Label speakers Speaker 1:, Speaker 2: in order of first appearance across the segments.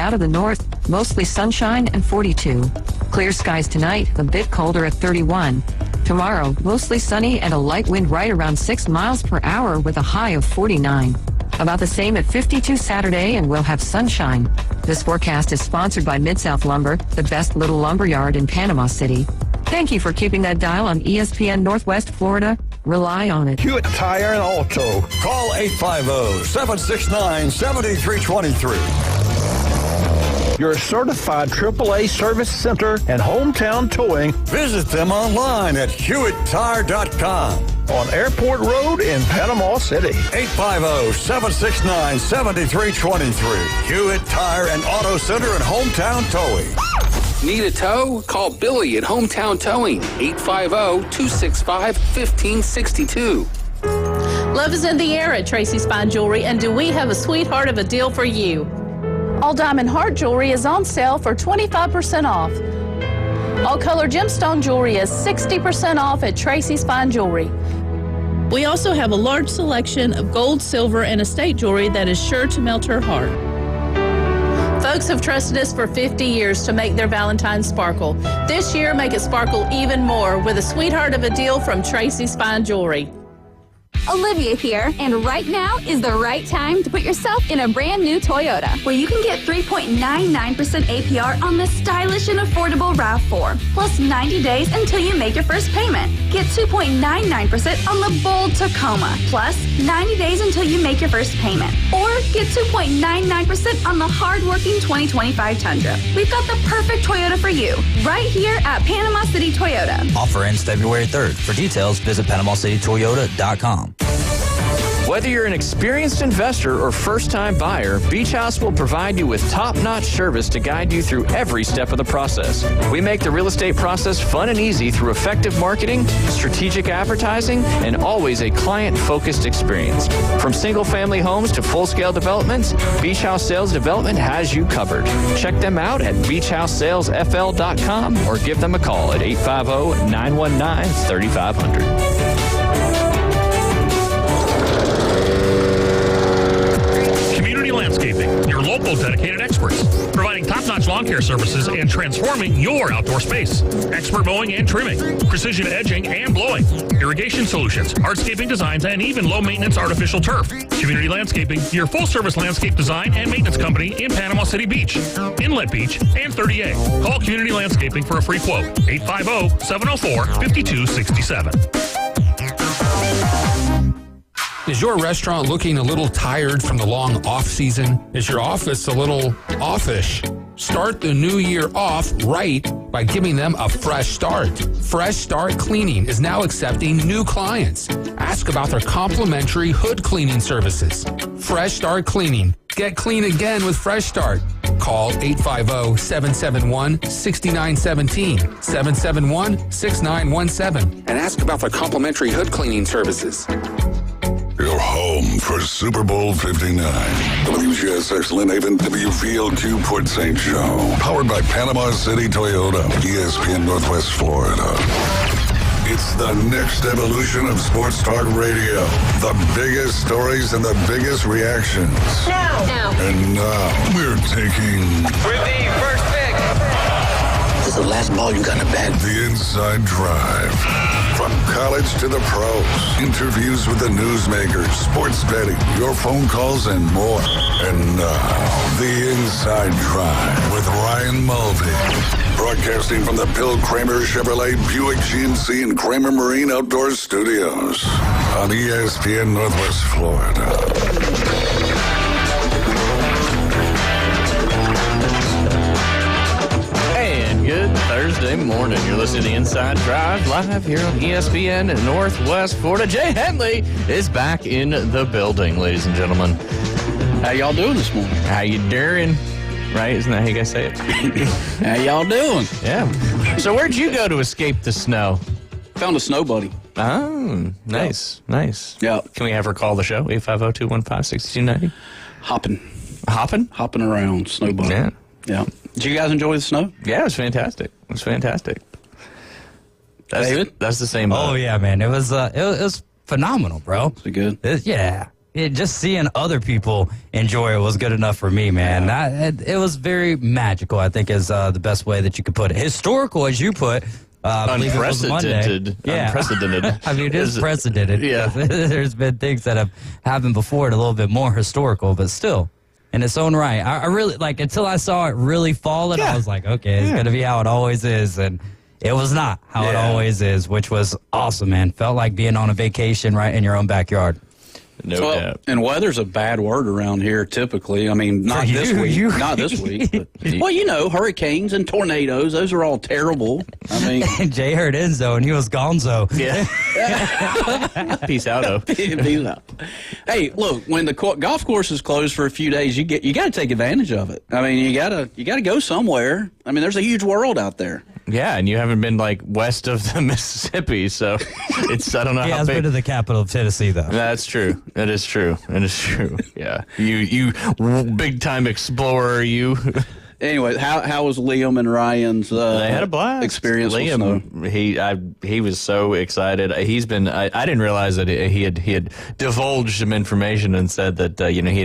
Speaker 1: out of the north, mostly sunshine and 42. Clear skies tonight, a bit colder at 31. Tomorrow, mostly sunny and a light wind right around 6 miles per hour with a high of 49. About the same at 52 Saturday, and we'll have sunshine. This forecast is sponsored by Mid-South Lumber, the best little lumber yard in Panama City. Thank you for keeping that dial on ESPN Northwest Florida. Rely on it.
Speaker 2: Hewitt Tire and Auto.
Speaker 3: Call 850-769-7323.
Speaker 2: Your certified AAA service center and hometown towing.
Speaker 3: Visit them online at HewittTire.com.
Speaker 2: On Airport Road in Panama City.
Speaker 3: 850-769-7323. Hewitt Tire and Auto Center and Hometown Towing.
Speaker 4: Need a tow? Call Billy at Hometown Towing, 850-265-1562.
Speaker 5: Love is in the air at Tracy's Fine Jewelry, and do we have a sweetheart of a deal for you? All diamond heart jewelry is on sale for 25% off. All color gemstone jewelry is 60% off at Tracy's Fine Jewelry. We also have a large selection of gold, silver, and estate jewelry that is sure to melt her heart. Folks have trusted us for 50 years to make their Valentine's sparkle. This year, make it sparkle even more with a sweetheart of a deal from Tracy's Fine Jewelry.
Speaker 6: Olivia here, and right now is the right time to put yourself in a brand new Toyota, where you can get 3.99% APR on the stylish and affordable RAV4, plus 90 days until you make your first payment. Get 2.99% on the bold Tacoma, plus 90 days until you make your first payment. Or get 2.99% on the hard-working 2025 Tundra. We've got the perfect Toyota for you, right here at Panama City Toyota.
Speaker 7: Offer ends February 3rd. For details, visit PanamaCityToyota.com.
Speaker 8: Whether you're an experienced investor or first-time buyer, Beach House will provide you with top-notch service to guide you through every step of the process. We make the real estate process fun and easy through effective marketing, strategic advertising, and always a client-focused experience. From single-family homes to full-scale developments, Beach House Sales Development has you covered. Check them out at beachhousesalesfl.com or give them a call at 850-919-3500.
Speaker 9: Landscaping, your local dedicated experts, providing top-notch lawn care services and transforming your outdoor space. Expert mowing and trimming, precision edging and blowing, irrigation solutions, hardscaping designs, and even low-maintenance artificial turf. Community Landscaping, your full-service landscape design and maintenance company in Panama City Beach, Inlet Beach, and 30A. Call Community Landscaping for a free quote, 850-704-5267.
Speaker 10: Is your restaurant looking a little tired from the long off season? Is your office a little offish? Start the new year off right by giving them a fresh start. Fresh Start Cleaning is now accepting new clients. Ask about their complimentary hood cleaning services. Fresh Start Cleaning. Get clean again with Fresh Start. Call 850-771-6917, 771-6917, and ask about their complimentary hood cleaning services.
Speaker 11: Your home for Super Bowl 59. WGSX Lynn Haven, WVLQ Port St. Joe. Powered by Panama City Toyota, ESPN Northwest Florida. It's the next evolution of sports talk radio. The biggest stories and the biggest reactions.
Speaker 12: Now.
Speaker 11: And now, we're taking...
Speaker 12: With the first pick.
Speaker 11: This is the last ball you got to bat. The Inside Drive. From college to the pros, interviews with the newsmakers, sports betting, your phone calls, and more. And now, The Inside Drive with Ryan Mulvey. Broadcasting from the Bill Kramer Chevrolet Buick GMC and Kramer Marine Outdoor Studios on ESPN Northwest Florida.
Speaker 8: Good Thursday morning. You're listening to the Inside Drive live here on ESPN in Northwest Florida. Jay Henley is back in the building, ladies and gentlemen.
Speaker 13: How y'all doing this morning?
Speaker 8: How you doing? Right? Isn't that how you guys say it?
Speaker 13: How y'all doing?
Speaker 8: Yeah. So where'd you go to escape the snow?
Speaker 13: Found a snow buddy.
Speaker 8: Oh, nice. Yeah. Nice.
Speaker 13: Yeah.
Speaker 8: Can we have her call the show? 850-215-6290.
Speaker 13: Hopping.
Speaker 8: Hopping?
Speaker 13: Hopping around, snow buddy.
Speaker 8: Yeah.
Speaker 13: Yeah. Did you guys enjoy the snow?
Speaker 8: Yeah, it was fantastic. It was fantastic.
Speaker 13: David?
Speaker 8: That's the same.
Speaker 7: Oh, yeah, man. It was phenomenal, bro.
Speaker 13: Was it good?
Speaker 7: Yeah. just seeing other people enjoy it was good enough for me, man. It was very magical, I think, is the best way that you could put it. Historical, as you put. I believe it was Monday.
Speaker 8: Unprecedented.
Speaker 7: I mean, it is precedented.
Speaker 8: Yeah.
Speaker 7: There's been things that have happened before and a little bit more historical, but still, in its own right. I really, until I saw it really fall, and I was like, okay, it's going to be how it always is. And it was not how it always is, which was awesome, man. Felt like being on a vacation right in your own backyard.
Speaker 8: No doubt.
Speaker 13: And weather's a bad word around here typically. I mean, not this week. Not this week. But, well, hurricanes and tornadoes, those are all terrible. I mean,
Speaker 7: Jay heard Enzo, and he was gonzo.
Speaker 8: Yeah. Peace out,
Speaker 13: Peace out. Hey, look, when the golf course is closed for a few days, you got to take advantage of it. I mean, you got to go somewhere. I mean, there's a huge world out there.
Speaker 8: Yeah, and you haven't been west of the Mississippi, so it's I don't know.
Speaker 7: He
Speaker 8: how
Speaker 7: has
Speaker 8: big.
Speaker 7: been to the capital of Tennessee, though.
Speaker 8: That's true. It is true. It is true. Yeah, you big time explorer. You.
Speaker 13: Anyway, how was Liam and Ryan's
Speaker 8: they had a blast.
Speaker 13: Experience
Speaker 8: Liam,
Speaker 13: with snow?
Speaker 8: he was so excited. He's been. I didn't realize that he had divulged some information and said that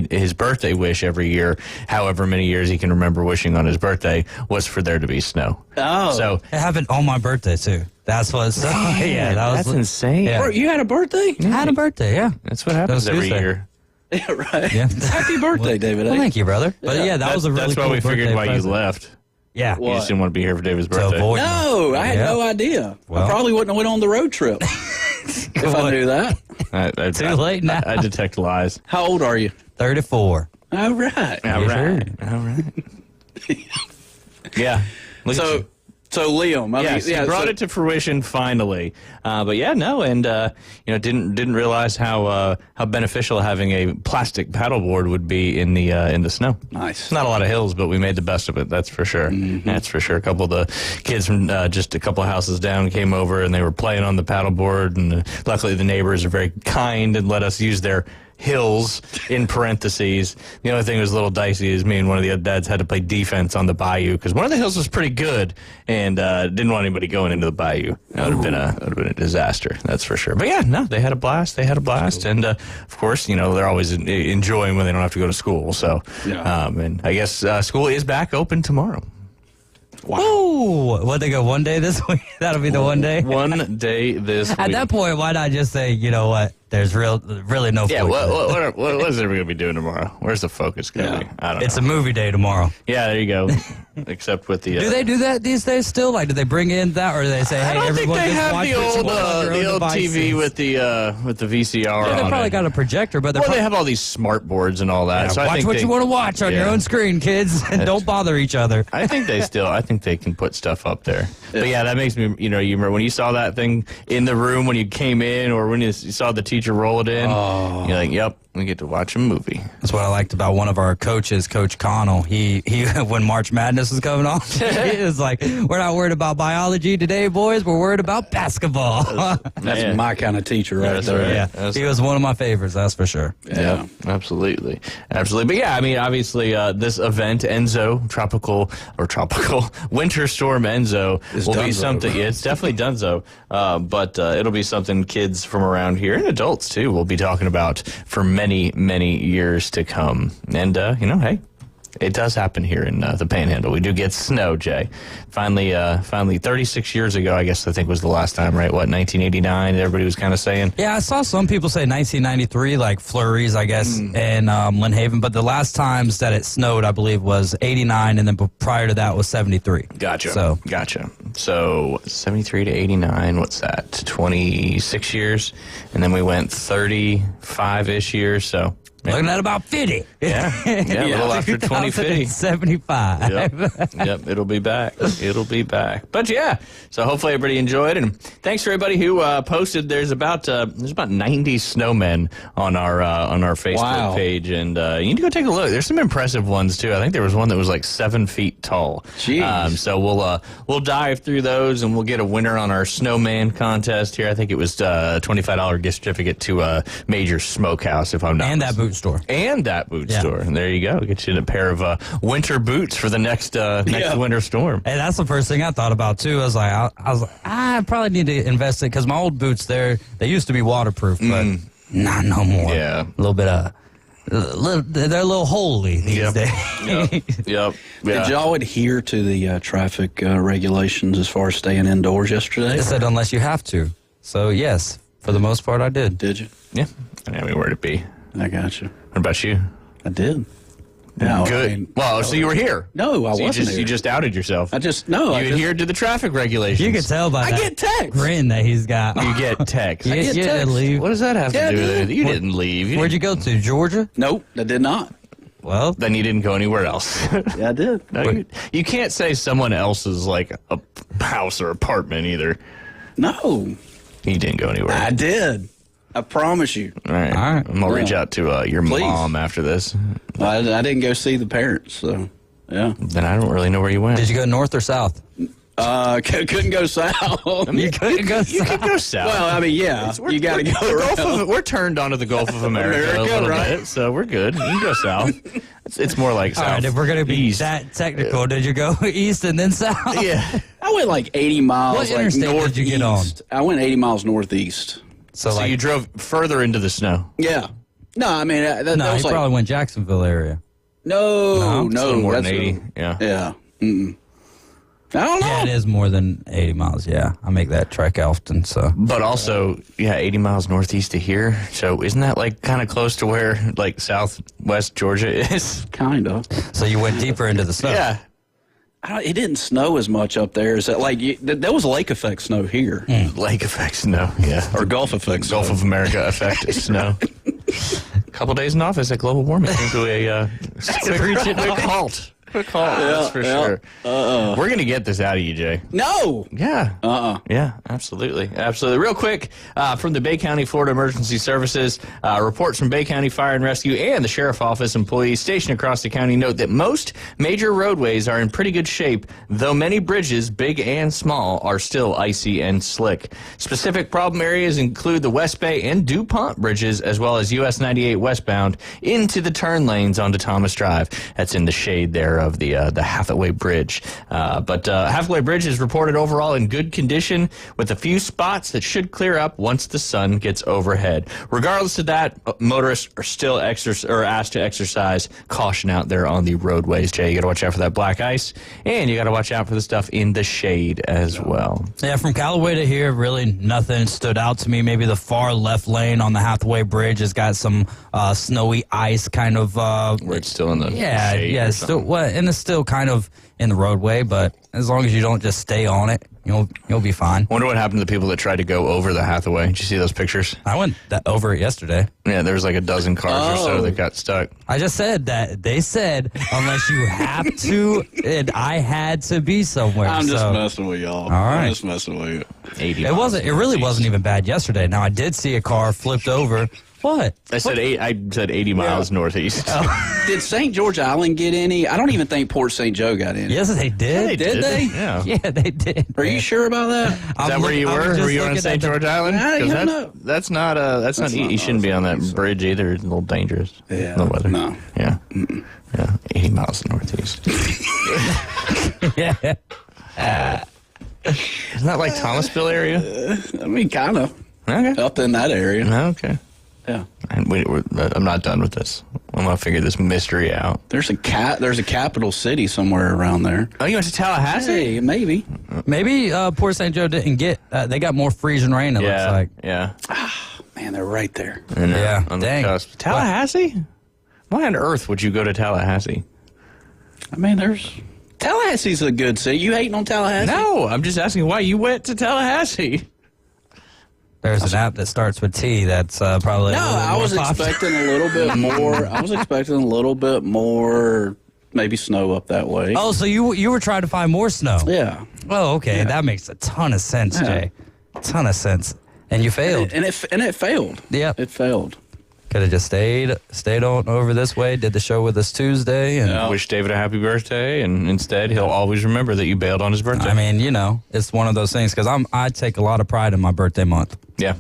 Speaker 8: his birthday wish every year, however many years he can remember wishing on his birthday, was for there to be snow.
Speaker 13: Oh,
Speaker 8: so
Speaker 7: it happened on my birthday too. That's what's
Speaker 8: that's insane.
Speaker 13: Yeah. You had a birthday?
Speaker 7: I had a birthday. Yeah,
Speaker 8: that's what happens every year.
Speaker 13: Yeah, right.
Speaker 7: Yeah.
Speaker 13: Happy birthday, David.
Speaker 7: Well, thank you, brother. But that was a really
Speaker 8: That's why
Speaker 7: cool
Speaker 8: we figured
Speaker 7: birthday
Speaker 8: why
Speaker 7: present.
Speaker 8: you left.
Speaker 7: Yeah.
Speaker 8: You just didn't want to be here for David's birthday.
Speaker 13: No, I had no idea.
Speaker 7: Well.
Speaker 13: I probably wouldn't have went on the road trip if I knew that.
Speaker 7: Too late now.
Speaker 8: I detect lies.
Speaker 13: How old are you?
Speaker 7: 34.
Speaker 13: All right.
Speaker 8: All right. Yeah. So Liam, he brought it to fruition finally. But didn't realize how beneficial having a plastic paddleboard would be in the snow.
Speaker 13: Nice.
Speaker 8: Not a lot of hills, but we made the best of it. That's for sure.
Speaker 13: Mm-hmm.
Speaker 8: That's for sure. A couple of the kids from just a couple of houses down came over and they were playing on the paddleboard. And luckily, the neighbors are very kind and let us use their hills in parentheses. The only thing that was a little dicey is me and one of the other dads had to play defense on the bayou because one of the hills was pretty good and didn't want anybody going into the bayou. That would have been a disaster, that's for sure. But they had a blast. And of course, they're always enjoying when they don't have to go to school. So, and I guess school is back open tomorrow.
Speaker 7: Wow. Oh, what, they go one day this week? That'll be the one day?
Speaker 8: One day this week.
Speaker 7: At that point, why not just say, you know what, there's really no
Speaker 8: Yeah,
Speaker 7: focus.
Speaker 8: what is everybody going to be doing tomorrow? Where's the focus going to be? I don't know.
Speaker 7: It's a movie day tomorrow.
Speaker 8: Yeah, there you go. Except with the...
Speaker 7: do they do that these days still? Do they bring in that, or do they say, hey, everyone just watch
Speaker 8: the old TV with the VCR
Speaker 7: yeah,
Speaker 8: on
Speaker 7: they probably
Speaker 8: it.
Speaker 7: got a projector, but
Speaker 8: they have all these smart boards and all that.
Speaker 7: Yeah,
Speaker 8: so
Speaker 7: watch what you want to watch on your own screen, kids, and don't bother each other.
Speaker 8: I think they can put stuff up there. But that makes me, you remember when you saw that thing in the room when you came in, or when you saw the teacher roll it in, you're like, yep, we get to watch a movie.
Speaker 7: That's what I liked about one of our coaches, Coach Connell. He when March Madness was coming on, he was like, we're not worried about biology today, boys. We're worried about basketball.
Speaker 13: That's my kind of teacher right there.
Speaker 7: Right. Yeah, he was one of my favorites, that's for sure.
Speaker 8: Yeah, absolutely. But obviously this event, tropical winter storm Enzo, will be something. Yeah, it's definitely Dunzo. But it'll be something kids from around here and adults too will be talking about for many, many years to come. And hey, it does happen here in the Panhandle. We do get snow, Jay. Finally, 36 years ago, I think was the last time, right? What, 1989? Everybody was kind of saying.
Speaker 7: Yeah, I saw some people say 1993, like flurries, I guess, in Lynn Haven. But the last times that it snowed, I believe, was 89, and then prior to that was 73.
Speaker 8: Gotcha. So 73 to 89, what's that? 26 years, and then we went 35-ish years. So.
Speaker 7: Looking at about 50.
Speaker 8: Yeah, a little after 2050.
Speaker 7: 75.
Speaker 8: Yep, it'll be back. But so hopefully everybody enjoyed it. And thanks for everybody who posted. There's about 90 snowmen on our Facebook page, and you need to go take a look. There's some impressive ones too. I think there was one that was like 7 feet tall.
Speaker 13: Jeez.
Speaker 8: So we'll dive through those, and we'll get a winner on our snowman contest here. I think it was a $25 gift certificate to Major Smokehouse, if I'm not
Speaker 7: and
Speaker 8: mistaken.
Speaker 7: That boot store.
Speaker 8: And there you go. Get you a pair of winter boots for the next winter storm.
Speaker 7: Hey, that's the first thing I thought about too. I was like, I probably need to invest in, because my old boots they used to be waterproof, but Not no more.
Speaker 8: Yeah.
Speaker 7: A little bit of, they're a little holy these days.
Speaker 8: Yep.
Speaker 13: Did y'all adhere to the traffic regulations as far as staying indoors yesterday?
Speaker 7: They said unless you have to. So, yes, for the most part, I did.
Speaker 13: Did you?
Speaker 8: Yeah. I mean, where'd it be?
Speaker 13: I got you.
Speaker 8: What about you?
Speaker 13: I did. No,
Speaker 8: Good.
Speaker 13: I mean,
Speaker 8: well, so you were here.
Speaker 13: No, I wasn't here.
Speaker 8: You just outed yourself.
Speaker 13: I
Speaker 8: adhered to the traffic regulations.
Speaker 7: You can tell by
Speaker 13: I
Speaker 7: that
Speaker 13: get text.
Speaker 7: grin that he's got.
Speaker 8: You get text.
Speaker 7: You didn't leave.
Speaker 8: What does that have
Speaker 13: Yeah,
Speaker 8: to do with
Speaker 13: dude.
Speaker 8: it? You didn't leave.
Speaker 7: Where'd you go to, Georgia?
Speaker 13: Nope, I did not.
Speaker 7: Well,
Speaker 8: Then you didn't go anywhere else.
Speaker 13: Yeah, I did.
Speaker 8: No, you can't say someone else's like a house or apartment either.
Speaker 13: No,
Speaker 8: You didn't go anywhere.
Speaker 13: I did. I promise you.
Speaker 8: All right.
Speaker 7: All right.
Speaker 8: I'm gonna reach out to your
Speaker 13: Please.
Speaker 8: mom after this.
Speaker 13: I didn't go see the parents, so yeah.
Speaker 8: Then I don't really know where you went.
Speaker 7: did you go north or south?
Speaker 13: Couldn't go south.
Speaker 7: You couldn't go
Speaker 8: You
Speaker 7: south.
Speaker 8: could go south.
Speaker 13: Well, I mean, yeah, you got to go around.
Speaker 8: We're turned onto the Gulf of America, a little bit, so we're good. You can go south. It's more like
Speaker 7: All
Speaker 8: south.
Speaker 7: right, if we're going to be
Speaker 8: east.
Speaker 7: that technical, did you go east and then south?
Speaker 8: Yeah.
Speaker 13: I went like 80 miles.
Speaker 7: What
Speaker 13: like
Speaker 7: interstate
Speaker 13: northeast.
Speaker 7: did you get on?
Speaker 13: I went 80 miles northeast.
Speaker 7: So,
Speaker 8: So
Speaker 7: like,
Speaker 8: you drove further into the snow.
Speaker 13: Yeah. No, I mean that
Speaker 7: no,
Speaker 13: was
Speaker 7: you
Speaker 13: like
Speaker 7: probably went Jacksonville area.
Speaker 13: no.
Speaker 8: Still more than
Speaker 13: that's
Speaker 8: 80. Yeah.
Speaker 13: Yeah. Mm-mm. I don't know.
Speaker 7: Yeah, it is more than 80 miles. Yeah, I make that trek often. So,
Speaker 8: But also, 80 miles northeast of here. So isn't that like kind of close to where like southwest Georgia is?
Speaker 13: Kind of.
Speaker 7: so you went deeper into the snow.
Speaker 8: Yeah.
Speaker 13: It didn't snow as much up there as that. Like there was lake effect snow here,
Speaker 8: Lake effect snow. Yeah.
Speaker 13: or Gulf effect.
Speaker 8: Gulf
Speaker 13: snow.
Speaker 8: of America effect snow. A couple days in office at global warming came to a quick halt. Quick halt, that's for sure. We're going to get this out of you, Jay.
Speaker 13: No.
Speaker 8: Yeah. Yeah, absolutely. Absolutely. Real quick, from the Bay County, Florida Emergency Services, reports from Bay County Fire and Rescue and the Sheriff Office employees stationed across the county note that most major roadways are in pretty good shape, though many bridges, big and small, are still icy and slick. Specific problem areas include the West Bay and DuPont bridges, as well as US 98 westbound into the turn lanes onto Thomas Drive. That's in the shade there of the Hathaway Bridge. But Hathaway Bridge is reported overall in good condition, with a few spots that should clear up once the sun gets overhead. Regardless of that, motorists are still asked to exercise caution out there on the roadways. Jay, you got to watch out for that black ice, and you got to watch out for the stuff in the shade as well.
Speaker 7: Yeah, from Callaway to here, really nothing stood out to me. Maybe the far left lane on the Hathaway Bridge has got some snowy ice kind of.
Speaker 8: Where it's still in the shade.
Speaker 7: Yeah, it's still and it's still kind of in the roadway, but as long as you don't just stay on it, you'll be fine.
Speaker 8: Wonder what happened to the people that tried to go over the Hathaway. Did you see those pictures?
Speaker 7: I went over it yesterday.
Speaker 8: Yeah, there was like a dozen cars or so that got stuck.
Speaker 7: I just said that they said unless you have to, and I had to be somewhere.
Speaker 13: I'm just
Speaker 7: so.
Speaker 13: messing with y'all.
Speaker 7: All right.
Speaker 13: I'm just messing with you.
Speaker 8: 80
Speaker 7: It wasn't. It really wasn't even bad yesterday. Now I did see a car flipped over. What?
Speaker 8: I said 80 miles northeast.
Speaker 13: Did St. George Island get any? I don't even think Port St. Joe got any.
Speaker 7: Yes, they did.
Speaker 8: Did
Speaker 7: they?
Speaker 8: Yeah.
Speaker 7: Yeah, they did.
Speaker 13: Are you sure about that?
Speaker 8: Is that where you were? Were you on St. George Island?
Speaker 13: I don't
Speaker 8: 'Cause
Speaker 13: know.
Speaker 8: that's not. You shouldn't be on that bridge either. It's a little dangerous.
Speaker 13: Yeah.
Speaker 8: The weather.
Speaker 13: No.
Speaker 8: Yeah. Yeah. 80 miles northeast.
Speaker 7: Yeah.
Speaker 8: Isn't that like Thomasville area?
Speaker 13: I mean, kind of.
Speaker 8: Okay.
Speaker 13: Up in that area.
Speaker 8: Okay.
Speaker 13: Yeah.
Speaker 8: And I'm not done with this. I'm gonna figure this mystery out.
Speaker 13: There's a capital city somewhere around there.
Speaker 8: Oh, you went to Tallahassee?
Speaker 13: Hey, maybe.
Speaker 7: Maybe Port St. Joe didn't get. They got more freezing rain. It looks like.
Speaker 8: Yeah.
Speaker 13: Man, they're right there.
Speaker 7: Yeah.
Speaker 8: On the
Speaker 7: Dang.
Speaker 8: cusp. Tallahassee? Why on earth would you go to Tallahassee?
Speaker 13: I mean, Tallahassee's a good city. You hating on Tallahassee?
Speaker 8: No, I'm just asking why you went to Tallahassee.
Speaker 7: There's an app that starts with T. That's probably.
Speaker 13: No, I was expecting a little bit more. I was expecting a little bit more, maybe snow up that way.
Speaker 7: Oh, so you were trying to find more snow?
Speaker 13: Yeah.
Speaker 7: Oh, okay.
Speaker 13: Yeah.
Speaker 7: That makes a ton of sense,
Speaker 13: Yeah.
Speaker 7: Jay. A ton of sense. And you failed.
Speaker 13: And it failed.
Speaker 7: Yep.
Speaker 13: It failed.
Speaker 7: Could have just stayed on over this way, did the show with us Tuesday. And
Speaker 8: Wish David a happy birthday, and instead he'll always remember that you bailed on his birthday.
Speaker 7: I mean, it's one of those things because I take a lot of pride in my birthday month.
Speaker 8: Yeah.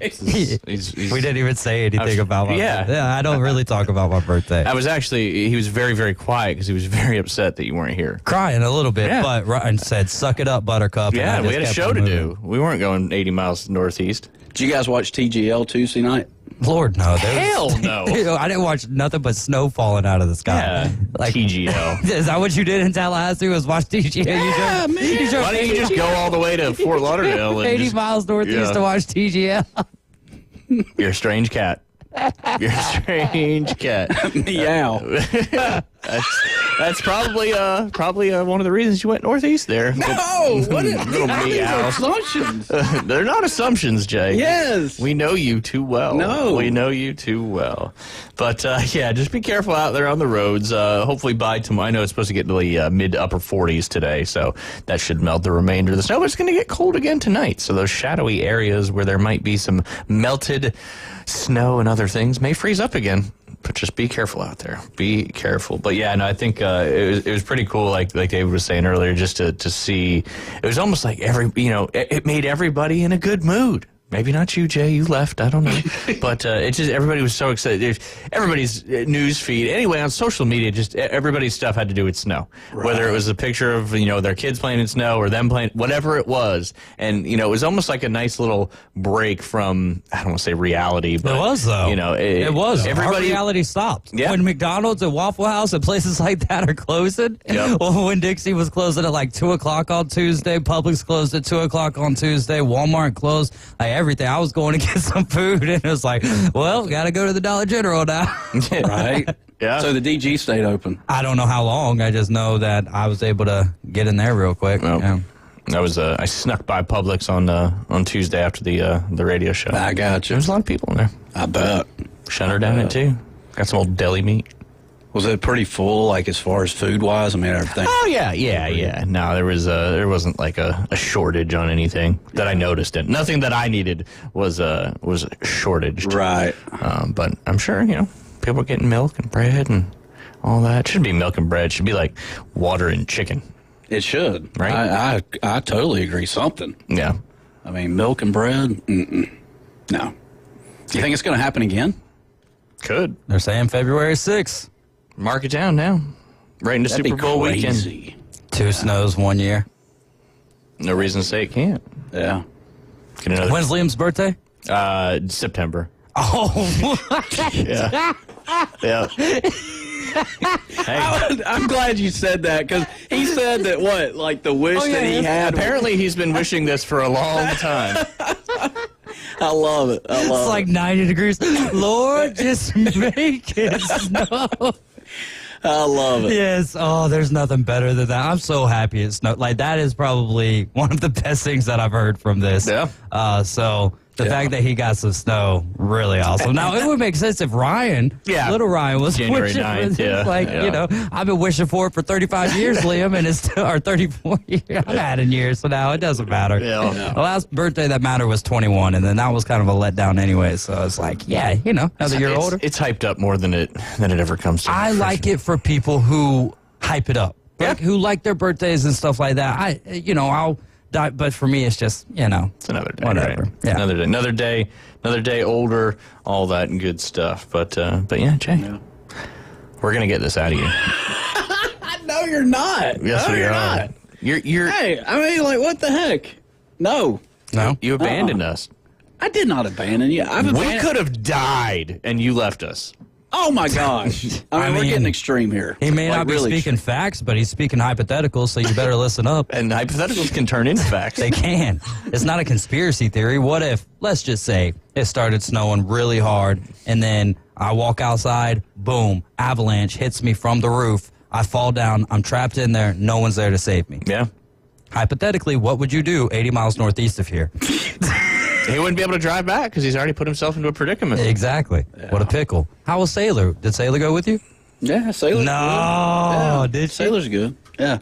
Speaker 7: We didn't even say anything about my birthday. Yeah, I don't really talk about my birthday.
Speaker 8: He was very, very quiet because he was very upset that you weren't here.
Speaker 7: Crying a little bit,
Speaker 8: Yeah.
Speaker 7: but Ryan said, "Suck it up, Buttercup."
Speaker 8: Yeah,
Speaker 7: and I
Speaker 8: we
Speaker 7: just
Speaker 8: had a
Speaker 7: kept
Speaker 8: show
Speaker 7: on
Speaker 8: to
Speaker 7: moving.
Speaker 8: do. We weren't going 80 miles northeast.
Speaker 13: Did you guys watch TGL Tuesday night?
Speaker 7: Lord, no.
Speaker 8: Hell no.
Speaker 7: I didn't watch nothing but snow falling out of the sky.
Speaker 8: Yeah,
Speaker 7: like
Speaker 8: TGL.
Speaker 7: Is that what you did in Tallahassee? Was watch TGL?
Speaker 13: Yeah, man.
Speaker 8: Why don't you just go all the way to Fort Lauderdale? And
Speaker 7: 80
Speaker 8: just,
Speaker 7: miles northeast to watch TGL.
Speaker 8: You're a strange cat. You're a strange cat.
Speaker 13: Meow.
Speaker 8: That's probably one of the reasons you went northeast there.
Speaker 13: No, what is
Speaker 8: little meow.
Speaker 13: assumptions?
Speaker 8: They're not assumptions, Jay.
Speaker 13: Yes.
Speaker 8: We know you too well.
Speaker 13: No.
Speaker 8: We know you too well. But, yeah, just be careful out there on the roads. Hopefully by tomorrow. I know it's supposed to get to the mid to upper 40s today, so that should melt the remainder of the snow. But it's going to get cold again tonight. So those shadowy areas where there might be some melted snow and other things may freeze up again. But just be careful out there. Be careful. But yeah, no, I think it was pretty cool. Like David was saying earlier, just to see. It was almost like it made everybody in a good mood. Maybe not you, Jay. You left. I don't know. But it just everybody was so excited. Everybody's news feed, anyway, on social media, just everybody's stuff had to do with snow. Right. Whether it was a picture of their kids playing in snow or them playing, whatever it was, and it was almost like a nice little break from I don't want to say reality, but
Speaker 7: it was though. It was. Our reality stopped.
Speaker 8: Yeah.
Speaker 7: When McDonald's and Waffle House and places like that are closing.
Speaker 8: Yep.
Speaker 7: Well, when Dixie was closing at like 2:00 on Tuesday, Publix closed at 2:00 on Tuesday, Walmart closed. Everything. I was going to get some food, and it was like, well, got to go to the Dollar General now.
Speaker 13: Right?
Speaker 8: Yeah.
Speaker 13: So the DG stayed open.
Speaker 7: I don't know how long. I just know that I was able to get in there real quick.
Speaker 8: Well,
Speaker 7: yeah.
Speaker 8: I snuck by Publix on Tuesday after the radio show.
Speaker 13: I got you.
Speaker 8: There was a lot of people in there.
Speaker 13: I bet.
Speaker 8: Shunner down it too. Got some old deli meat.
Speaker 13: Was it pretty full, like as far as food wise? I mean, everything.
Speaker 8: Oh yeah. No, there wasn't like a shortage on anything that I noticed. Nothing that I needed was shortaged.
Speaker 13: Right.
Speaker 8: But I'm sure people are getting milk and bread and all that. It shouldn't be milk and bread. It should be like water and chicken.
Speaker 13: It should.
Speaker 8: Right.
Speaker 13: I totally agree. Something.
Speaker 8: Yeah.
Speaker 13: I mean, milk and bread. No. You think it's going to happen again?
Speaker 8: Could.
Speaker 7: They're saying February 6th.
Speaker 8: Mark it down now. Right into
Speaker 13: That'd
Speaker 8: Super Bowl
Speaker 13: be
Speaker 8: weekend.
Speaker 13: crazy.
Speaker 7: 2 snows 1 year.
Speaker 8: No reason to say it can't.
Speaker 13: Yeah.
Speaker 8: Get another.
Speaker 7: When's Liam's birthday?
Speaker 8: September.
Speaker 7: Oh.
Speaker 8: Yeah. Yeah. Hey.
Speaker 13: I'm glad you said that because he said that like the wish that he had.
Speaker 8: Apparently, he's been wishing this for a long time.
Speaker 13: I love it.
Speaker 7: It's like 90 degrees. Lord, just make it snow.
Speaker 13: I love it.
Speaker 7: Yes. Oh, there's nothing better than that. I'm so happy it snowed. Like, that is probably one of the best things that I've heard from this.
Speaker 8: Yeah.
Speaker 7: So the fact that he got some snow, really awesome. Now, it would make sense if Ryan, little Ryan, was
Speaker 8: January
Speaker 7: wishing
Speaker 8: 9th,
Speaker 7: for this. Like, I've been wishing for it for 35 years, Liam, and it's still, or 34 years. I'm adding years, so now it doesn't matter.
Speaker 8: Yeah.
Speaker 7: The last birthday that mattered was 21, and then that was kind of a letdown anyway. So it's like, another year older.
Speaker 8: It's hyped up more than it ever comes to.
Speaker 7: I like it for people who hype it up, like who like their birthdays and stuff like that. I'll die, but for me, it's just
Speaker 8: it's another day.
Speaker 7: Whatever.
Speaker 8: Right?
Speaker 7: Yeah.
Speaker 8: Another day older, all that and good stuff. But yeah, Jay, we're gonna get this out of you.
Speaker 13: No, you're not.
Speaker 8: Yes,
Speaker 13: no,
Speaker 8: we
Speaker 13: you're
Speaker 8: are.
Speaker 13: not.
Speaker 8: You're.
Speaker 13: Hey, I mean, like, what the heck? No.
Speaker 8: You abandoned us.
Speaker 13: I did not abandon you.
Speaker 8: We could have died, and you left us.
Speaker 13: Oh my gosh! I mean, we're getting extreme here.
Speaker 7: He may
Speaker 13: Like,
Speaker 7: not be
Speaker 13: really
Speaker 7: speaking facts, but he's speaking hypotheticals, so you better listen up.
Speaker 8: And hypotheticals can turn into facts.
Speaker 7: They can. It's not a conspiracy theory. What if, let's just say, it started snowing really hard, and then I walk outside, boom, avalanche hits me from the roof. I fall down. I'm trapped in there. No one's there to save me.
Speaker 8: Yeah.
Speaker 7: Hypothetically, what would you do 80 miles northeast of here?
Speaker 8: He wouldn't be able to drive back because he's already put himself into a predicament.
Speaker 7: Exactly. Yeah. What a pickle. How was Sailor? Did Sailor go with you?
Speaker 13: Yeah, Sailor's
Speaker 7: no,
Speaker 13: good. Yeah,
Speaker 7: did she?
Speaker 13: Sailor's good. Yeah.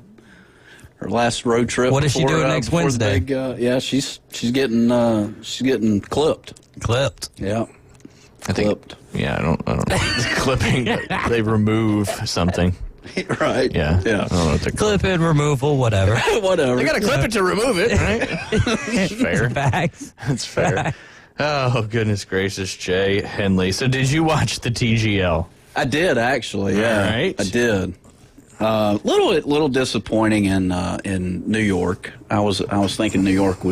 Speaker 13: Her last road trip.
Speaker 7: What is she doing next Wednesday?
Speaker 13: She's getting clipped.
Speaker 7: Clipped.
Speaker 13: Yeah.
Speaker 8: I think.
Speaker 13: Clipped.
Speaker 8: Yeah, I don't know. Clipping. They remove something.
Speaker 13: Right.
Speaker 8: Yeah.
Speaker 13: Yeah.
Speaker 8: I don't know what they're
Speaker 7: clip in, removal, whatever.
Speaker 13: Whatever.
Speaker 8: They got to clip it to remove it, right? That's fair.
Speaker 7: Facts.
Speaker 8: That's fair. Oh, goodness gracious, Jay Henley. So did you watch the TGL?
Speaker 13: I did, actually. Yeah.
Speaker 8: All right.
Speaker 13: I did. Little disappointing in New York. I was thinking New York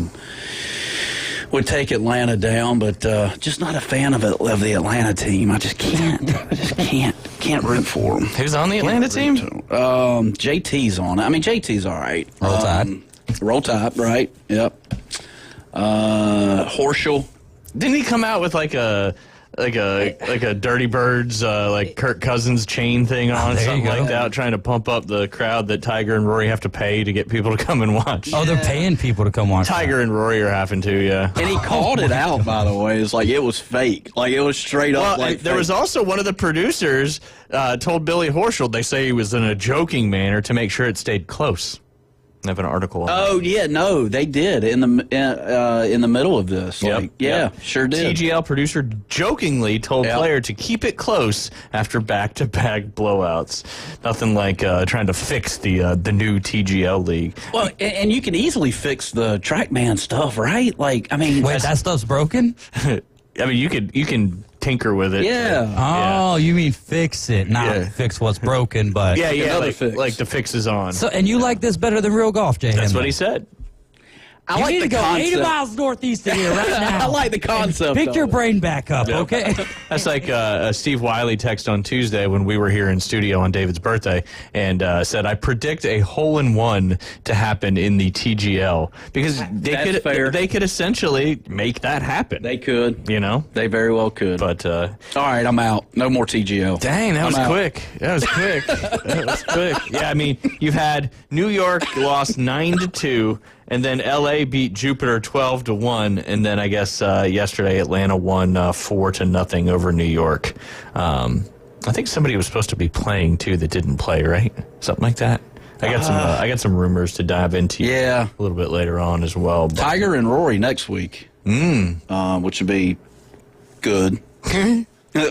Speaker 13: would take Atlanta down, but just not a fan of the Atlanta team. I just can't. Can't root for them.
Speaker 8: Who's on the Atlanta team?
Speaker 13: JT's on it. I mean, JT's all right.
Speaker 7: Roll Tide.
Speaker 13: Roll Tide, right? Yep. Horschel.
Speaker 8: Didn't he come out with like a Dirty Birds like Kirk Cousins chain thing on, something like that, trying to pump up the crowd that Tiger and Rory have to pay to get people to come and watch?
Speaker 7: Oh, they're paying people to come watch.
Speaker 8: Tiger and Rory are having to, yeah.
Speaker 13: And he called it out, by the way. It's like it was fake. Like it was straight up. Like
Speaker 8: there was also one of the producers told Billy Horschel, they say he was in a joking manner to make sure it stayed close. I have an article on
Speaker 13: Oh, yeah, no, they did in the middle of this.
Speaker 8: Yep,
Speaker 13: Like, yeah, sure did.
Speaker 8: TGL producer jokingly told player to keep it close after back-to-back blowouts. Nothing like trying to fix the new TGL league.
Speaker 13: Well, and you can easily fix the TrackMan stuff, right? Like, I mean,
Speaker 7: Wait, that stuff's broken?
Speaker 8: I mean, you can tinker with it.
Speaker 13: Yeah.
Speaker 7: Oh, you mean fix it, not fix what's broken, but
Speaker 8: Yeah,
Speaker 13: Another
Speaker 8: like,
Speaker 13: fix.
Speaker 8: like the fix is on.
Speaker 7: So, and you like this better than real golf, Jay?
Speaker 8: That's
Speaker 7: Henley?
Speaker 8: what he said.
Speaker 13: I
Speaker 7: You
Speaker 13: like
Speaker 7: need
Speaker 13: the
Speaker 7: to go
Speaker 13: concept.
Speaker 7: 80 miles northeast of here right now.
Speaker 13: I like the concept.
Speaker 7: Pick
Speaker 13: of
Speaker 7: your
Speaker 13: it.
Speaker 7: brain back up, okay?
Speaker 8: That's like Steve Wiley text on Tuesday when we were here in studio on David's birthday and said, I predict a hole-in-one to happen in the TGL because
Speaker 13: That's fair.
Speaker 8: they could essentially make that happen.
Speaker 13: They could.
Speaker 8: You know?
Speaker 13: They very well could.
Speaker 8: But,
Speaker 13: all right, I'm out. No more TGL.
Speaker 8: dang, that
Speaker 13: I'm
Speaker 8: was
Speaker 13: out.
Speaker 8: quick. That was quick. That was quick. Yeah, I mean, you've had New York lost 9-2, and then L.A. beat Jupiter 12-1, and then I guess yesterday Atlanta won 4-0 over New York. I think somebody was supposed to be playing too that didn't play, right? Something like that. I got some rumors to dive into.
Speaker 13: Yeah.
Speaker 8: a little bit later on as well. But,
Speaker 13: Tiger and Rory next week, which would be good.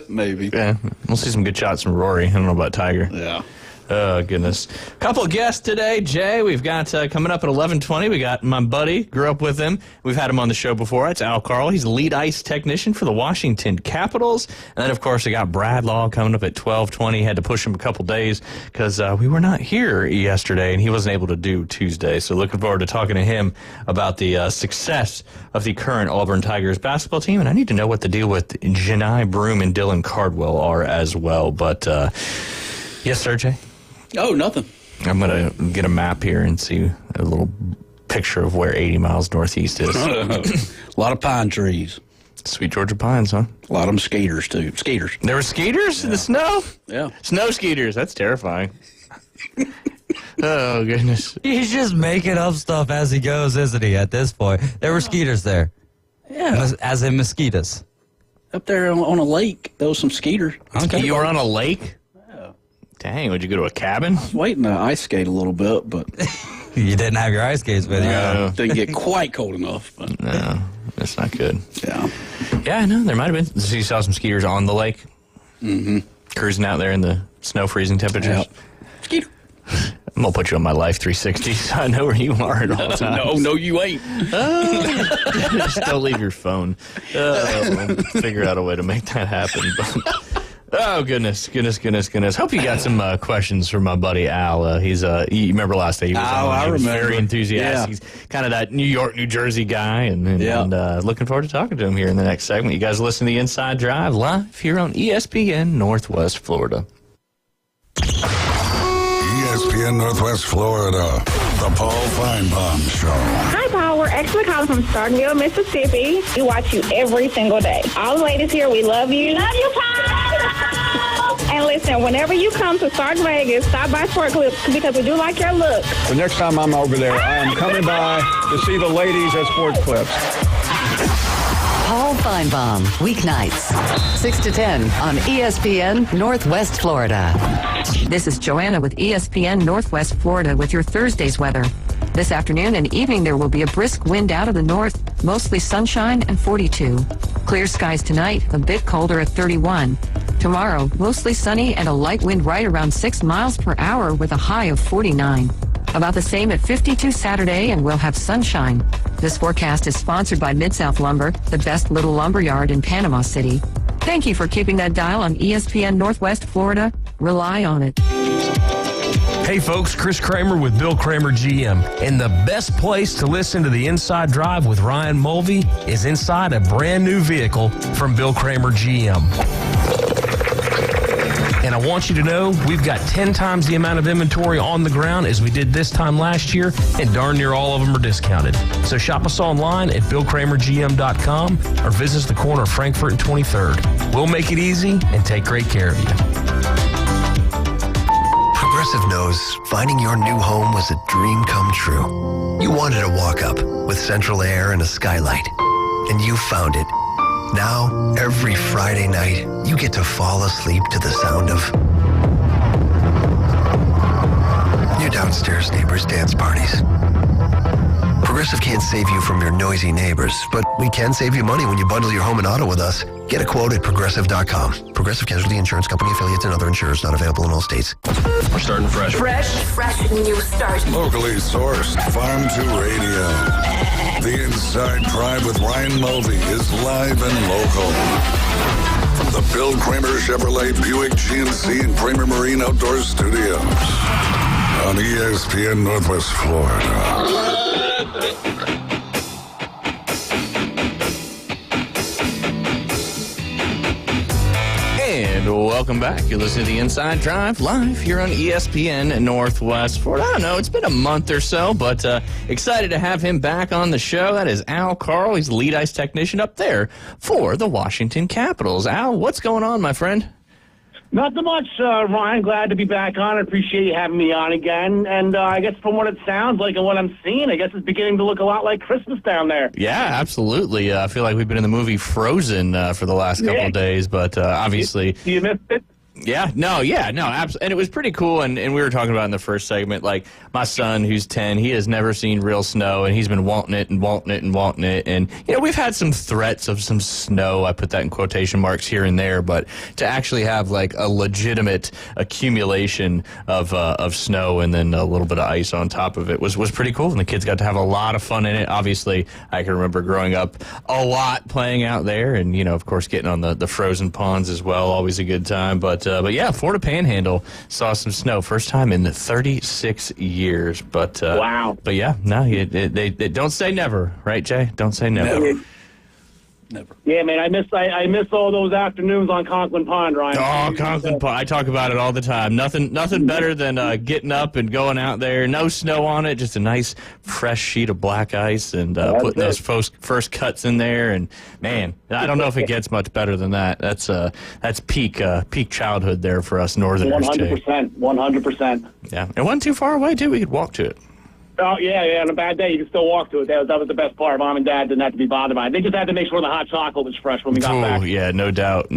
Speaker 13: Maybe.
Speaker 8: yeah, we'll see some good shots from Rory. I don't know about Tiger.
Speaker 13: Yeah.
Speaker 8: Oh, goodness. Couple of guests today, Jay. We've got coming up at 11:20. We got my buddy, grew up with him. We've had him on the show before. It's Al Carl. He's the lead ice technician for the Washington Capitals. And then, of course, we got Brad Law coming up at 12:20. Had to push him a couple days because we were not here yesterday, and he wasn't able to do Tuesday. So looking forward to talking to him about the success of the current Auburn Tigers basketball team. And I need to know what the deal with Janai Broom and Dylan Cardwell are as well. But, yes, sir, Jay?
Speaker 13: Oh, nothing.
Speaker 8: I'm going to get a map here and see a little picture of where 80 miles northeast is.
Speaker 13: A lot of pine trees.
Speaker 8: Sweet Georgia pines, huh?
Speaker 13: A lot of them skaters, too. Skaters.
Speaker 8: There were skaters in the snow?
Speaker 13: Yeah.
Speaker 8: Snow skaters. That's terrifying. Oh, goodness.
Speaker 7: He's just making up stuff as he goes, isn't he, at this point? There were skeeters there.
Speaker 13: Yeah.
Speaker 7: As in mosquitoes.
Speaker 13: Up there on a lake, there was some skaters.
Speaker 7: Okay.
Speaker 8: You were on a lake? Dang, would you go to a cabin?
Speaker 13: Waiting to ice skate a little bit, but
Speaker 7: You didn't have your ice skates with you.
Speaker 13: didn't get quite cold enough. But
Speaker 8: No, that's not good.
Speaker 13: yeah.
Speaker 8: Yeah, I know. There might have been. So you saw some skiers on the lake? Mm-hmm. Cruising out there in the snow freezing temperatures?
Speaker 13: Yep. Skeeter.
Speaker 8: I'm going to put you on my Life 360 so I know where you are at all times.
Speaker 13: No, you ain't.
Speaker 8: Just don't leave your phone. We'll figure out a way to make that happen. But, oh, goodness. Hope you got some questions from my buddy Al. He's you remember last day he was on.
Speaker 13: I
Speaker 8: He was
Speaker 13: remember.
Speaker 8: very enthusiastic.
Speaker 13: Yeah.
Speaker 8: He's kind of that New York, New Jersey guy, and looking forward to talking to him here in the next segment. You guys listen to the Inside Drive live here on ESPN Northwest Florida.
Speaker 11: ESPN Northwest Florida, the Paul Feinbaum Show.
Speaker 14: Hi, Paul. We're actually calling from Starkville, Mississippi. We watch you every single day. All the ladies here, we love you. Love you, Paul. And listen, whenever you come to Stark Vegas, stop by Sport Clips because we do like your look.
Speaker 2: The next time I'm over there, I am coming by to see the ladies at Sports Clips.
Speaker 1: Paul Feinbaum, weeknights, 6 to 10 on ESPN Northwest Florida. This is Joanna with ESPN Northwest Florida with your Thursday's weather. This afternoon and evening there will be a brisk wind out of the north, mostly sunshine and 42. Clear skies tonight, a bit colder at 31. Tomorrow, mostly sunny and a light wind right around 6 miles per hour with a high of 49. About the same at 52 Saturday, and we'll have sunshine. This forecast is sponsored by Mid-South Lumber, the best little lumber yard in Panama City. Thank you for keeping that dial on ESPN Northwest Florida. Rely on it.
Speaker 15: Hey folks, Chris Kramer with Bill Kramer GM. And the best place to listen to the Inside Drive with Ryan Mulvey is inside a brand new vehicle from Bill Kramer GM. And I want you to know we've got 10 times the amount of inventory on the ground as we did this time last year, and darn near all of them are discounted. So shop us online at BillKramerGM.com or visit us the corner of Frankfurt and 23rd. We'll make it easy and take great care of you.
Speaker 16: Progressive knows finding your new home was a dream come true. You wanted a walk-up with central air and a skylight, and you found it. Now, every Friday night, you get to fall asleep to the sound of your downstairs neighbors' dance parties. Progressive can't save you from your noisy neighbors, but we can save you money when you bundle your home and auto with us. Get a quote at Progressive.com. Progressive Casualty Insurance Company affiliates and other insurers not available in all states.
Speaker 11: We're starting fresh.
Speaker 17: Fresh new start.
Speaker 11: Locally sourced, Farm to Radio. The Inside Drive with Ryan Mulvey is live and local. From the Bill Kramer Chevrolet Buick GMC and Kramer Marine Outdoor Studios. On ESPN Northwest Florida.
Speaker 8: And welcome back. You're listening to the Inside Drive live here on ESPN Northwest Florida. I don't know, it's been a month or so, but excited to have him back on the show. That is Al Carl. He's the lead ice technician up there for the Washington Capitals. Al, what's going on, my friend?
Speaker 18: Not so much, Ryan. Glad to be back on. I appreciate you having me on again. And I guess from what it sounds like and what I'm seeing, I guess it's beginning to look a lot like Christmas down there.
Speaker 8: Yeah, absolutely. I feel like we've been in the movie Frozen for the last couple of days, but obviously...
Speaker 18: You missed it?
Speaker 8: Yeah, no, absolutely. And it was pretty cool, and we were talking about in the first segment, like, my son, who's 10, he has never seen real snow, and he's been wanting it and wanting it and wanting it. And, you know, we've had some threats of some snow, I put that in quotation marks here and there, but to actually have, like, a legitimate accumulation of snow and then a little bit of ice on top of it was pretty cool, and the kids got to have a lot of fun in it. Obviously, I can remember growing up a lot playing out there, and, you know, of course, getting on the frozen ponds as well, always a good time. But yeah, Florida Panhandle saw some snow, first time in 36 years. But
Speaker 18: wow.
Speaker 8: But yeah, no, they don't say never, right, Jay? Don't say never.
Speaker 18: Never. Yeah, man, I miss all those afternoons on Conklin Pond, Ryan.
Speaker 8: Oh, Conklin Pond! I talk about it all the time. Nothing better than getting up and going out there. No snow on it, just a nice fresh sheet of black ice and putting those first cuts in there. And man, I don't know if it gets much better than that. That's peak childhood there for us Northerners.
Speaker 18: 100%.
Speaker 8: Yeah, it wasn't too far away too. We could walk to it.
Speaker 18: Oh, yeah, on a bad day, you can still walk to it. That was the best part. Mom and Dad didn't have to be bothered by it. They just had to make sure the hot chocolate was fresh when we got back.
Speaker 8: Yeah, no doubt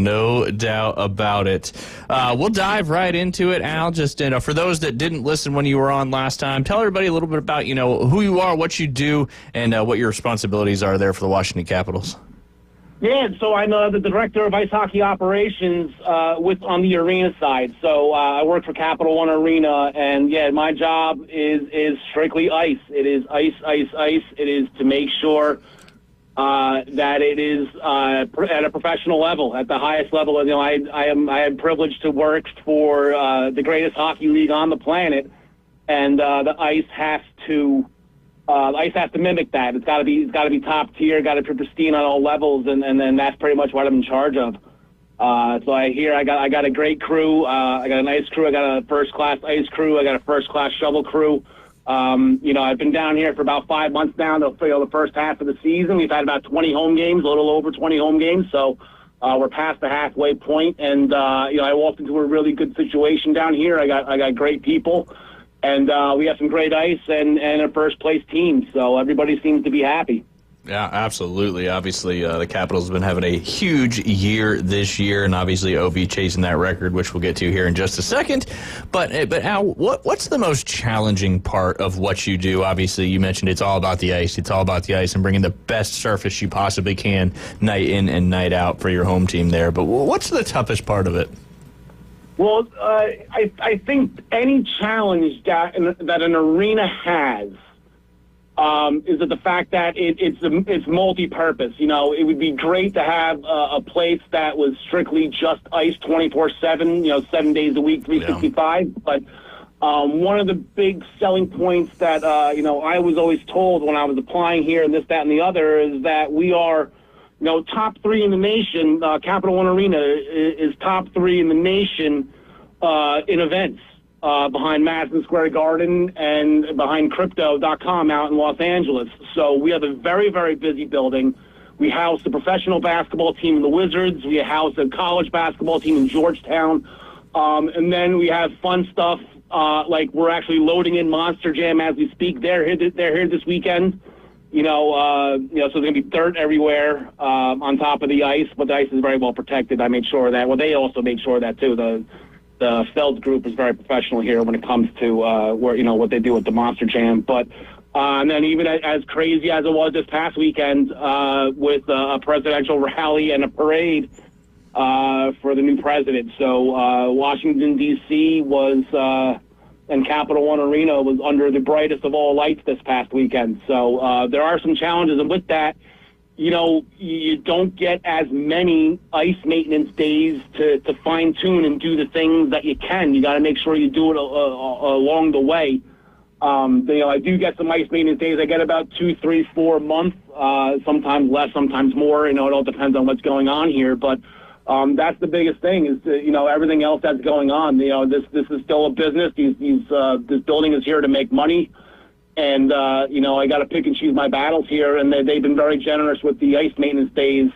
Speaker 8: about it. We'll dive right into it, Al. Just for those that didn't listen when you were on last time, tell everybody a little bit about, you know, who you are, what you do, and what your responsibilities are there for the Washington Capitals.
Speaker 18: Yeah, so I'm the director of ice hockey operations on the arena side. So I work for Capital One Arena, and yeah, my job is strictly ice. It is ice. It is to make sure that it is at a professional level, at the highest level. You know, I am privileged to work for the greatest hockey league on the planet, and the ice has to mimic that. It's got to be top tier. Got to be pristine on all levels, and then that's pretty much what I'm in charge of. So I got a great crew. I got a nice crew. I got a first class ice crew. I got a first class shovel crew. You know, I've been down here for about 5 months now. The first half of the season, we've had about 20 home games, a little over 20 home games. So we're past the halfway point, and you know, I walked into a really good situation down here. I got great people. And we have some great ice and a first-place team, so everybody seems to be happy.
Speaker 8: Yeah, absolutely. Obviously, the Capitals have been having a huge year this year, and obviously OV chasing that record, which we'll get to here in just a second. But Al, what's the most challenging part of what you do? Obviously, you mentioned it's all about the ice. It's all about the ice and bringing the best surface you possibly can night in and night out for your home team there. But what's the toughest part of it?
Speaker 18: Well, I think any challenge that an arena has is the fact that it's multi-purpose. You know, it would be great to have a place that was strictly just ice 24/7. You know, 7 days a week, 365. Yeah. But One of the big selling points that, I was always told when I was applying here and this, that, and the other is that we are, top 3 in the nation. Capital One Arena is top 3 in the nation in events behind Madison Square Garden and behind Crypto.com out in Los Angeles. So we have a very, very busy building. We house the professional basketball team in the Wizards. We house a college basketball team in Georgetown. And then we have fun stuff. Like we're actually loading in Monster Jam as we speak. They're here this weekend. So there's going to be dirt everywhere on top of the ice, but the ice is very well protected. I made sure of that. Well, they also made sure of that too. The Feld group is very professional here when it comes to what they do with the Monster Jam. But and then even as crazy as it was this past weekend with a presidential rally and a parade for the new president. So Washington, D.C. was, and Capital One Arena was under the brightest of all lights this past weekend. So there are some challenges. And with that, you don't get as many ice maintenance days to fine-tune and do the things that you can. You got to make sure you do it along the way. I do get some ice maintenance days. I get about 2, 3, 4 a month, sometimes less, sometimes more. It all depends on what's going on here. But that's the biggest thing is, everything else that's going on. This is still a business. This building is here to make money. And, I got to pick and choose my battles here. And they've been very generous with the ice maintenance days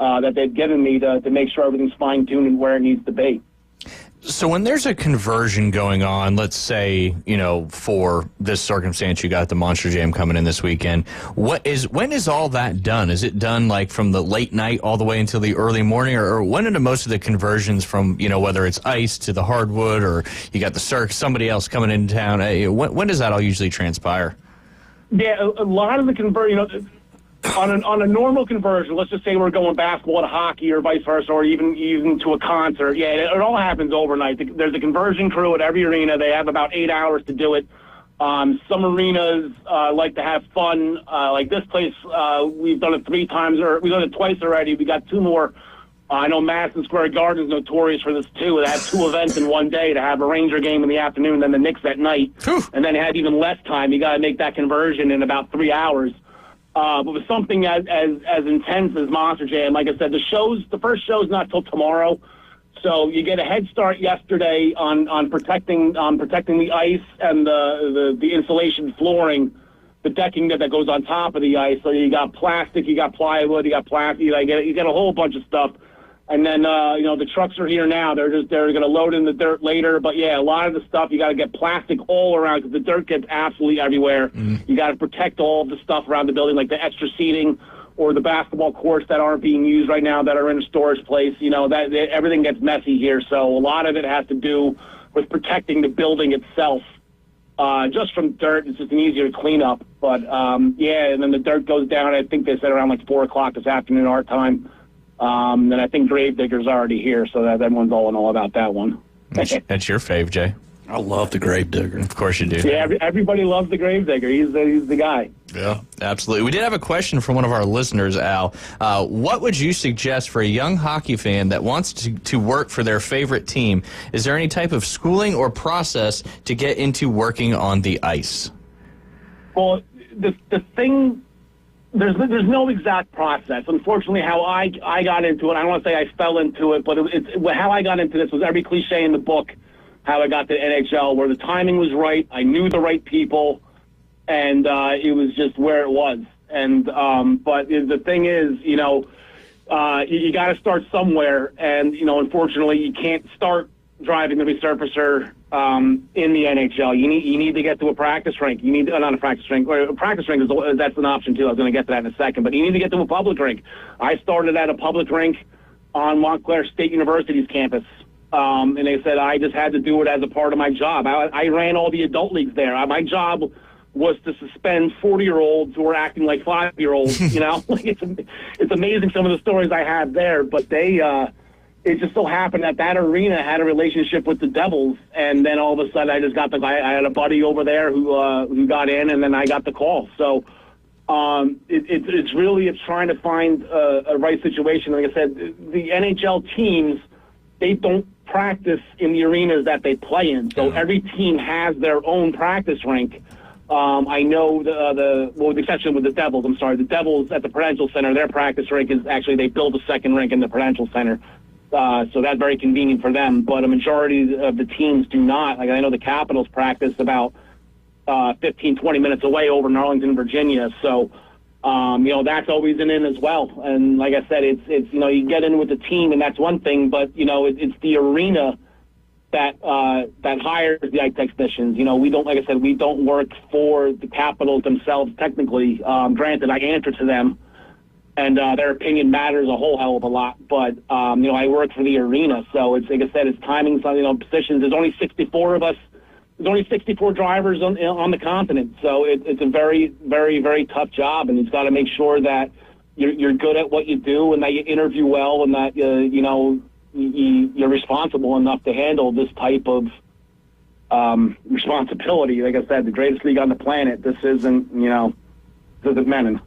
Speaker 18: that they've given me to make sure everything's fine-tuned and where it needs to be.
Speaker 8: So when there's a conversion going on, let's say, for this circumstance, you got the Monster Jam coming in this weekend. When is all that done? Is it done like from the late night all the way until the early morning, or when are most of the conversions from, whether it's ice to the hardwood, or you got the circ, somebody else coming into town? When does that all usually transpire?
Speaker 18: Yeah, a lot of the conversion, on a normal conversion, let's just say we're going basketball to hockey or vice versa, or even to a concert. Yeah, it all happens overnight. There's a conversion crew at every arena. They have about 8 hours to do it. Some arenas like to have fun. Like this place, we've done it 3 times, or we've done it twice already. We got 2 more. I know Madison Square Garden is notorious for this too. They have 2 events in one day, to have a Ranger game in the afternoon, then the Knicks at night, and then they had even less time. You got to make that conversion in about 3 hours. But with something as intense as Monster Jam, like I said, the first show's not till tomorrow, so you get a head start yesterday on protecting the ice and the insulation flooring, the decking that goes on top of the ice. So you got plastic, you got plywood, you got plastic, you get a whole bunch of stuff. And then, the trucks are here now. They're going to load in the dirt later. But, yeah, a lot of the stuff, you got to get plastic all around because the dirt gets absolutely everywhere. You got to protect all of the stuff around the building, like the extra seating or the basketball courts that aren't being used right now that are in a storage place. Everything gets messy here. So a lot of it has to do with protecting the building itself. Just from dirt, it's just an easier cleanup. But, and then the dirt goes down, I think they said around like 4 o'clock this afternoon our time. And I think Gravedigger's already here, so that everyone's all in all about that one.
Speaker 8: That's your fave, Jay.
Speaker 13: I love the Gravedigger.
Speaker 8: Of course you do.
Speaker 18: Yeah, everybody loves the Gravedigger. He's the guy.
Speaker 8: Yeah, absolutely. We did have a question from one of our listeners, Al. What would you suggest for a young hockey fan that wants to work for their favorite team? Is there any type of schooling or process to get into working on the ice?
Speaker 18: Well, the thing... There's no exact process. Unfortunately, how I got into it, I don't want to say I fell into it, but how I got into this was every cliche in the book, how I got to NHL, where the timing was right, I knew the right people, and it was just where it was. And but the thing is, you got to start somewhere, and unfortunately, you can't start driving the resurfacer in the NHL. You need to get to a practice rink. You need not a practice rink. Or a practice rink that's an option too. I was going to get to that in a second. But you need to get to a public rink. I started at a public rink on Montclair State University's campus, and they said I just had to do it as a part of my job. I ran all the adult leagues there. My job was to suspend 40-year-olds who were acting like 5-year-olds. It's amazing some of the stories I have there. But it just so happened that arena had a relationship with the Devils, and then all of a sudden I had a buddy over there who got in, and then I got the call. So it's trying to find a right situation. Like I said, the NHL teams they don't practice in the arenas that they play in. So every team has their own practice rink. I know with the exception with the Devils, the Devils at the Prudential Center, their practice rink is actually, they built a second rink in the Prudential Center. So that's very convenient for them. But a majority of the teams do not. Like I know the Capitals practice about 15, 20 minutes away over in Arlington, Virginia. So, that's always an in as well. And like I said, it's you get in with the team, and that's one thing. But, it's the arena that hires the ice technicians. We don't, like I said, we don't work for the Capitals themselves technically. Granted, I answer to them, and their opinion matters a whole hell of a lot. But, I work for the arena. So it's, like I said, it's timing, positions. There's only 64 of us. There's only 64 drivers on the continent. So it's a very, very, very tough job. And you've got to make sure that you're good at what you do and that you interview well and that, you're responsible enough to handle this type of responsibility. Like I said, the greatest league on the planet. This isn't Menin.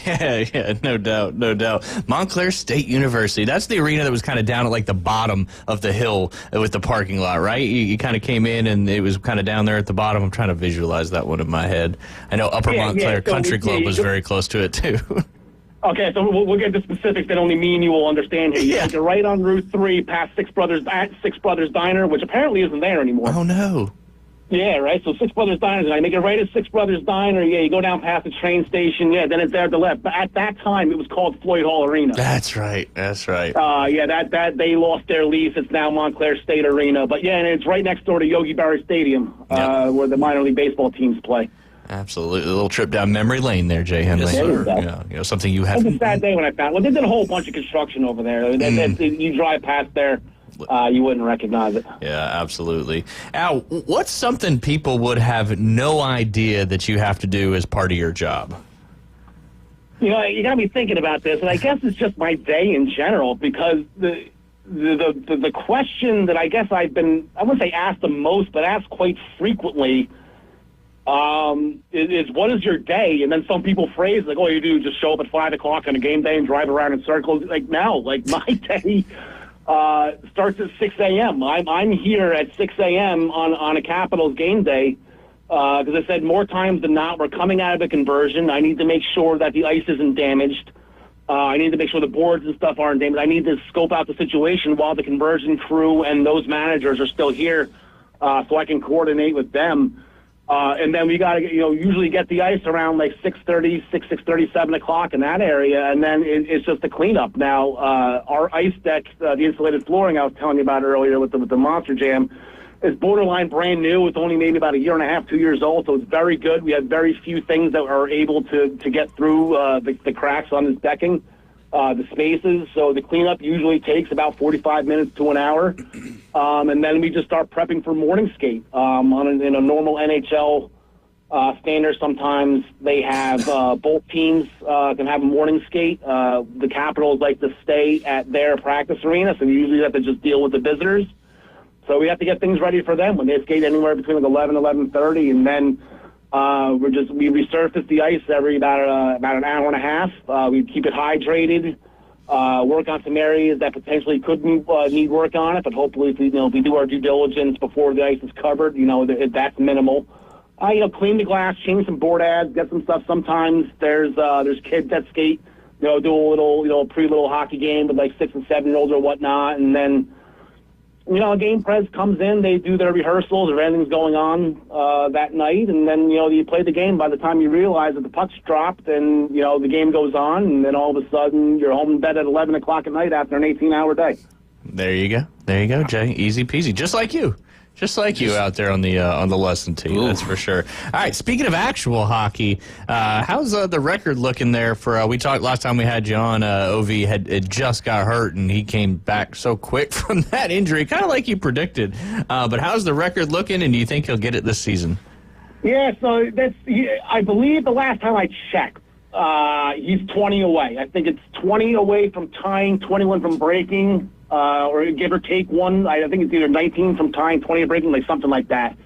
Speaker 8: Yeah, no doubt. Montclair State University. That's the arena that was kind of down at like the bottom of the hill with the parking lot, right? You kind of came in and it was kind of down there at the bottom. I'm trying to visualize that one in my head. I know Upper Montclair Country Club was very close to it too.
Speaker 18: Okay, so we'll get the specifics that only me and you will understand here. You take it right on Route 3 past Six Brothers Diner, which apparently isn't there anymore.
Speaker 8: Oh, no.
Speaker 18: Yeah, right. So Six Brothers Diner, and I make it right at Six Brothers Diner. Yeah, you go down past the train station. Yeah, then it's there to the left. But at that time, it was called Floyd Hall Arena.
Speaker 8: That's right.
Speaker 18: Yeah, that they lost their lease. It's now Montclair State Arena. But yeah, and it's right next door to Yogi Berra Stadium, where the minor league baseball teams play.
Speaker 8: Absolutely, a little trip down memory lane there, Jay Henley.
Speaker 18: Yes, sir.
Speaker 8: Yeah, something you have.
Speaker 18: It was a sad day when I found. Well, they did a whole bunch of construction over there. You drive past there. You wouldn't recognize it.
Speaker 8: Yeah, absolutely. Al, what's something people would have no idea that you have to do as part of your job?
Speaker 18: You got to be thinking about this, and I guess it's just my day in general, because the question that I guess I wouldn't say asked the most, but asked quite frequently, is what is your day? And then some people phrase like, you do just show up at 5 o'clock on a game day and drive around in circles. Like, no, like my day starts at 6 a.m. I'm here at 6 a.m. on a Capitals game day because I said more times than not we're coming out of a conversion. I need to make sure that the ice isn't damaged. I need to make sure the boards and stuff aren't damaged. I need to scope out the situation while the conversion crew and those managers are still here so I can coordinate with them. And then we got to, usually get the ice around like 6:30, 7 o'clock in that area, and then it's just a cleanup. Now, our ice deck, the insulated flooring I was telling you about earlier with the Monster Jam, is borderline brand new. It's only maybe about a year and a half, 2 years old, so it's very good. We have very few things that are able to get through the cracks on this decking. The spaces, so the cleanup usually takes about 45 minutes to an hour, and then we just start prepping for morning skate. In a normal NHL standard, sometimes they have both teams can have a morning skate. The Capitals like to stay at their practice arena, so we usually have to just deal with the visitors. So we have to get things ready for them when they skate anywhere between like 11 and 11:30, and then we resurface the ice every about an hour and a half. We keep it hydrated, work on some areas that potentially could need work on it, but hopefully if we do our due diligence before the ice is covered, that's minimal. Clean the glass, change some board ads, get some stuff. Sometimes there's kids that skate, do a little pre-little hockey game with like 6 and 7-year-olds or whatnot, and then a game press comes in, they do their rehearsals or anything's going on that night, and then, you play the game. By the time you realize that the puck's dropped and, the game goes on, and then all of a sudden you're home in bed at 11 o'clock at night after an 18-hour day.
Speaker 8: There you go, Jay. Easy peasy. Just like you. Just like you out there on the lesson team, that's for sure. All right, speaking of actual hockey, how's the record looking there for? We talked last time we had you on. Ovi had just got hurt, and he came back so quick from that injury, kind of like you predicted. But how's the record looking, and do you think he'll get it this season?
Speaker 18: Yeah, so I believe the last time I checked, he's 20 away. I think it's 20 away from tying, 21 from breaking. Or give or take one. I think it's either 19 from tying, 20 breaking, like something like that.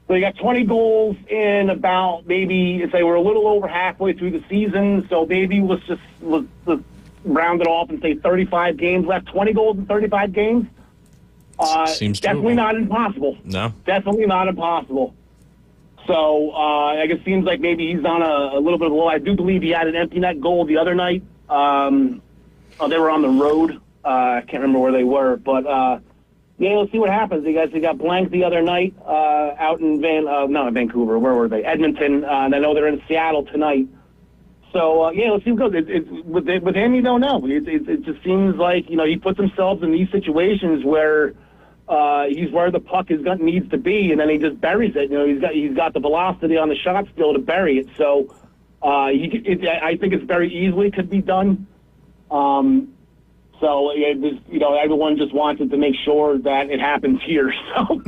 Speaker 18: So you got 20 goals in about maybe, say we're a little over halfway through the season, so maybe let's round it off and say 35 games left, 20 goals in 35 games.
Speaker 19: Seems
Speaker 18: definitely
Speaker 19: doable.
Speaker 18: not impossible.
Speaker 19: No.
Speaker 18: Definitely not impossible. So I guess it seems like maybe he's on a little bit of a low. I do believe he had an empty net goal the other night. They were on the road. I can't remember where they were, but yeah, let's see what happens. They got blanked the other night out in not in Vancouver. Where were they? Edmonton. And I know they're in Seattle tonight. So yeah, let's see what goes. With him, you don't know. It just seems like he puts himself in these situations where he's where the puck needs to be, and then he just buries it. He's got the velocity on the shot still to bury it. So I think it's very easily could be done. So everyone just wanted to make sure that it happens here. So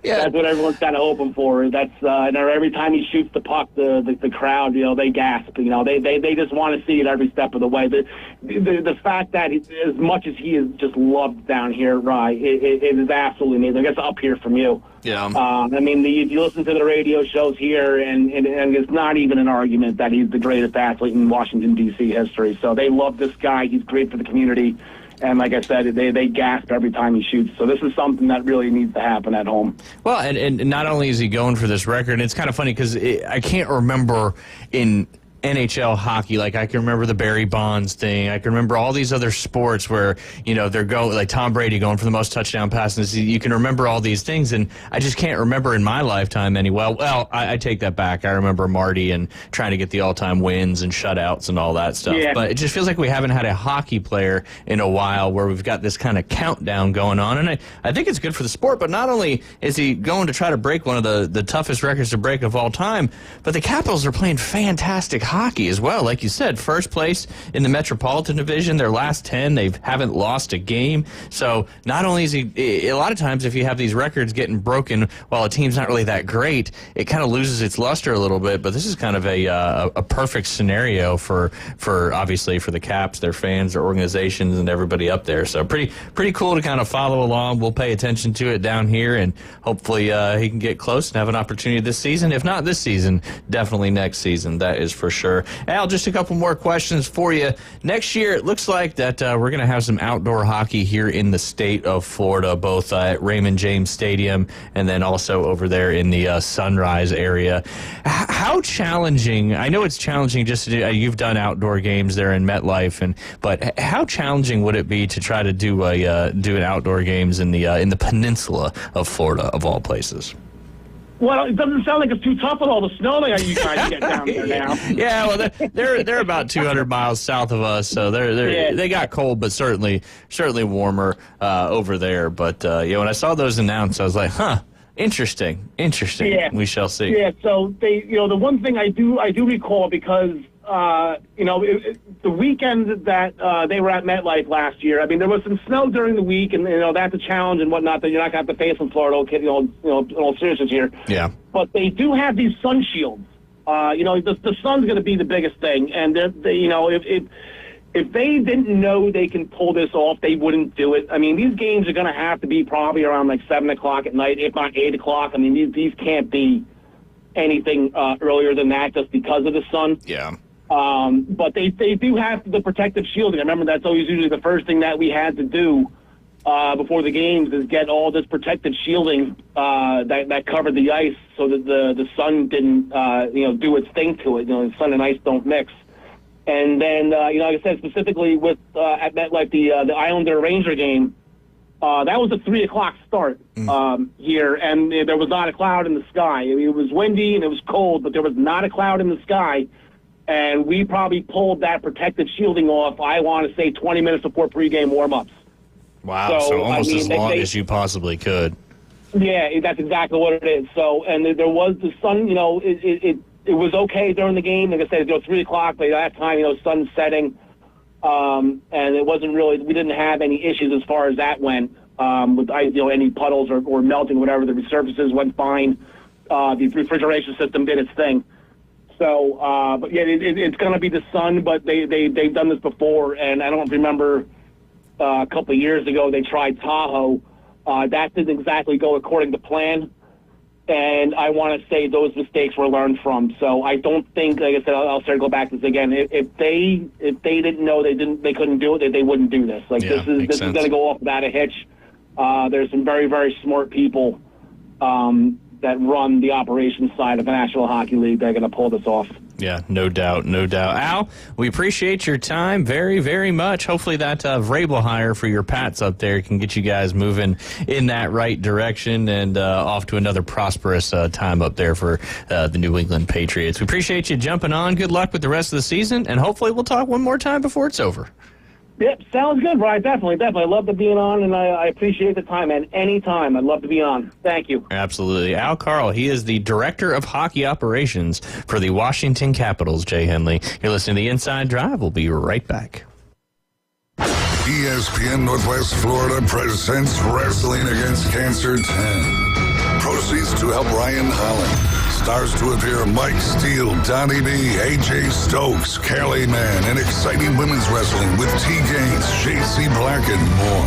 Speaker 18: that's what everyone's kind of hoping for. That's and every time he shoots the puck, the crowd, they gasp. They just want to see it every step of the way. The fact that as much as he is just loved down here, Rye, it is absolutely amazing. I guess up here from you.
Speaker 19: Yeah.
Speaker 18: If you listen to the radio shows here, and it's not even an argument that he's the greatest athlete in Washington, D.C. history. So they love this guy. He's great for the community. And like I said, they gasp every time he shoots. So this is something that really needs to happen at home.
Speaker 19: Well, and not only is he going for this record, and it's kind of funny because I can't remember in NHL hockey, like I can remember the Barry Bonds thing. I can remember all these other sports where, they're going, like Tom Brady going for the most touchdown passes. You can remember all these things, and I just can't remember in my lifetime any. Well, I take that back. I remember Marty and trying to get the all-time wins and shutouts and all that stuff.
Speaker 18: Yeah.
Speaker 19: But it just feels like we haven't had a hockey player in a while where we've got this kind of countdown going on. And I think it's good for the sport, but not only is he going to try to break one of the toughest records to break of all time, but the Capitals are playing fantastic hockey as well. Like you said, first place in the Metropolitan Division. Their last 10, they haven't lost a game. So not only is he, a lot of times if you have these records getting broken while a team's not really that great, it kind of loses its luster a little bit. But this is kind of a perfect scenario for obviously for the Caps, their fans, their organizations, and everybody up there. So pretty cool to kind of follow along. We'll pay attention to it down here, and hopefully he can get close and have an opportunity this season. If not this season, definitely next season. That is for sure. Al, just a couple more questions for you. Next year, it looks like that we're going to have some outdoor hockey here in the state of Florida, both at Raymond James Stadium and then also over there in the Sunrise area. How challenging, I know it's challenging just to do, you've done outdoor games there in MetLife, but how challenging would it be to try to do an outdoor games in the peninsula of Florida, of all places?
Speaker 18: Well, it doesn't sound like it's too tough with all the snow that you guys get down there now.
Speaker 19: Yeah, well, they're about 200 miles south of us, so they got cold, but certainly warmer over there. But when I saw those announced, I was like, interesting.
Speaker 18: Yeah.
Speaker 19: We shall see.
Speaker 18: Yeah. So the one thing I do recall because the weekend that they were at MetLife last year, I mean, there was some snow during the week, and that's a challenge and whatnot that you're not going to have to face in Florida. In all seriousness here.
Speaker 19: Yeah.
Speaker 18: But they do have these sun shields. The sun's going to be the biggest thing, and if they didn't know they can pull this off, they wouldn't do it. I mean, these games are going to have to be probably around like 7 o'clock at night, if not 8 o'clock. I mean, these can't be anything earlier than that just because of the sun.
Speaker 19: Yeah.
Speaker 18: But they do have the protective shielding. I remember that's always usually the first thing that we had to do before the games is get all this protective shielding that covered the ice so that the sun didn't do its thing to it. The sun and ice don't mix. And then like I said, specifically with at MetLife the Islander Ranger game, that was a 3 o'clock start here, and there was not a cloud in the sky. I mean, it was windy and it was cold, but there was not a cloud in the sky. And we probably pulled that protective shielding off, I want to say, 20 minutes before pregame warm-ups.
Speaker 19: Wow, so almost as long as you possibly could.
Speaker 18: Yeah, that's exactly what it is. So, and there was the sun, it was okay during the game. Like I said, 3 o'clock, but at that time, sun setting. And it wasn't really, we didn't have any issues as far as that went with any puddles or melting, whatever. The resurfaces went fine. The refrigeration system did its thing. So, but yeah, it's going to be the sun, but they've done this before, and I don't remember a couple of years ago they tried Tahoe. That didn't exactly go according to plan, and I want to say those mistakes were learned from. So I don't think, like I said, I'll start to go back to this again. If they didn't know they couldn't do it, they wouldn't do this. Like this is going to go off without a hitch. there's some very, very smart people that run the operations side of the National Hockey League. They're going to pull this off.
Speaker 19: Yeah, no doubt, no doubt. Al, we appreciate your time very, very much. Hopefully that Vrabel hire for your Pats up there can get you guys moving in that right direction and off to another prosperous time up there for the New England Patriots. We appreciate you jumping on. Good luck with the rest of the season, and hopefully we'll talk one more time before it's over.
Speaker 18: Yep, sounds good, Brian. Definitely. I love to being on, and I appreciate the time, man. Anytime, I'd love to be on. Thank you.
Speaker 19: Absolutely. Al Carl, he is the Director of Hockey Operations for the Washington Capitals, Jay Henley. You're listening to The Inside Drive. We'll be right back.
Speaker 11: ESPN Northwest Florida presents Wrestling Against Cancer 10. Proceeds to help Ryan Holland. Stars to appear Mike Steele, Donnie B, AJ Stokes, Kelly Mann, and exciting women's wrestling with T. Gaines, JC Black, and more.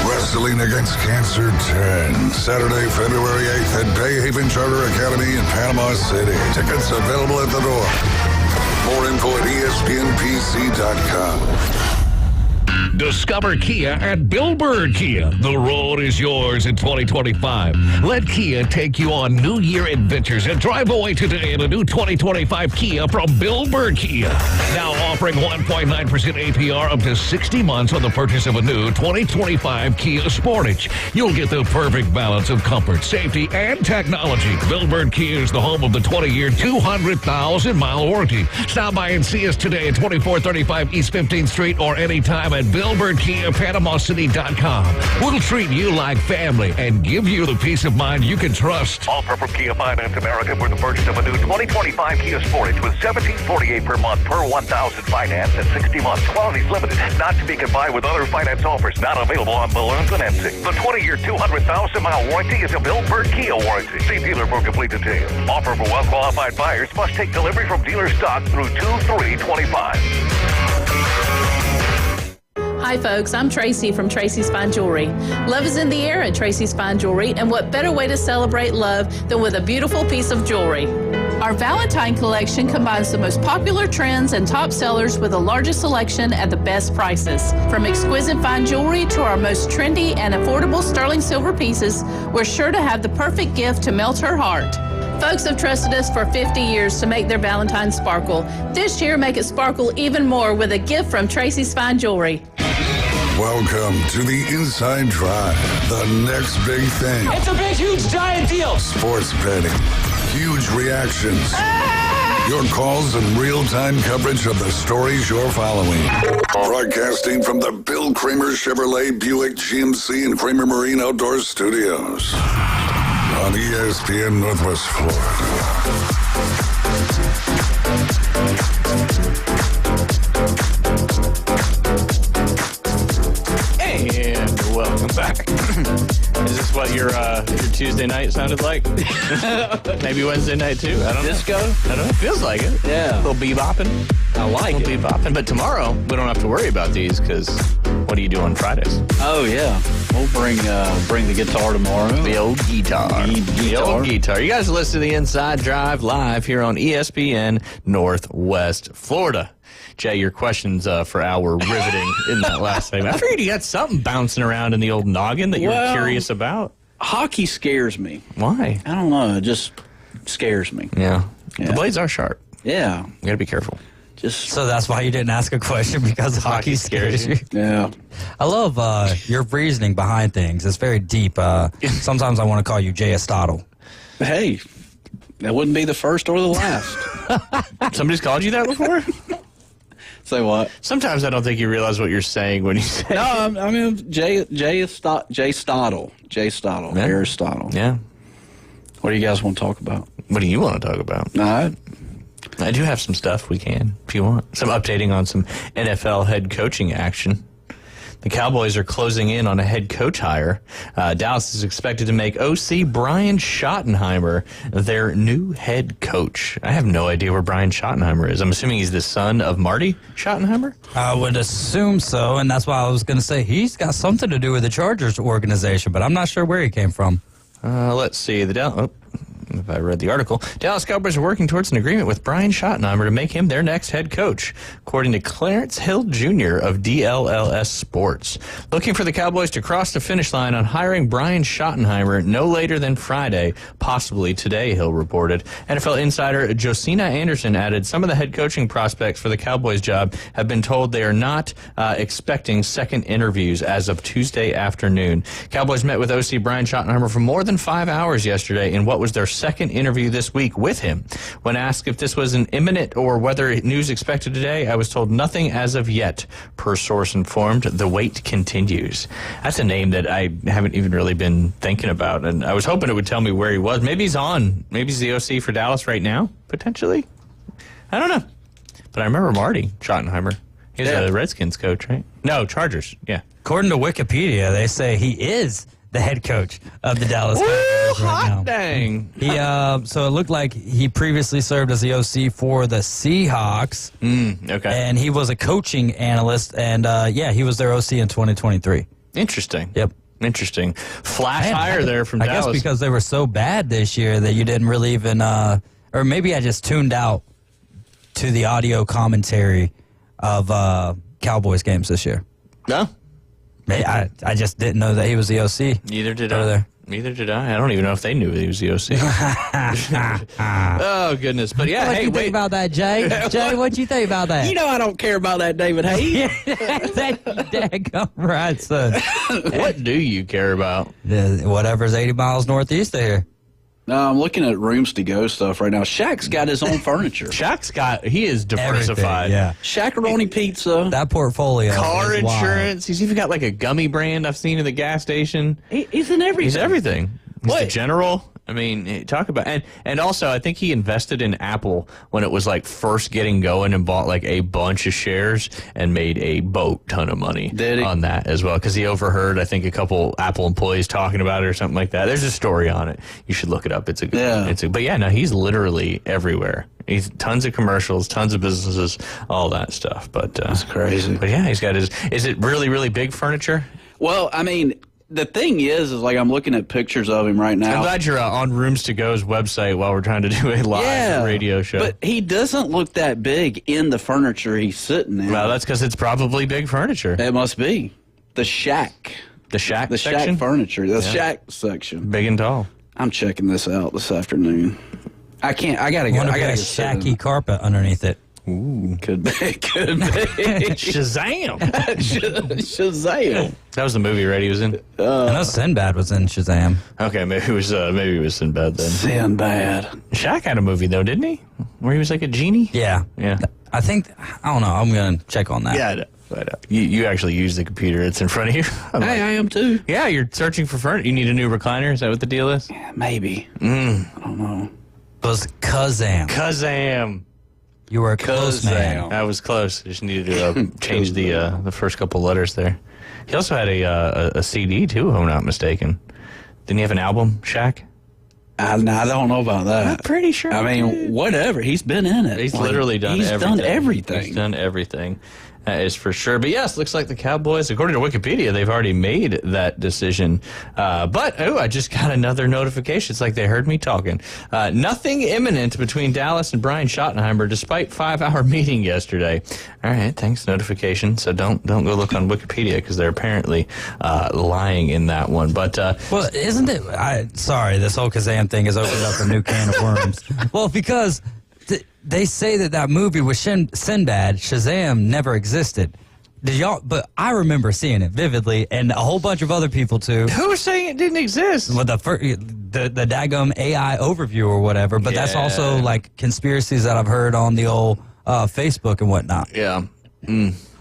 Speaker 11: Wrestling Against Cancer 10, Saturday, February 8th at Bay Haven Charter Academy in Panama City. Tickets available at the door. More info at ESPNPC.com.
Speaker 20: Discover Kia at Bill Bird Kia. The road is yours in 2025. Let Kia take you on New Year adventures and drive away today in a new 2025 Kia from Bill Bird Kia. Now offering 1.9% APR up to 60 months on the purchase of a new 2025 Kia Sportage. You'll get the perfect balance of comfort, safety, and technology. Bill Bird Kia is the home of the 20-year, 200,000-mile warranty. Stop by and see us today at 2435 East 15th Street or anytime at BillBirdKiaPanamaCity.com. We'll treat you like family and give you the peace of mind you can trust.
Speaker 21: Offer from Kia Finance America for the purchase of a new 2025 Kia Sportage with $1,748 per month per 1,000 finance and 60 months. Qualities limited. Not to be combined with other finance offers. Not available on balloon financing. The 20-year, 200,000-mile warranty is a Bill Bird Kia warranty. See dealer for complete details. Offer for well-qualified buyers. Must take delivery from dealer stock through 2/3/25.
Speaker 5: Hi folks, I'm Tracy from Tracy's Fine Jewelry. Love is in the air at Tracy's Fine Jewelry, and what better way to celebrate love than with a beautiful piece of jewelry? Our Valentine collection combines the most popular trends and top sellers with the largest selection at the best prices. From exquisite fine jewelry to our most trendy and affordable sterling silver pieces, we're sure to have the perfect gift to melt her heart. Folks have trusted us for 50 years to make their Valentine sparkle. This year, make it sparkle even more with a gift from Tracy's Fine Jewelry.
Speaker 11: Welcome to the Inside Drive, the next big thing.
Speaker 12: It's a big, huge, giant deal.
Speaker 11: Sports betting, huge reactions, your calls and real-time coverage of the stories you're following. Broadcasting from the Bill Kramer Chevrolet Buick GMC and Kramer Marine Outdoor Studios on ESPN Northwest Florida.
Speaker 19: And welcome back. Is this what your Tuesday night sounded like? Maybe Wednesday night too. I don't know. Disco? I don't know. It feels like it.
Speaker 13: Yeah.
Speaker 19: A little bebopping.
Speaker 13: I like it.
Speaker 19: Bebopping. But tomorrow we don't have to worry about these because what do you do on Fridays?
Speaker 13: Oh yeah, we'll bring the guitar tomorrow.
Speaker 19: The old guitar. The old guitar. You guys listen to the Inside Drive live here on ESPN Northwest Florida. Jay, your questions for Al were riveting in that last segment. I figured you had something bouncing around in the old noggin that you were curious about.
Speaker 13: Hockey scares me.
Speaker 19: Why?
Speaker 13: I don't know. It just scares me.
Speaker 19: Yeah. The blades are sharp.
Speaker 13: Yeah.
Speaker 19: You got to be careful.
Speaker 7: So that's why you didn't ask a question, because hockey scares you.
Speaker 13: Yeah.
Speaker 7: I love your reasoning behind things. It's very deep. Sometimes I want to call you Jay Aristotle.
Speaker 13: Hey, that wouldn't be the first or the last.
Speaker 19: Somebody's called you that before?
Speaker 13: Say what?
Speaker 19: Sometimes I don't think you realize what you're saying when you say.
Speaker 13: No, I mean Jay Stottle. Jay Stottle.
Speaker 19: Yeah.
Speaker 13: Aristotle.
Speaker 19: Yeah.
Speaker 13: What do you guys want to talk about?
Speaker 19: What do you want to talk about?
Speaker 13: No,
Speaker 19: I do have some stuff we can, if you want. Some updating on some NFL head coaching action. The Cowboys are closing in on a head coach hire. Dallas is expected to make OC Brian Schottenheimer their new head coach. I have no idea where Brian Schottenheimer is. I'm assuming he's the son of Marty Schottenheimer?
Speaker 7: I would assume so, and that's why I was going to say he's got something to do with the Chargers organization, but I'm not sure where he came from.
Speaker 19: Let's see. if I read the article. Dallas Cowboys are working towards an agreement with Brian Schottenheimer to make him their next head coach, according to Clarence Hill Jr. of DLLS Sports. Looking for the Cowboys to cross the finish line on hiring Brian Schottenheimer no later than Friday, possibly today, Hill reported. NFL insider Josina Anderson added, some of the head coaching prospects for the Cowboys job have been told they are not expecting second interviews as of Tuesday afternoon. Cowboys met with OC Brian Schottenheimer for more than 5 hours yesterday in what was their second interview this week with him. When asked if this was an imminent or whether news expected today, I was told nothing as of yet, per source informed. The wait continues. That's a name that I haven't even really been thinking about, and I was hoping it would tell me where he was. Maybe he's on. Maybe he's the OC for Dallas right now, potentially. I don't know. But I remember Marty Schottenheimer. He's a Redskins coach, right? No, Chargers, yeah.
Speaker 7: According to Wikipedia, they say he is the head coach of the Dallas Cowboys right now.
Speaker 19: Dang.
Speaker 7: He, so it looked like he previously served as the OC for the Seahawks.
Speaker 19: Okay.
Speaker 7: And he was a coaching analyst, and he was their OC in 2023.
Speaker 19: Interesting.
Speaker 7: Yep.
Speaker 19: Interesting. Flash hire there from Dallas.
Speaker 7: I guess because they were so bad this year that you didn't really even, or maybe I just tuned out to the audio commentary of Cowboys games this year.
Speaker 19: No?
Speaker 7: I just didn't know that he was the OC.
Speaker 19: Neither did
Speaker 7: over
Speaker 19: I.
Speaker 7: there.
Speaker 19: Neither did I. I don't even know if they knew he was the OC. Oh, goodness. But yeah,
Speaker 7: What you think about that, Jay? Jay, what'd you think about that?
Speaker 13: You know I don't care about that, David Hayes.
Speaker 7: That daggum right, son.
Speaker 19: What do you care about?
Speaker 7: Whatever's 80 miles northeast of here.
Speaker 13: No, I'm looking at rooms to go stuff right now. Shaq's got his own furniture.
Speaker 19: He is diversified.
Speaker 7: Yeah.
Speaker 13: Shaq-a-roni pizza.
Speaker 7: That portfolio.
Speaker 19: Car
Speaker 7: is
Speaker 19: insurance.
Speaker 7: wild.
Speaker 19: He's even got like a gummy brand I've seen in the gas station.
Speaker 13: He's in everything.
Speaker 19: He's everything. He's
Speaker 13: What?
Speaker 19: the general. I mean, talk about and also I think he invested in Apple when it was like first getting going and bought like a bunch of shares and made a boat ton of money on that as well because he overheard I think a couple Apple employees talking about it or something like that. There's a story on it. You should look it up. It's a good. But yeah, no, he's literally everywhere. He's tons of commercials, tons of businesses, all that stuff. But
Speaker 13: that's crazy.
Speaker 19: But yeah, he's got his. Is it really really big furniture?
Speaker 13: Well, I mean. The thing is like I'm looking at pictures of him right now.
Speaker 19: I'm glad you're on Rooms to Go's website while we're trying to do a live radio show.
Speaker 13: But he doesn't look that big in the furniture he's sitting in.
Speaker 19: Well, that's because it's probably big furniture.
Speaker 13: It must be. The shack.
Speaker 19: The shack
Speaker 13: The
Speaker 19: section?
Speaker 13: shack furniture. The shack section.
Speaker 19: Big and tall.
Speaker 13: I'm checking this out this afternoon. I gotta go.
Speaker 7: Wonder
Speaker 13: I
Speaker 7: if
Speaker 13: gotta
Speaker 7: it
Speaker 13: go
Speaker 7: has
Speaker 13: sit in
Speaker 7: shacky carpet underneath it.
Speaker 19: Ooh.
Speaker 13: Could be.
Speaker 19: Shazam.
Speaker 13: Shazam.
Speaker 19: That was the movie, right? He was in.
Speaker 7: I know Sinbad was in Shazam.
Speaker 19: Okay, maybe it was Sinbad then.
Speaker 13: Sinbad.
Speaker 19: Shaq had a movie though, didn't he? Where he was like a genie.
Speaker 7: Yeah.
Speaker 19: Yeah.
Speaker 7: I think I don't know. I'm gonna check on that.
Speaker 19: Yeah, I know. You actually use the computer. It's in front of you.
Speaker 13: Hey, I am too.
Speaker 19: Yeah, you're searching for furniture. You need a new recliner. Is that what the deal is?
Speaker 13: Yeah, maybe.
Speaker 19: I
Speaker 13: don't know.
Speaker 7: It was Kazam.
Speaker 19: Kazam.
Speaker 7: You were a close man.
Speaker 19: I was close. I just needed to change the first couple letters there. He also had a CD too, if I'm not mistaken. Didn't he have an album, Shaq?
Speaker 13: I don't know about that.
Speaker 19: I'm pretty sure.
Speaker 13: I mean, whatever. He's been in it.
Speaker 19: He's literally done everything.
Speaker 13: Done everything.
Speaker 19: He's done everything. That is for sure. But yes, looks like the Cowboys, according to Wikipedia, they've already made that decision. I just got another notification. It's like they heard me talking. Nothing imminent between Dallas and Brian Schottenheimer, despite 5-hour meeting yesterday. All right, thanks, notification. So don't go look on Wikipedia because they're apparently lying in that one. But
Speaker 7: well, isn't it? Sorry, this whole Kazam thing has opened up a new can of worms. Well, because they say that movie with Sinbad, Shazam, never existed. Did y'all? But I remember seeing it vividly, and a whole bunch of other people too.
Speaker 19: Who was saying it didn't exist?
Speaker 7: Well, the daggum AI overview or whatever. But that's also like conspiracies that I've heard on the old Facebook and whatnot.
Speaker 19: Yeah.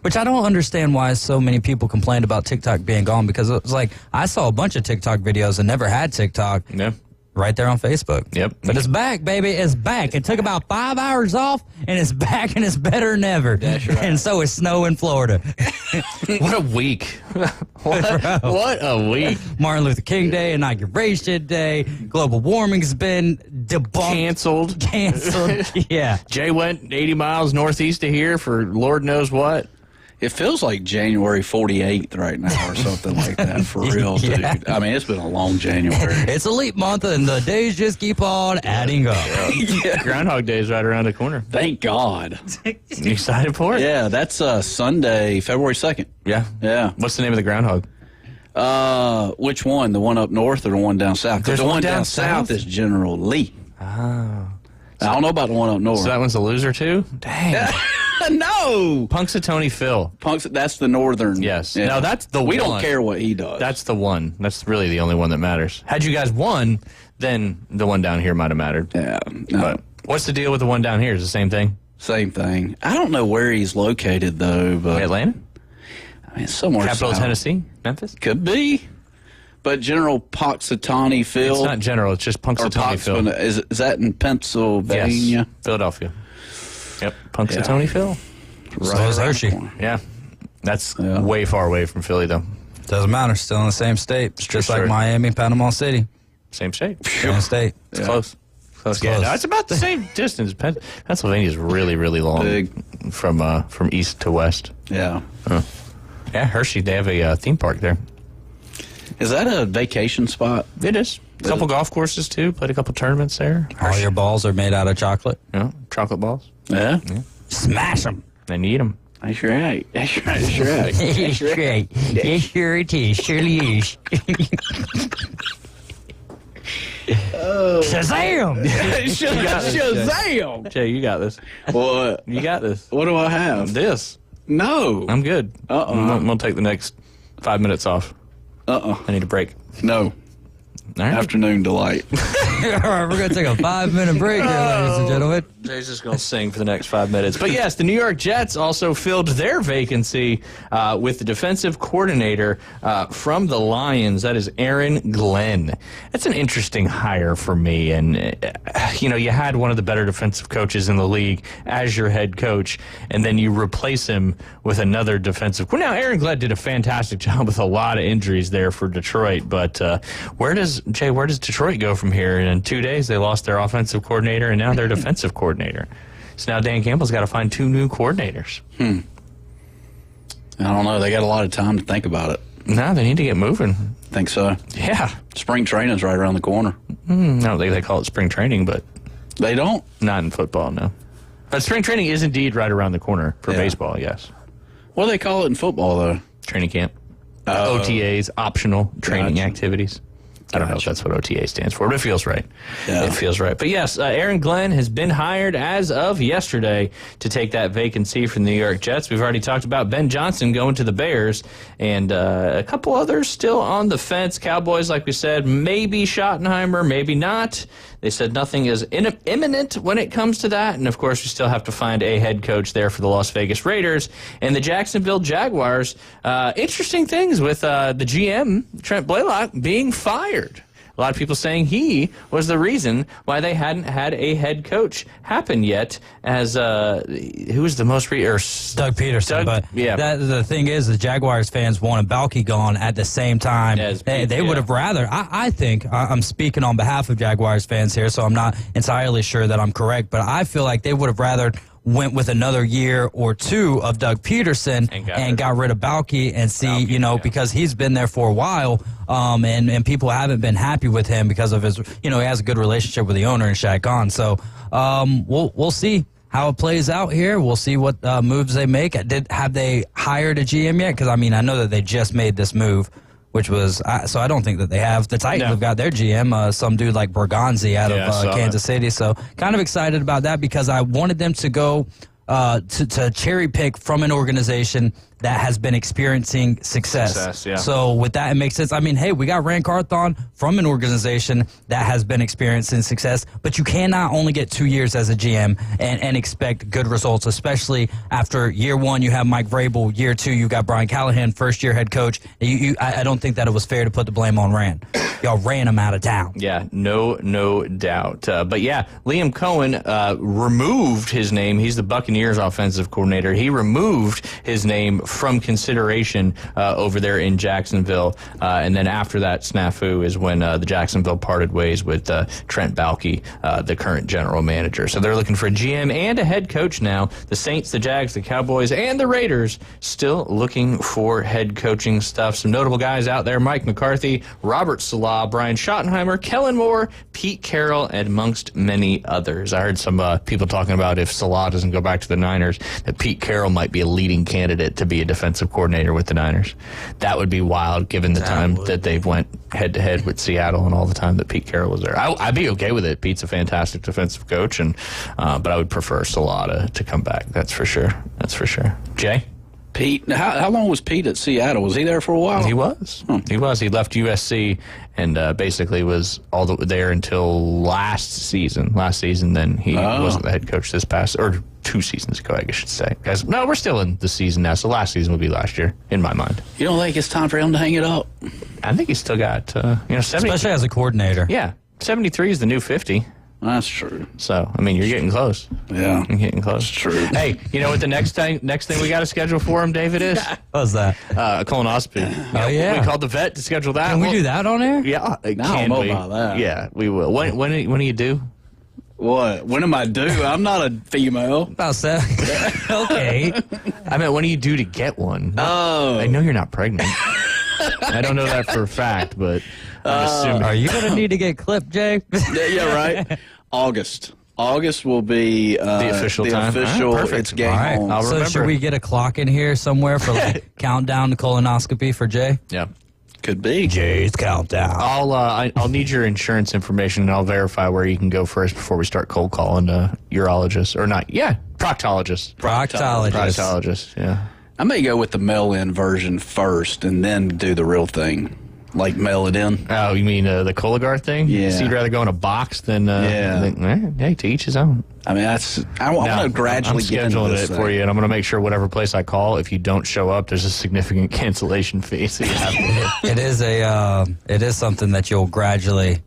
Speaker 7: Which I don't understand why so many people complained about TikTok being gone, because it was like I saw a bunch of TikTok videos and never had TikTok.
Speaker 19: Yeah.
Speaker 7: Right there on Facebook.
Speaker 19: Yep.
Speaker 7: But it's back, baby. It's back. It took about 5 hours off, and it's back, and it's better than ever.
Speaker 19: That's right.
Speaker 7: And so it's snow in Florida.
Speaker 19: What a week. What a week.
Speaker 7: Martin Luther King Day, Inauguration Day, global warming's been debunked.
Speaker 19: Canceled.
Speaker 7: Yeah.
Speaker 19: Jay went 80 miles northeast of here for Lord knows what.
Speaker 13: It feels like January 48th right now or something like that, for real, dude.
Speaker 7: Yeah.
Speaker 13: I mean, it's been a long January.
Speaker 7: It's a leap month, and the days just keep on adding up.
Speaker 13: Yeah.
Speaker 19: Groundhog Day is right around the corner.
Speaker 13: Thank God.
Speaker 19: You excited for it?
Speaker 13: Yeah, that's Sunday, February 2nd.
Speaker 19: Yeah.
Speaker 13: Yeah.
Speaker 19: What's the name of the groundhog?
Speaker 13: Which one? The one up north or the one down south? 'Cause
Speaker 19: There's
Speaker 13: the
Speaker 19: one
Speaker 13: one
Speaker 19: down
Speaker 13: down south
Speaker 19: south?
Speaker 13: is General Lee.
Speaker 19: Oh.
Speaker 13: I don't know about the one up north.
Speaker 19: So that one's a loser, too? Dang.
Speaker 13: No.
Speaker 19: Punxsutawney Phil.
Speaker 13: That's the northern.
Speaker 19: Yes.
Speaker 13: Yeah.
Speaker 19: No, that's the
Speaker 13: We
Speaker 19: one.
Speaker 13: don't care what he does.
Speaker 19: That's the one. That's really the only one that matters. Had you guys won, then the one down here might have mattered.
Speaker 13: Yeah. No.
Speaker 19: But what's the deal with the one down here? Is it the same thing?
Speaker 13: Same thing. I don't know where he's located, though. But
Speaker 19: Atlanta?
Speaker 13: I mean, somewhere
Speaker 19: Capital of
Speaker 13: south.
Speaker 19: Tennessee? Memphis?
Speaker 13: Could be. But General Punxsutawney Phil.
Speaker 19: It's not general. It's just Punxsutawney Phil.
Speaker 13: Is that in Pennsylvania?
Speaker 19: Yes. Philadelphia. Yep. Punxsutawney Phil.
Speaker 7: So is Hershey.
Speaker 19: Yeah. That's way far away from Philly, though.
Speaker 7: Doesn't matter. Still in the same state. It's just like
Speaker 19: sure.
Speaker 7: Miami, Panama City.
Speaker 19: Same state.
Speaker 7: Same state.
Speaker 19: It's close. Close.
Speaker 7: It's
Speaker 19: Yeah,
Speaker 7: close.
Speaker 19: no, it's about the same distance. Pennsylvania is really, really long.
Speaker 13: Big.
Speaker 19: From east to west.
Speaker 13: Yeah.
Speaker 19: Yeah, Hershey, they have a theme park there.
Speaker 13: Is that a vacation spot?
Speaker 19: It is. A couple golf courses, too. Played a couple tournaments there.
Speaker 7: All your balls are made out of chocolate.
Speaker 19: Yeah, chocolate balls.
Speaker 13: Yeah.
Speaker 7: Smash them.
Speaker 19: And eat them.
Speaker 13: That's right. That's right. That's right.
Speaker 7: Yes, right. Yes, sure it is. Surely is. Shazam!
Speaker 13: Shazam!
Speaker 19: Jay, you got this.
Speaker 13: What?
Speaker 19: You got this.
Speaker 13: What do I have?
Speaker 19: This.
Speaker 13: No.
Speaker 19: I'm good. I'm going to take the next 5 minutes off. I need a break.
Speaker 13: No.
Speaker 19: All right.
Speaker 13: Afternoon delight.
Speaker 7: All right, we're going to take a 5-minute break here, ladies and gentlemen.
Speaker 19: Jay's just going to sing for the next 5 minutes. But yes, the New York Jets also filled their vacancy with the defensive coordinator from the Lions. That is Aaron Glenn. That's an interesting hire for me. And, you had one of the better defensive coaches in the league as your head coach, and then you replace him with another defensive. Now, Aaron Glenn did a fantastic job with a lot of injuries there for Detroit. But where does Detroit go from here? And in 2 days, they lost their offensive coordinator, and now their defensive coordinator. So now Dan Campbell's got to find 2 new coordinators.
Speaker 13: I don't know. They got a lot of time to think about it.
Speaker 19: No, they need to get moving.
Speaker 13: Think so?
Speaker 19: Yeah.
Speaker 13: Spring training's right around the corner.
Speaker 19: No, they call it spring training, but
Speaker 13: They don't?
Speaker 19: not in football, no. But spring training is indeed right around the corner for
Speaker 13: Yeah.
Speaker 19: baseball, yes.
Speaker 13: What do they call it in football, though?
Speaker 19: Training camp. OTAs, optional training
Speaker 13: Gotcha.
Speaker 19: activities. I don't know if that's what OTA stands for, but it feels right.
Speaker 13: Yeah.
Speaker 19: It feels right. But yes, Aaron Glenn has been hired as of yesterday to take that vacancy from the New York Jets. We've already talked about Ben Johnson going to the Bears, and a couple others still on the fence. Cowboys, like we said, maybe Schottenheimer, maybe not. They said nothing is imminent when it comes to that. And, of course, we still have to find a head coach there for the Las Vegas Raiders. And the Jacksonville Jaguars, interesting things with the GM, Trent Blaylock, being fired. A lot of people saying he was the reason why they hadn't had a head coach happen yet. As who was the most
Speaker 7: Doug Peterson. But the thing is, the Jaguars fans wanted Balky gone at the same time. They would have rather. I think I'm speaking on behalf of Jaguars fans here, so I'm not entirely sure that I'm correct. But I feel like they would have rather went with another year or two of Doug Peterson and got rid of Balky and see, because he's been there for a while, and people haven't been happy with him because of his, he has a good relationship with the owner and Shaq Khan. So we'll see how it plays out here. We'll see what moves they make. Have they hired a GM yet? Because, I know that they just made this move, which was, so I don't think that they have. The Titans have got their GM, some dude like Bergonzi out of Kansas City. So kind of excited about that because I wanted them to go to cherry pick from an organization that has been experiencing success. So with that, it makes sense. Hey, we got Rand Carthon from an organization that has been experiencing success, but you cannot only get 2 years as a GM and expect good results, especially after year one, you have Mike Vrabel. Year two, you got Brian Callahan, first-year head coach. I don't think that it was fair to put the blame on Rand. Y'all ran him out of town.
Speaker 19: Yeah, no doubt. But yeah, Liam Cohen removed his name. He's the Buccaneers offensive coordinator. He removed his name from consideration over there in Jacksonville. And then after that snafu is when the Jacksonville parted ways with Trent Baalke, the current general manager. So they're looking for a GM and a head coach now. The Saints, the Jags, the Cowboys, and the Raiders still looking for head coaching stuff. Some notable guys out there: Mike McCarthy, Robert Saleh, Brian Schottenheimer, Kellen Moore, Pete Carroll, and amongst many others. I heard some people talking about if Saleh doesn't go back to the Niners, that Pete Carroll might be a leading candidate to be a defensive coordinator with the Niners. That would be wild, given the time that they've went head-to-head with Seattle and all the time that Pete Carroll was there. I'd be okay with it. Pete's a fantastic defensive coach, and but I would prefer Saleh to come back. That's for sure. That's for sure. Jay?
Speaker 13: Pete, how long was Pete at Seattle? Was he there for a while?
Speaker 19: He was. He was. He left USC and basically was there until last season. Last season, then he wasn't the head coach this past, or 2 seasons ago, I guess I should say. Guys, no, we're still in the season now, so last season would be last year, in my mind.
Speaker 13: You don't think it's time for him to hang it up?
Speaker 19: I think he's still got, 70.
Speaker 7: Especially as a coordinator.
Speaker 19: Yeah. 73 is the new 50.
Speaker 13: That's true.
Speaker 19: So, I mean, you're getting close.
Speaker 13: Yeah.
Speaker 19: You're getting close.
Speaker 13: That's true.
Speaker 19: Hey, you know what the next thing we got to schedule for him, David, is?
Speaker 7: What's that?
Speaker 19: A colonoscopy.
Speaker 7: Oh, yeah.
Speaker 19: We called the vet to schedule that.
Speaker 7: Can we do that on air?
Speaker 19: Yeah.
Speaker 13: I don't know about that.
Speaker 19: Yeah, we will. When do you do?
Speaker 13: What? When am I due? I'm not a female.
Speaker 7: About 7. Okay.
Speaker 19: I meant, when do you due to get one?
Speaker 13: Oh.
Speaker 19: I know you're not pregnant. I don't know that for a fact, but I'm assuming.
Speaker 7: Are you going to need to get clipped, Jay?
Speaker 13: Yeah, right. August will be
Speaker 19: the official time.
Speaker 13: Official,
Speaker 19: perfect.
Speaker 13: it's game
Speaker 7: All right.
Speaker 13: on.
Speaker 7: So should we get a clock in here somewhere for countdown to colonoscopy for Jay?
Speaker 19: Yeah.
Speaker 13: Could be.
Speaker 7: Jay's countdown.
Speaker 19: I'll need your insurance information, and I'll verify where you can go first before we start cold calling urologists, or not. Yeah, proctologist. Proctologist. Yeah.
Speaker 13: I may go with the mail-in version first, and then do the real thing. Like mail it in.
Speaker 19: Oh, you mean the Cologuard thing?
Speaker 13: Yeah.
Speaker 19: So you'd rather go in a box than hey, to each his own.
Speaker 13: I mean, I want to gradually
Speaker 19: I'm
Speaker 13: get into
Speaker 19: scheduling
Speaker 13: this
Speaker 19: it for you, and I'm going to make sure whatever place I call, if you don't show up, there's a significant cancellation fee. So you have to
Speaker 7: It is something that you'll gradually,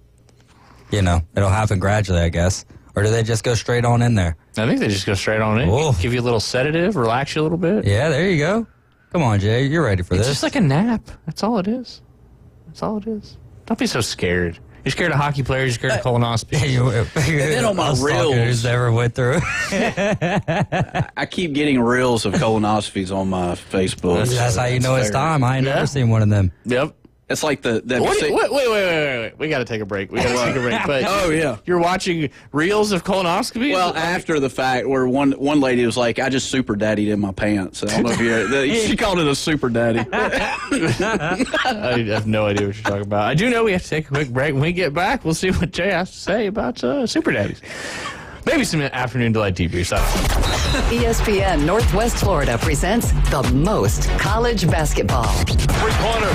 Speaker 7: it'll happen gradually, I guess. Or do they just go straight on in there?
Speaker 19: I think they just go straight on in.
Speaker 7: Whoa.
Speaker 19: Give you a little sedative, relax you a little bit.
Speaker 7: Yeah, there you go. Come on, Jay, you're ready for
Speaker 19: It's
Speaker 7: this.
Speaker 19: just like a nap. That's all it is. That's all it is. Don't be so scared. You're scared of hockey players. You're scared of colonoscopy.
Speaker 13: And then on my reels,
Speaker 7: who's never went through.
Speaker 13: I keep getting reels of colonoscopies on my Facebook.
Speaker 7: That's how you know it's time. I ain't never seen one of them.
Speaker 19: Yep.
Speaker 13: It's like wait.
Speaker 19: We got to take a break. But
Speaker 13: oh yeah,
Speaker 19: you're watching reels of colonoscopy.
Speaker 13: Well, after the fact, where one lady was like, "I just super daddied in my pants." I don't know if she called it a super daddy.
Speaker 19: I have no idea what you're talking about. I do know we have to take a quick break. When we get back, we'll see what Jay has to say about super daddies. Maybe some afternoon delight debriefs.
Speaker 3: ESPN Northwest Florida presents the most college basketball.
Speaker 11: Three-pointer,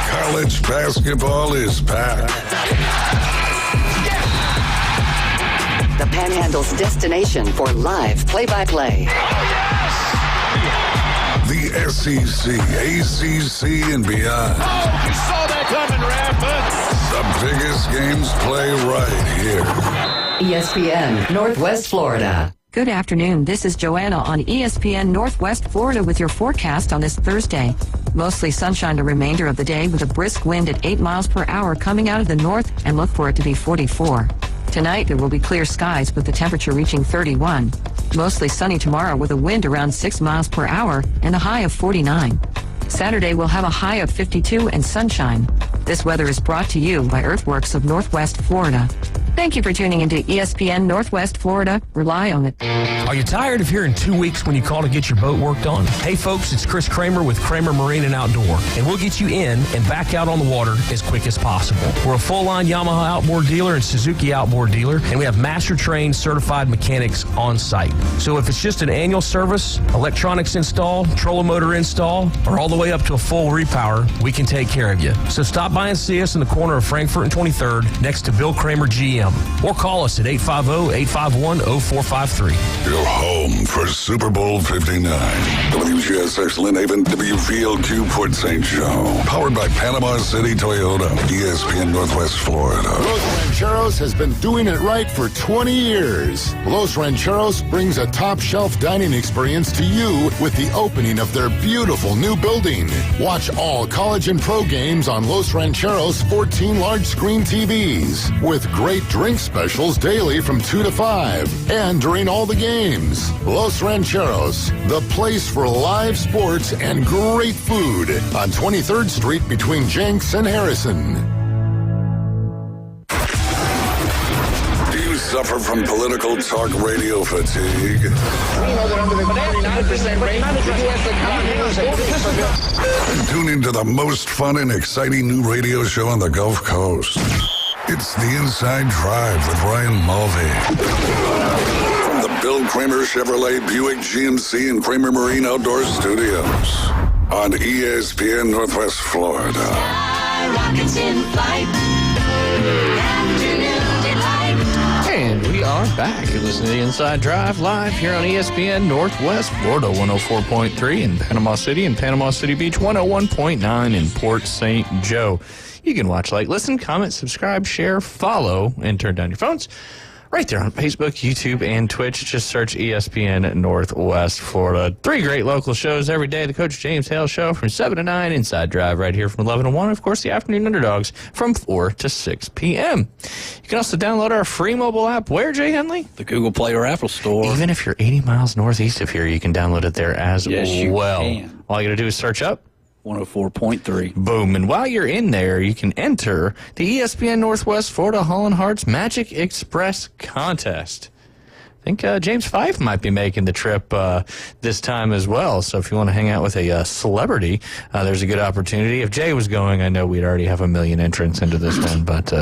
Speaker 11: college basketball is back.
Speaker 3: The Panhandle's destination for live play-by-play.
Speaker 11: The SEC, ACC, and beyond.
Speaker 12: Oh, you saw that coming, Rafa.
Speaker 11: The biggest games play right here.
Speaker 3: ESPN Northwest Florida.
Speaker 1: Good afternoon. This is Joanna on ESPN Northwest Florida with your forecast on this Thursday. Mostly sunshine the remainder of the day with a brisk wind at 8 miles per hour coming out of the north, and look for it to be 44. Tonight there will be clear skies with the temperature reaching 31. Mostly sunny tomorrow with a wind around 6 miles per hour and a high of 49. Saturday will have a high of 52 and sunshine. This weather is brought to you by Earthworks of Northwest Florida. Thank you for tuning into ESPN Northwest Florida. Rely on it.
Speaker 15: Are you tired of hearing 2 weeks when you call to get your boat worked on? Hey folks, it's Chris Kramer with Kramer Marine and Outdoor, and we'll get you in and back out on the water as quick as possible. We're a full-line Yamaha outboard dealer and Suzuki outboard dealer, and we have master-trained certified mechanics on site. So if it's just an annual service, electronics install, trolling motor install, or all the way up to a full repower, we can take care of you. So stop by and see us in the corner of Frankfurt and 23rd next to Bill Kramer GM. p.m. or call us at 850-851-0453.
Speaker 11: Your home for Super Bowl 59. WGSX Lynn Haven, WVLQ Port St. Joe. Powered by Panama City Toyota, ESPN Northwest Florida.
Speaker 4: Los Rancheros has been doing it right for 20 years. Los Rancheros brings a top-shelf dining experience to you with the opening of their beautiful new building. Watch all college and pro games on Los Rancheros' 14 large-screen TVs with great drink specials daily from 2 to 5 and during all the games. Los Rancheros, the place for live sports and great food on 23rd Street between Jenks and Harrison.
Speaker 11: Do you suffer from political talk radio fatigue?
Speaker 12: We know that under the 99% rate, the U.S. economy is
Speaker 11: Tune into the most fun and exciting new radio show on the Gulf Coast. It's The Inside Drive with Ryan Mulvey. From the Bill Kramer Chevrolet Buick GMC and Kramer Marine Outdoor Studios on ESPN Northwest Florida.
Speaker 12: Sky rockets in flight. Afternoon delight.
Speaker 19: And we are back. You're listening to the Inside Drive live here on ESPN Northwest Florida 104.3 in Panama City and Panama City Beach, 101.9 in Port St. Joe. You can watch, like, listen, comment, subscribe, share, follow, and turn down your phones right there on Facebook, YouTube, and Twitch. Just search ESPN Northwest Florida. 3 great local shows every day. The Coach James Hale Show from 7 to 9. Inside Drive right here from 11 to 1. Of course, the Afternoon Underdogs from 4 to 6 p.m. You can also download our free mobile app. Where, Jay Henley?
Speaker 13: The Google Play or Apple Store.
Speaker 19: Even if you're 80 miles northeast of here, you can download it there as
Speaker 13: Yes, you
Speaker 19: well.
Speaker 13: can.
Speaker 19: All you got to do is search up
Speaker 13: 104.3.
Speaker 19: Boom. And while you're in there, you can enter the ESPN Northwest Florida Holland Hearts Magic Express contest. I think James Fife might be making the trip this time as well. So if you want to hang out with a celebrity, there's a good opportunity. If Jay was going, I know we'd already have a million entrants into this one, but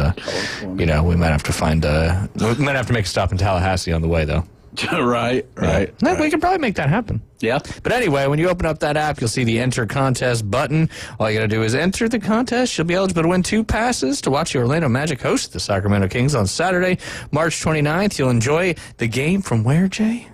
Speaker 19: we might have to we might have to make a stop in Tallahassee on the way, though.
Speaker 13: Right.
Speaker 19: Yeah. We could probably make that happen.
Speaker 13: Yeah.
Speaker 19: But anyway, when you open up that app, you'll see the Enter Contest button. All you got to do is enter the contest. You'll be eligible to win 2 passes to watch the Orlando Magic host the Sacramento Kings on Saturday, March 29th. You'll enjoy the game from where, Jay?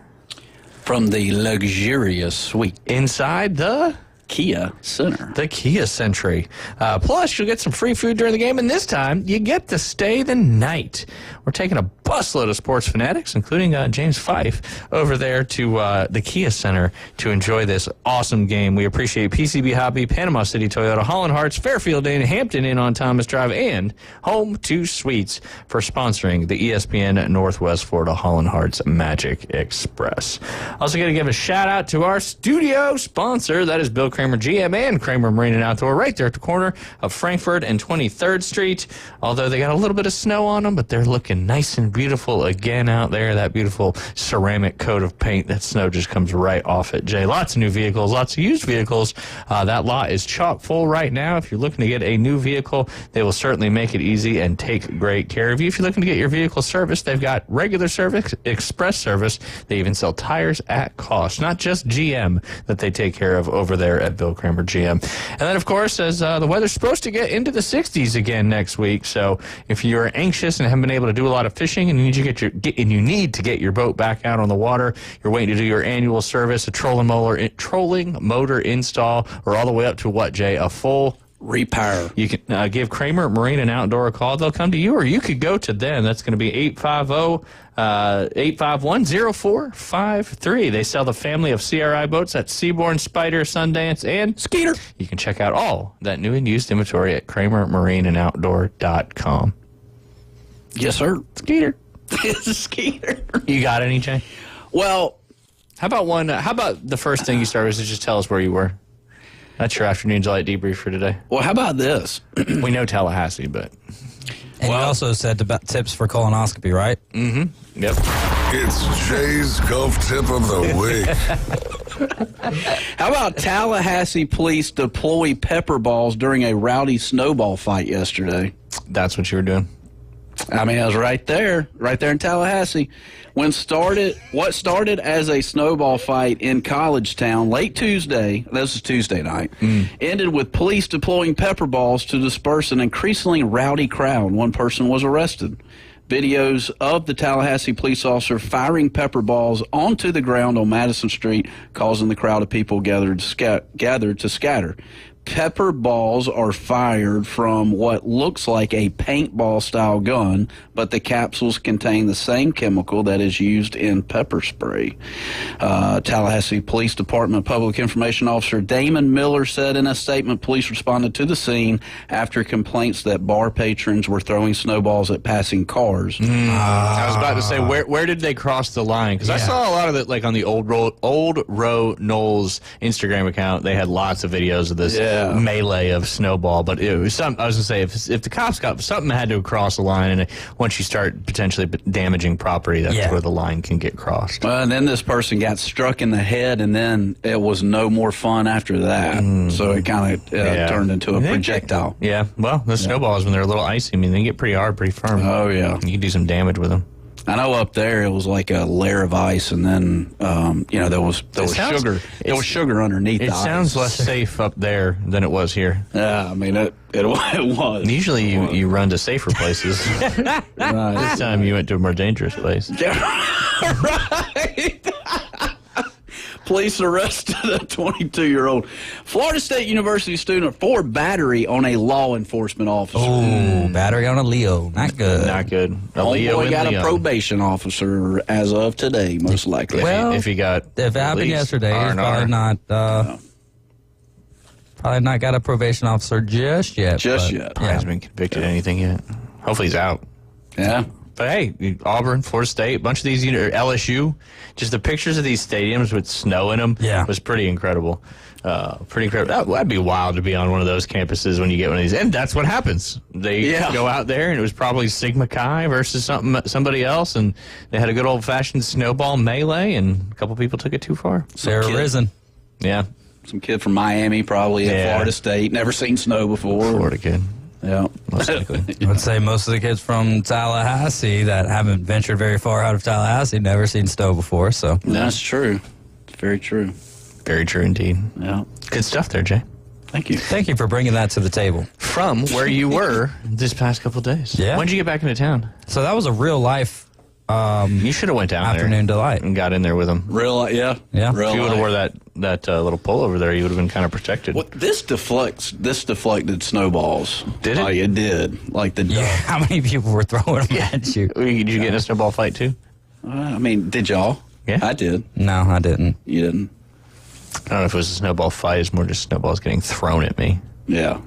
Speaker 13: From the luxurious suite
Speaker 19: inside the
Speaker 13: Kia Center.
Speaker 19: The Kia Century. Plus, you'll get some free food during the game, and this time, you get to stay the night. We're taking a busload of sports fanatics, including James Fife, over there to the Kia Center to enjoy this awesome game. We appreciate PCB Hobby, Panama City Toyota, Holland Hearts, Fairfield Inn, Hampton Inn on Thomas Drive, and Home 2 Suites for sponsoring the ESPN Northwest Florida Holland Hearts Magic Express. Also going to give a shout out to our studio sponsor, that is Bill Kramer GM and Kramer Marine and Outdoor, right there at the corner of Frankfurt and 23rd Street. Although they got a little bit of snow on them, but they're looking nice and beautiful again out there. That beautiful ceramic coat of paint, that snow just comes right off it. Jay, lots of new vehicles, lots of used vehicles. That lot is chock full right now. If you're looking to get a new vehicle, they will certainly make it easy and take great care of you. If you're looking to get your vehicle serviced, they've got regular service, express service. They even sell tires at cost, not just GM that they take care of over there at Bill Kramer GM. And then, of course, as the weather's supposed to get into the 60s again next week, so if you're anxious and haven't been able to do a lot of fishing and you need to get your boat back out on the water, you're waiting to do your annual service, a trolling motor install, or all the way up to what, Jay? A full
Speaker 13: repair.
Speaker 19: You can give Kramer Marine and Outdoor a call. They'll come to you, or you could go to them. That's going to be 851-0453. They sell the family of CRI boats at Seabourn, Spider, Sundance, and Skeeter. You can check out all that new and used inventory at KramerMarineandOutdoor.com.
Speaker 13: Yes, sir.
Speaker 19: Skeeter.
Speaker 13: It's a Skeeter.
Speaker 19: You got any, Jay?
Speaker 13: Well,
Speaker 19: how about the first thing you started was to just tell us where you were? That's your afternoon delight debrief for today.
Speaker 13: Well, how about this?
Speaker 19: We know Tallahassee, but...
Speaker 7: And you also said about tips for colonoscopy, right?
Speaker 19: Mm-hmm. Yep.
Speaker 11: It's Jay's Gulf Tip of the Week.
Speaker 13: How about Tallahassee police deploy pepper balls during a rowdy snowball fight yesterday?
Speaker 19: That's what you were doing?
Speaker 13: I mean, I was right there in Tallahassee. What started as a snowball fight in College Town late Tuesday, this is Tuesday night, ended with police deploying pepper balls to disperse an increasingly rowdy crowd. One person was arrested. videos of the Tallahassee police officer firing pepper balls onto the ground on Madison Street, causing the crowd of people gathered to scatter. Pepper balls are fired from what looks like a paintball-style gun, but the capsules contain the same chemical that is used in pepper spray. Tallahassee Police Department Public Information Officer Damon Miller said in a statement police responded to the scene after complaints that bar patrons were throwing snowballs at passing cars.
Speaker 19: I was about to say, where did they cross the line? Because I saw a lot of it, like on the Old Row Knowles Instagram account. They had lots of videos of this melee of snowball. But it was I was going to say, if the cops got something had to cross the line, and once you start potentially damaging property, that's where the line can get crossed.
Speaker 13: And then this person got struck in the head, and then it was no more fun after that. So it kind of turned into a projectile.
Speaker 19: Yeah, well, the snowballs, when they're a little icy, I mean, they get pretty hard, pretty firm.
Speaker 13: Oh, yeah.
Speaker 19: You can do some damage with them.
Speaker 13: I know up there it was like a layer of ice, and then there was sugar. There was sugar underneath.
Speaker 19: It
Speaker 13: the
Speaker 19: sounds
Speaker 13: ice.
Speaker 19: less safe up there than it was here.
Speaker 13: Yeah, I mean it was.
Speaker 19: Usually you run to safer places. This time you went to a more dangerous place.
Speaker 13: Right. Police arrested a 22-year-old Florida State University student for battery on a law enforcement officer.
Speaker 7: Oh, battery on a Leo. Not good.
Speaker 19: Not good. A Leo
Speaker 13: Homeboy got
Speaker 19: Leo.
Speaker 13: a probation officer as of today, most likely.
Speaker 19: If he got
Speaker 7: if it happened
Speaker 19: released,
Speaker 7: yesterday, he's
Speaker 19: R&R.
Speaker 7: probably not got a probation officer just yet.
Speaker 13: Just
Speaker 7: but,
Speaker 13: yet.
Speaker 19: Probably hasn't been convicted of anything yet. Hopefully he's out.
Speaker 13: Yeah.
Speaker 19: But hey, Auburn, Florida State, a bunch of these, LSU, just the pictures of these stadiums with snow in them was pretty incredible. Pretty incredible. That'd be wild to be on one of those campuses when you get one of these. And that's what happens. They go out there, and it was probably Sigma Chi versus somebody else, and they had a good old-fashioned snowball melee, and a couple people took it too far.
Speaker 7: They're risen.
Speaker 19: Yeah.
Speaker 13: Some kid from Miami, probably at Florida State, never seen snow before.
Speaker 19: Florida kid.
Speaker 13: Yeah.
Speaker 19: Most likely.
Speaker 7: I would say most of the kids from Tallahassee that haven't ventured very far out of Tallahassee never seen snow before. So
Speaker 13: that's true. It's very true.
Speaker 19: Very true indeed.
Speaker 13: Yeah.
Speaker 19: Good stuff there, Jay.
Speaker 13: Thank you.
Speaker 7: Thank you for bringing that to the table.
Speaker 19: From where you were this past couple of days.
Speaker 7: Yeah.
Speaker 19: When did you get back into town?
Speaker 7: So that was a real life.
Speaker 19: You should have went down
Speaker 7: afternoon
Speaker 19: there
Speaker 7: delight
Speaker 19: and got in there with them.
Speaker 13: Yeah.
Speaker 19: If you would have wore that little pole over there, you would have been kind of protected.
Speaker 13: Well, this deflected snowballs.
Speaker 19: Did it?
Speaker 13: Oh, it did. Like the
Speaker 7: how many people were throwing them at you?
Speaker 19: Did you get in a snowball fight too?
Speaker 13: I mean, did y'all?
Speaker 19: Yeah,
Speaker 13: I did.
Speaker 7: No, I didn't.
Speaker 13: You didn't?
Speaker 19: I don't know if it was a snowball fight. It's more just snowballs getting thrown at me.
Speaker 13: Yeah.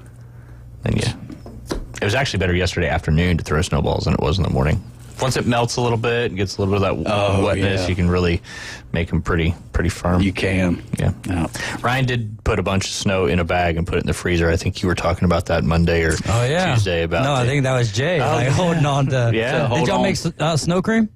Speaker 19: And it was actually better yesterday afternoon to throw snowballs than it was in the morning. Once it melts a little bit and gets a little bit of that wetness, you can really make them pretty firm.
Speaker 13: You can.
Speaker 19: Yeah. Ryan did put a bunch of snow in a bag and put it in the freezer. I think you were talking about that Monday or Tuesday about.
Speaker 7: No, I think that was Jay. Holding on to. Did y'all make snow cream?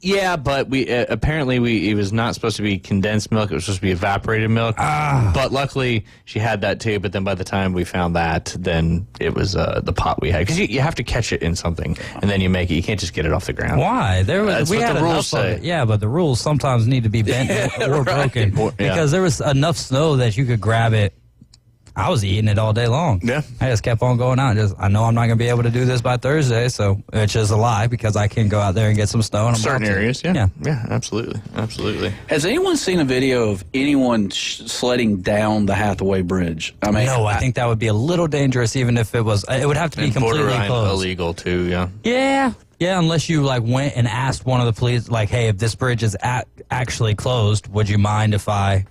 Speaker 19: Yeah, but we apparently it was not supposed to be condensed milk. It was supposed to be evaporated milk. But luckily she had that too. But then by the time we found that, then it was the pot we had, because you have to catch it in something and then you make it. You can't just get it off the ground.
Speaker 7: Why?
Speaker 19: That's
Speaker 7: we
Speaker 19: what
Speaker 7: had
Speaker 19: the rules
Speaker 7: enough of
Speaker 19: say.
Speaker 7: it. Yeah, but the rules sometimes need to be bent or broken because there was enough snow that you could grab it. I was eating it all day long.
Speaker 19: Yeah.
Speaker 7: I just kept on going out. I know I'm not going to be able to do this by Thursday, so which is a lie because I can go out there and get some snow. And
Speaker 19: Certain areas, yeah, absolutely.
Speaker 13: Has anyone seen a video of anyone sledding down the Hathaway Bridge? I mean,
Speaker 7: no, I think that would be a little dangerous, even if it was. It would have to be completely
Speaker 19: borderline
Speaker 7: closed.
Speaker 19: illegal too. Yeah.
Speaker 7: Yeah, unless you went and asked one of the police, hey, if this bridge is actually closed, would you mind if I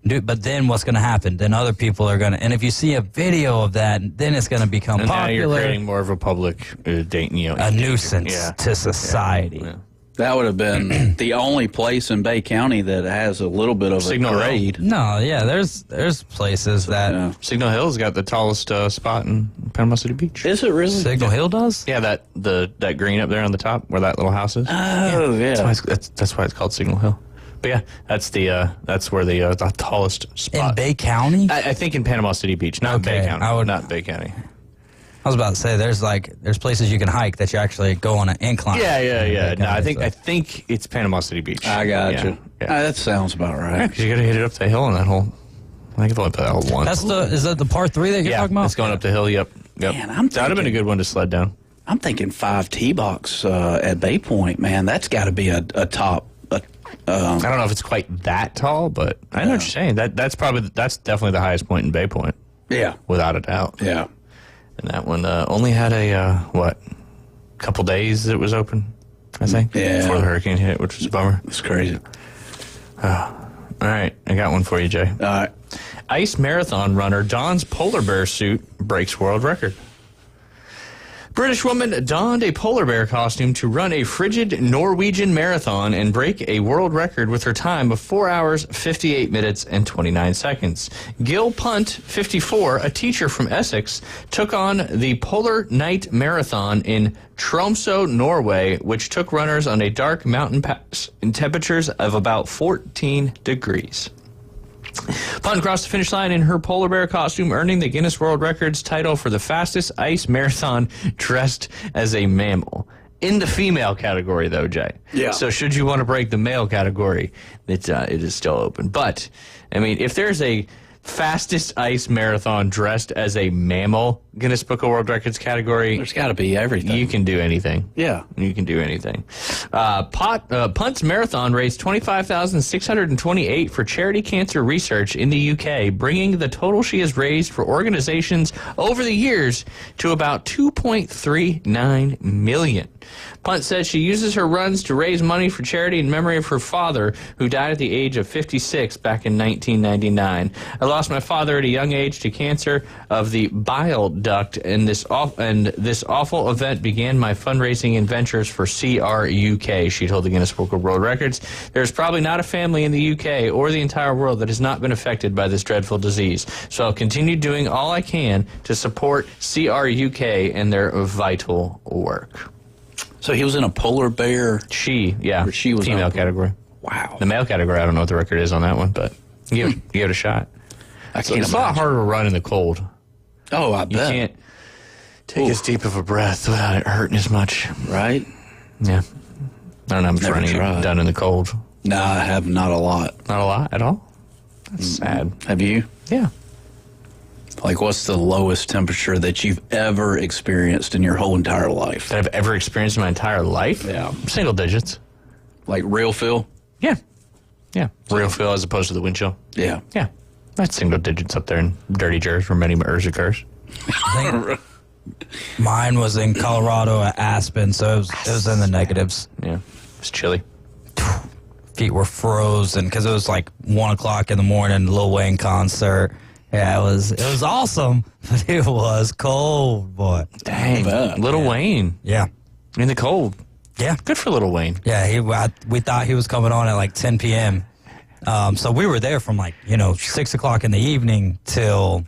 Speaker 7: do? But then what's going to happen? Then other people are going to, and if you see a video of that, then it's going to become
Speaker 19: And
Speaker 7: popular.
Speaker 19: now you're creating more of a public
Speaker 7: a nuisance to society.
Speaker 19: Yeah.
Speaker 13: That would have been the only place in Bay County that has a little bit of
Speaker 19: Signal
Speaker 13: a grade.
Speaker 7: No, yeah, there's places that
Speaker 19: Signal Hill's got the tallest spot in Panama City Beach.
Speaker 13: Is it really?
Speaker 7: Signal Hill does?
Speaker 19: Yeah, that green up there on the top where that little house is.
Speaker 13: Oh, yeah.
Speaker 19: That's why it's called Signal Hill. But yeah, that's where the tallest spot
Speaker 7: in Bay County.
Speaker 19: I think in Panama City Beach, not Bay County. Not Bay County.
Speaker 7: I was about to say there's places you can hike that you actually go on an incline.
Speaker 19: Yeah. No, I think it's Panama City Beach.
Speaker 13: I got you.
Speaker 19: Yeah.
Speaker 13: That sounds about right.
Speaker 19: Yeah, 'cause you got to hit it up the hill on that whole. I think I've only put that whole once.
Speaker 7: Is that the part 3 that you're talking about?
Speaker 19: It's going up the hill. Yep.
Speaker 13: Man,
Speaker 19: That would have been a good one to sled down.
Speaker 13: I'm thinking 5 tee box at Bay Point, man. That's got to be a top.
Speaker 19: I don't know if it's quite that tall, but I know what you're saying. That's definitely the highest point in Bay Point.
Speaker 13: Yeah,
Speaker 19: without a doubt.
Speaker 13: Yeah,
Speaker 19: and that one only had a couple days that it was open, I think.
Speaker 13: Yeah,
Speaker 19: before the hurricane hit, which was a bummer.
Speaker 13: It's crazy.
Speaker 19: All right, I got one for you, Jay.
Speaker 13: All right.
Speaker 19: Ice marathon runner dons polar bear suit, breaks world record. British woman donned a polar bear costume to run a frigid Norwegian marathon and break a world record with her time of 4 hours, 58 minutes, and 29 seconds. Gil Punt, 54, a teacher from Essex, took on the Polar Night Marathon in Tromsø, Norway, which took runners on a dark mountain pass in temperatures of about 14 degrees. Punt crossed the finish line in her polar bear costume, earning the Guinness World Records title for the fastest ice marathon dressed as a mammal. In the female category, though, Jay.
Speaker 13: Yeah.
Speaker 19: So should you want to break the male category, it is still open. But, I mean, if there's a fastest ice marathon dressed as a mammal Guinness Book of World Records category,
Speaker 13: there's got to be everything.
Speaker 19: You can do anything.
Speaker 13: Yeah,
Speaker 19: you can do anything. Punt's marathon raised $25,628 for charity cancer research in the UK, bringing the total she has raised for organizations over the years to about $2.39 million. Punt says she uses her runs to raise money for charity in memory of her father, who died at the age of 56 back in 1999. I lost my father at a young age to cancer of the bile duct, and this awful event began my fundraising ventures for CRUK, she told the Guinness Book of World Records. There's probably not a family in the UK or the entire world that has not been affected by this dreadful disease. So I'll continue doing all I can to support CRUK and their vital work.
Speaker 13: So he was in a polar bear.
Speaker 19: She was
Speaker 13: female
Speaker 19: category.
Speaker 13: Wow.
Speaker 19: The male category, I don't know what the record is on that one, but give it a shot.
Speaker 13: I can't
Speaker 19: it's a lot harder to run in the cold.
Speaker 13: Oh, I bet.
Speaker 19: You can't take as deep of a breath without it hurting as much.
Speaker 13: Right?
Speaker 19: Yeah. I don't know how much running you've done in the cold.
Speaker 13: No, I have not a lot.
Speaker 19: Not a lot at all? That's sad.
Speaker 13: Have you?
Speaker 19: Yeah.
Speaker 13: Like, what's the lowest temperature that you've ever experienced in your whole entire life?
Speaker 19: That I've ever experienced in my entire life?
Speaker 13: Yeah.
Speaker 19: Single digits.
Speaker 13: Like real feel?
Speaker 19: Yeah. Yeah. Real feel as opposed to the wind chill.
Speaker 13: Yeah.
Speaker 19: Yeah. That's single digits up there in dirty Jersey where many MERS occurs.
Speaker 7: Mine was in Colorado at Aspen, so it was in the negatives.
Speaker 19: Yeah. It's chilly.
Speaker 7: Feet were frozen because it was like 1 o'clock in the morning, Lil Wayne concert. Yeah, it was awesome, but it was cold, boy.
Speaker 19: Dang, Lil Wayne.
Speaker 7: Yeah.
Speaker 19: In the cold.
Speaker 7: Yeah.
Speaker 19: Good for Lil Wayne.
Speaker 7: Yeah, we thought he was coming on at like 10 p.m. So we were there from 6 o'clock in the evening till...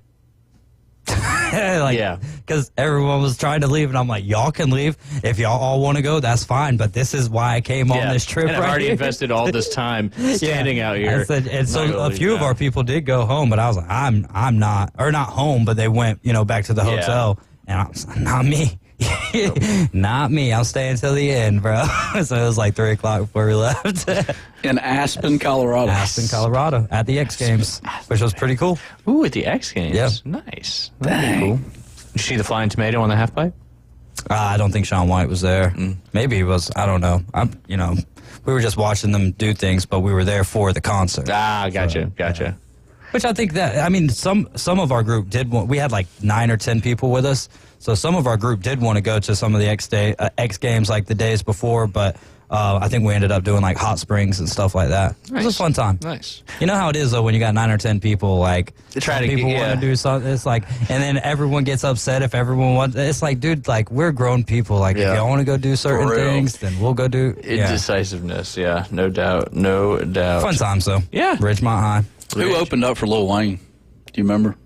Speaker 7: because everyone was trying to leave, and I'm like, y'all can leave if y'all all want to go. That's fine, but this is why I came on this trip.
Speaker 19: And I've already invested all this time standing out here.
Speaker 7: So a few of our people did go home, but I was like, I'm not home, but they went back to the hotel, and I was like, not me. Not me. I'm staying till the end, bro. So it was like 3 o'clock before we left.
Speaker 13: In Aspen, Colorado.
Speaker 7: Aspen, Colorado, at the X Games, which was pretty cool.
Speaker 19: Ooh, at the X Games.
Speaker 7: Yeah.
Speaker 19: Nice. That'd be cool. Did you see the flying tomato on the half pipe?
Speaker 7: I don't think Shaun White was there. Maybe he was. I don't know. We were just watching them do things, but we were there for the concert.
Speaker 19: Ah, gotcha.
Speaker 7: Which I think some of our group did want. We had like 9 or 10 people with us, so some of our group did want to go to some of the X Games like the days before, but I think we ended up doing like hot springs and stuff like that. Nice. It was a fun time.
Speaker 19: Nice.
Speaker 7: You know how it is though when you got 9 or 10 people, like people want to do something. It's like, and then everyone gets upset if everyone wants. It's like, dude, like we're grown people. Like if y'all want to go do certain things, then we'll go do.
Speaker 19: Indecisiveness. Yeah, no doubt.
Speaker 7: Fun times though.
Speaker 19: Yeah.
Speaker 7: Ridgemont High.
Speaker 13: Who opened up for Lil Wayne? Do you remember?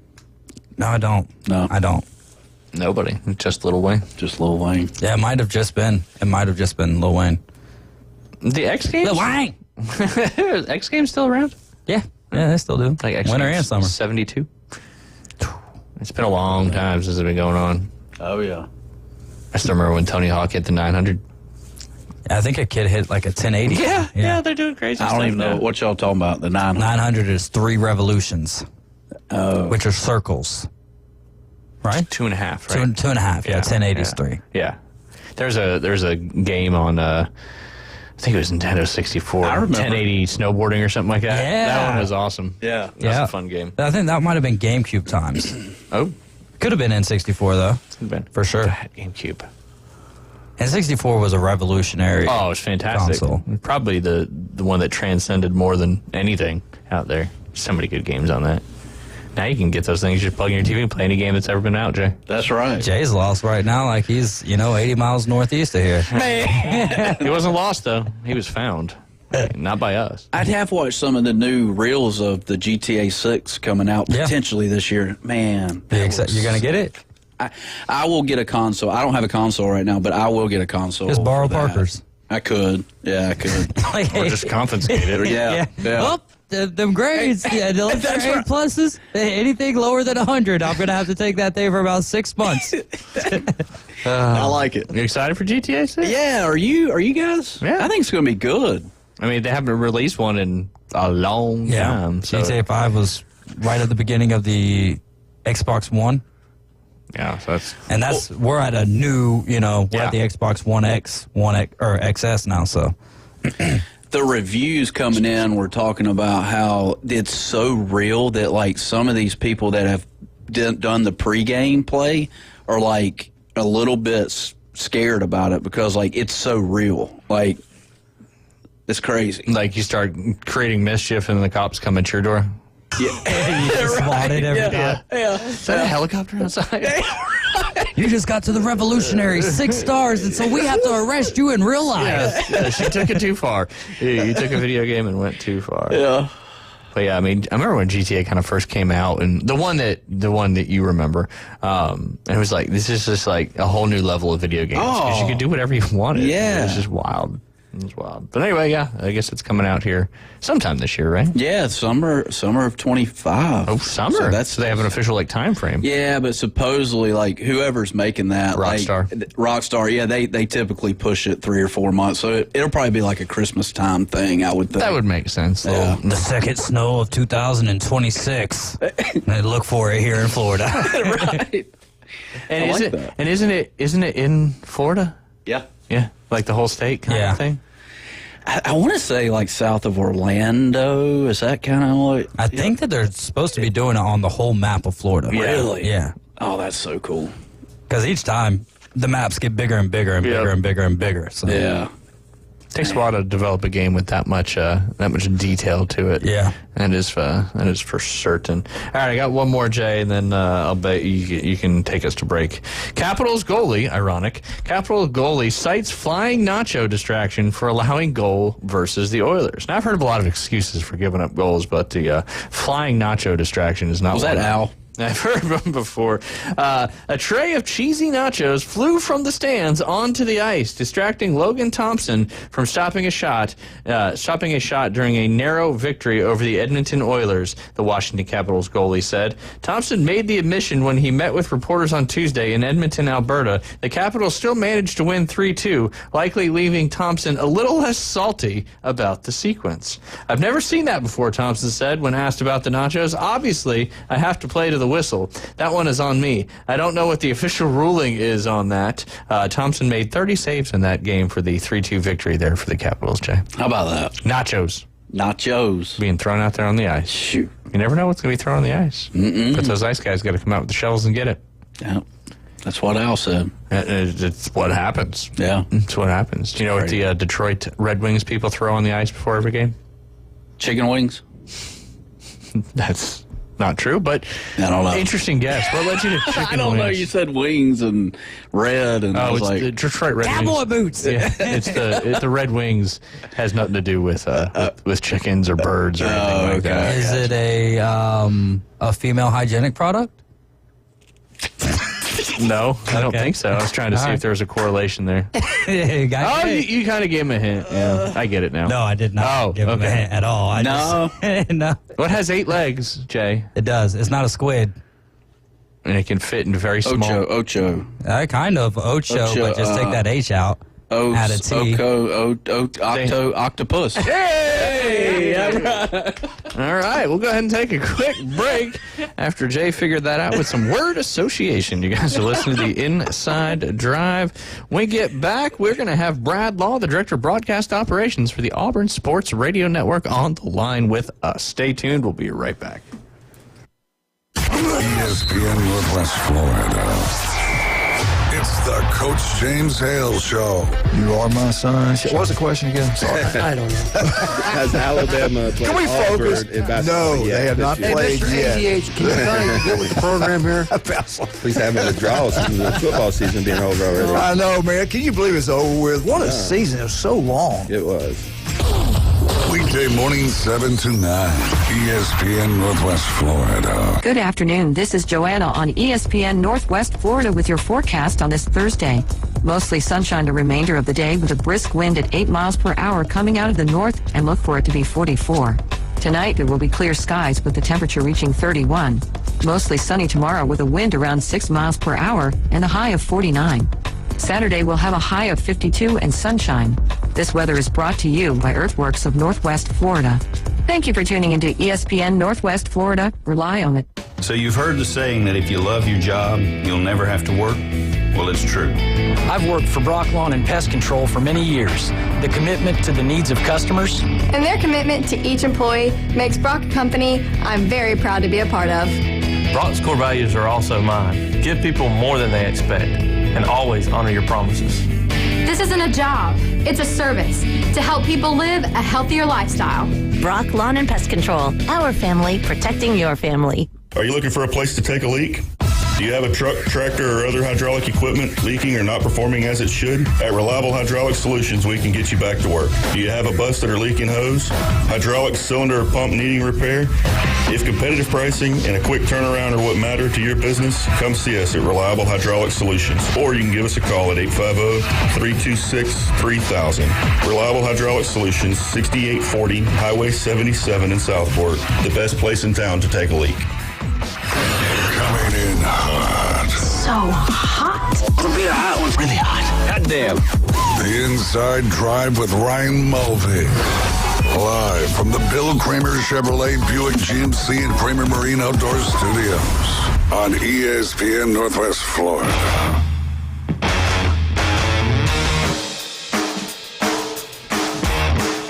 Speaker 7: No, I don't.
Speaker 13: No,
Speaker 7: I don't.
Speaker 19: Nobody. Just Lil Wayne.
Speaker 13: Just Lil Wayne.
Speaker 7: Yeah, it might have just been Lil Wayne.
Speaker 19: The X Games?
Speaker 7: Lil Wayne!
Speaker 19: Is X Games still around?
Speaker 7: Yeah, they still do.
Speaker 19: Like X
Speaker 7: Winter
Speaker 19: Games
Speaker 7: and summer.
Speaker 19: 72? It's been a long time since it's been going on.
Speaker 13: Oh, yeah.
Speaker 19: I still remember when Tony Hawk hit the 900.
Speaker 7: I think a kid hit like a 1080.
Speaker 19: Yeah, they're doing crazy stuff.
Speaker 13: I don't even know what y'all talking about. The 900.
Speaker 7: 900 is 3 revolutions, which are circles. Right?
Speaker 19: 2.5, right?
Speaker 7: Two and a half. Yeah, 1080 is 3.
Speaker 19: Yeah. There's a game on I think it was Nintendo 64.
Speaker 13: I remember.
Speaker 19: 1080 snowboarding or something like that.
Speaker 7: Yeah.
Speaker 19: That one was awesome.
Speaker 13: Yeah.
Speaker 19: That was a fun game.
Speaker 7: I think that might have been GameCube times.
Speaker 19: Oh.
Speaker 7: Could have been N64 though.
Speaker 19: Could have been.
Speaker 7: For sure.
Speaker 19: GameCube.
Speaker 7: N64 was a revolutionary
Speaker 19: Oh, it was fantastic.
Speaker 7: console.
Speaker 19: Probably the one that transcended more than anything out there. So many good games on that. Now you can get those things, you just plug in your TV and play any game that's ever been out, Jay.
Speaker 13: That's right.
Speaker 7: Jay's lost right now like he's, 80 miles northeast of here.
Speaker 19: He wasn't lost, though. He was found. Not by us.
Speaker 13: I'd have watched some of the new reels of the GTA 6 coming out potentially this year. Man.
Speaker 7: You're going to get it?
Speaker 13: I will get a console. I don't have a console right now, but I will get a console.
Speaker 7: Just borrow
Speaker 13: for that.
Speaker 7: Parker's.
Speaker 13: I could. Yeah, I could.
Speaker 19: Or just confiscate it.
Speaker 13: Yeah.
Speaker 7: Oh, them grades. Yeah, the
Speaker 13: That's
Speaker 7: A
Speaker 13: right.
Speaker 7: pluses. Anything lower than 100, I'm going to have to take that thing for about 6 months.
Speaker 13: I like it.
Speaker 19: You excited for GTA 6?
Speaker 13: Yeah, are you guys?
Speaker 19: Yeah.
Speaker 13: I think it's going to be good.
Speaker 19: I mean, they haven't released one in a long time. So.
Speaker 7: GTA 5 was right at the beginning of the Xbox One.
Speaker 19: Yeah, so
Speaker 7: And we're at a new, we're at the Xbox One X, or XS now, so.
Speaker 13: The reviews coming in were talking about how it's so real that, like, some of these people that have done the pregame play are, like, a little bit scared about it because, like, it's so real. Like, it's crazy.
Speaker 19: Like you start creating mischief and the cops come at your door.
Speaker 13: Yeah.
Speaker 7: You just spotted every day.
Speaker 13: Yeah.
Speaker 19: Is that a helicopter outside?
Speaker 7: You just got to the Revolutionary 6 stars, and so we have to arrest you in real life.
Speaker 19: Yeah, she took it too far. You took a video game and went too far.
Speaker 13: Yeah.
Speaker 19: But yeah, I mean, I remember when GTA kind of first came out, and the one that you remember, and it was like, this is just like a whole new level of video games because you could do whatever you wanted.
Speaker 13: Yeah.
Speaker 19: It was just wild. It was wild. But anyway, yeah, I guess it's coming out here sometime this year, right?
Speaker 13: Yeah, summer of 25.
Speaker 19: Oh, summer. So they have an official time frame.
Speaker 13: Yeah, but supposedly, like, whoever's making that,
Speaker 19: Rockstar.
Speaker 13: Rockstar, yeah, they typically push it 3 or 4 months, so it'll probably be like a Christmas time thing, I would think.
Speaker 19: That would make sense.
Speaker 13: Yeah.
Speaker 7: The second snow of 2026. And look for it here in Florida.
Speaker 13: Right.
Speaker 19: And isn't it in Florida?
Speaker 13: Yeah.
Speaker 19: Yeah, like the whole state kind of thing.
Speaker 13: I want to say, like, south of Orlando. Is that kind of what?
Speaker 7: I think that they're supposed to be doing it on the whole map of Florida.
Speaker 13: Really?
Speaker 7: Yeah.
Speaker 13: Oh, that's so cool.
Speaker 7: Because each time the maps get bigger and bigger and bigger and bigger and bigger. So.
Speaker 13: Yeah.
Speaker 19: Takes a while to develop a game with that much detail to it.
Speaker 7: Yeah,
Speaker 19: that is for certain. All right, I got one more, Jay, and then I'll bet you can take us to break. Capitals goalie, ironic. Capitals goalie cites flying nacho distraction for allowing goal versus the Oilers. Now I've heard of a lot of excuses for giving up goals, but the flying nacho distraction is not.
Speaker 13: Was that Al?
Speaker 19: I've heard of them before. A tray of cheesy nachos flew from the stands onto the ice, distracting Logan Thompson from stopping a shot during a narrow victory over the Edmonton Oilers, the Washington Capitals goalie said. Thompson made the admission when he met with reporters on Tuesday in Edmonton, Alberta. The Capitals still managed to win 3-2, likely leaving Thompson a little less salty about the sequence. I've never seen that before, Thompson said when asked about the nachos. Obviously, I have to play to the whistle. That one is on me. I don't know what the official ruling is on that. Thompson made 30 saves in that game for the 3-2 victory there for the Capitals, Jay.
Speaker 13: How about that?
Speaker 19: Nachos.
Speaker 13: Being
Speaker 19: thrown out there on the ice.
Speaker 13: Shoot.
Speaker 19: You never know what's going to be thrown on the ice. But those ice guys got to come out with the shovels and get it.
Speaker 13: Yeah. That's what Al said.
Speaker 19: It's what happens.
Speaker 13: Yeah.
Speaker 19: It's what happens. Do you know what the Detroit Red Wings people throw on the ice before every game?
Speaker 13: Chicken wings?
Speaker 19: That's not true, but
Speaker 13: I don't know.
Speaker 19: Interesting guess. What led you to chicken wings?
Speaker 13: I don't know. You said wings and red, and I was
Speaker 19: it's
Speaker 13: like,
Speaker 19: the Detroit Red
Speaker 7: Cowboy
Speaker 19: Wings.
Speaker 7: boots.
Speaker 19: Yeah, it's the Red Wings has nothing to do with chickens or birds or anything like that.
Speaker 7: Is it a female hygienic product?
Speaker 19: No, I don't think so. I was trying to see if there was a correlation there. You kind of gave him a hint. Yeah, I get it now.
Speaker 7: No, I did not give him a hint at all.
Speaker 19: No.
Speaker 7: No.
Speaker 19: What has 8 legs, Jay?
Speaker 7: It does. It's not a squid.
Speaker 19: And it can fit in very small.
Speaker 13: Ocho.
Speaker 7: Kind of Ocho, but just take that H out. Add a T.
Speaker 13: Octopus.
Speaker 19: Hey! All right, we'll go ahead and take a quick break after Jay figured that out with some word association. You guys are listening to the Inside Drive. When we get back, we're going to have Brad Law, the Director of Broadcast Operations for the Auburn Sports Radio Network, on the line with us. Stay tuned. We'll be right back.
Speaker 11: ESPN Northwest Florida. It's the Coach James Hale Show.
Speaker 6: You are my son. What was the question again? Sorry.
Speaker 22: I don't know.
Speaker 23: Has Alabama played?
Speaker 6: Can we focus?
Speaker 23: In basketball
Speaker 6: No,
Speaker 23: yet
Speaker 6: they have not
Speaker 23: this year?
Speaker 6: played yet.
Speaker 22: ADH, can you kind of get with the program here?
Speaker 23: Please have them withdraw since the football season being over already.
Speaker 6: I know, man. Can you believe it's over with? What a season. It was so long.
Speaker 23: It was.
Speaker 11: Weekday morning 7 to 9. ESPN Northwest Florida.
Speaker 1: Good afternoon. This is Joanna on ESPN Northwest Florida with your forecast on this Thursday. Mostly sunshine the remainder of the day with a brisk wind at 8 miles per hour coming out of the north, and look for it to be 44. Tonight, there will be clear skies with the temperature reaching 31. Mostly sunny tomorrow with a wind around 6 miles per hour and a high of 49. Saturday will have a high of 52 and sunshine. This weather is brought to you by Earthworks of Northwest Florida. Thank you for tuning into ESPN Northwest Florida. Rely on it.
Speaker 24: So you've heard the saying that if you love your job, you'll never have to work? Well, it's true.
Speaker 25: I've worked for Brock Lawn and Pest Control for many years. The commitment to the needs of customers
Speaker 26: and their commitment to each employee makes Brock a company I'm very proud to be a part of.
Speaker 15: Brock's core values are also mine. Give people more than they expect, and always honor your promises.
Speaker 26: This isn't a job, it's a service to help people live a healthier lifestyle.
Speaker 27: Brock Lawn and Pest Control, our family protecting your family.
Speaker 28: Are you looking for a place to take a leak? Do you have a truck, tractor, or other hydraulic equipment leaking or not performing as it should? At Reliable Hydraulic Solutions, we can get you back to work. Do you have a busted or leaking hose, hydraulic cylinder or pump needing repair? If competitive pricing and a quick turnaround are what matter to your business, come see us at Reliable Hydraulic Solutions, or you can give us a call at 850-326-3000. Reliable Hydraulic Solutions, 6840 Highway 77 in Southport, the best place in town to take a leak.
Speaker 11: Coming in hot.
Speaker 27: So hot.
Speaker 22: It'll be a hot one. Really hot. Goddamn.
Speaker 11: The Inside Drive with Ryan Mulvey. Live from the Bill Kramer Chevrolet Buick GMC and Kramer Marine Outdoor Studios on ESPN Northwest Florida.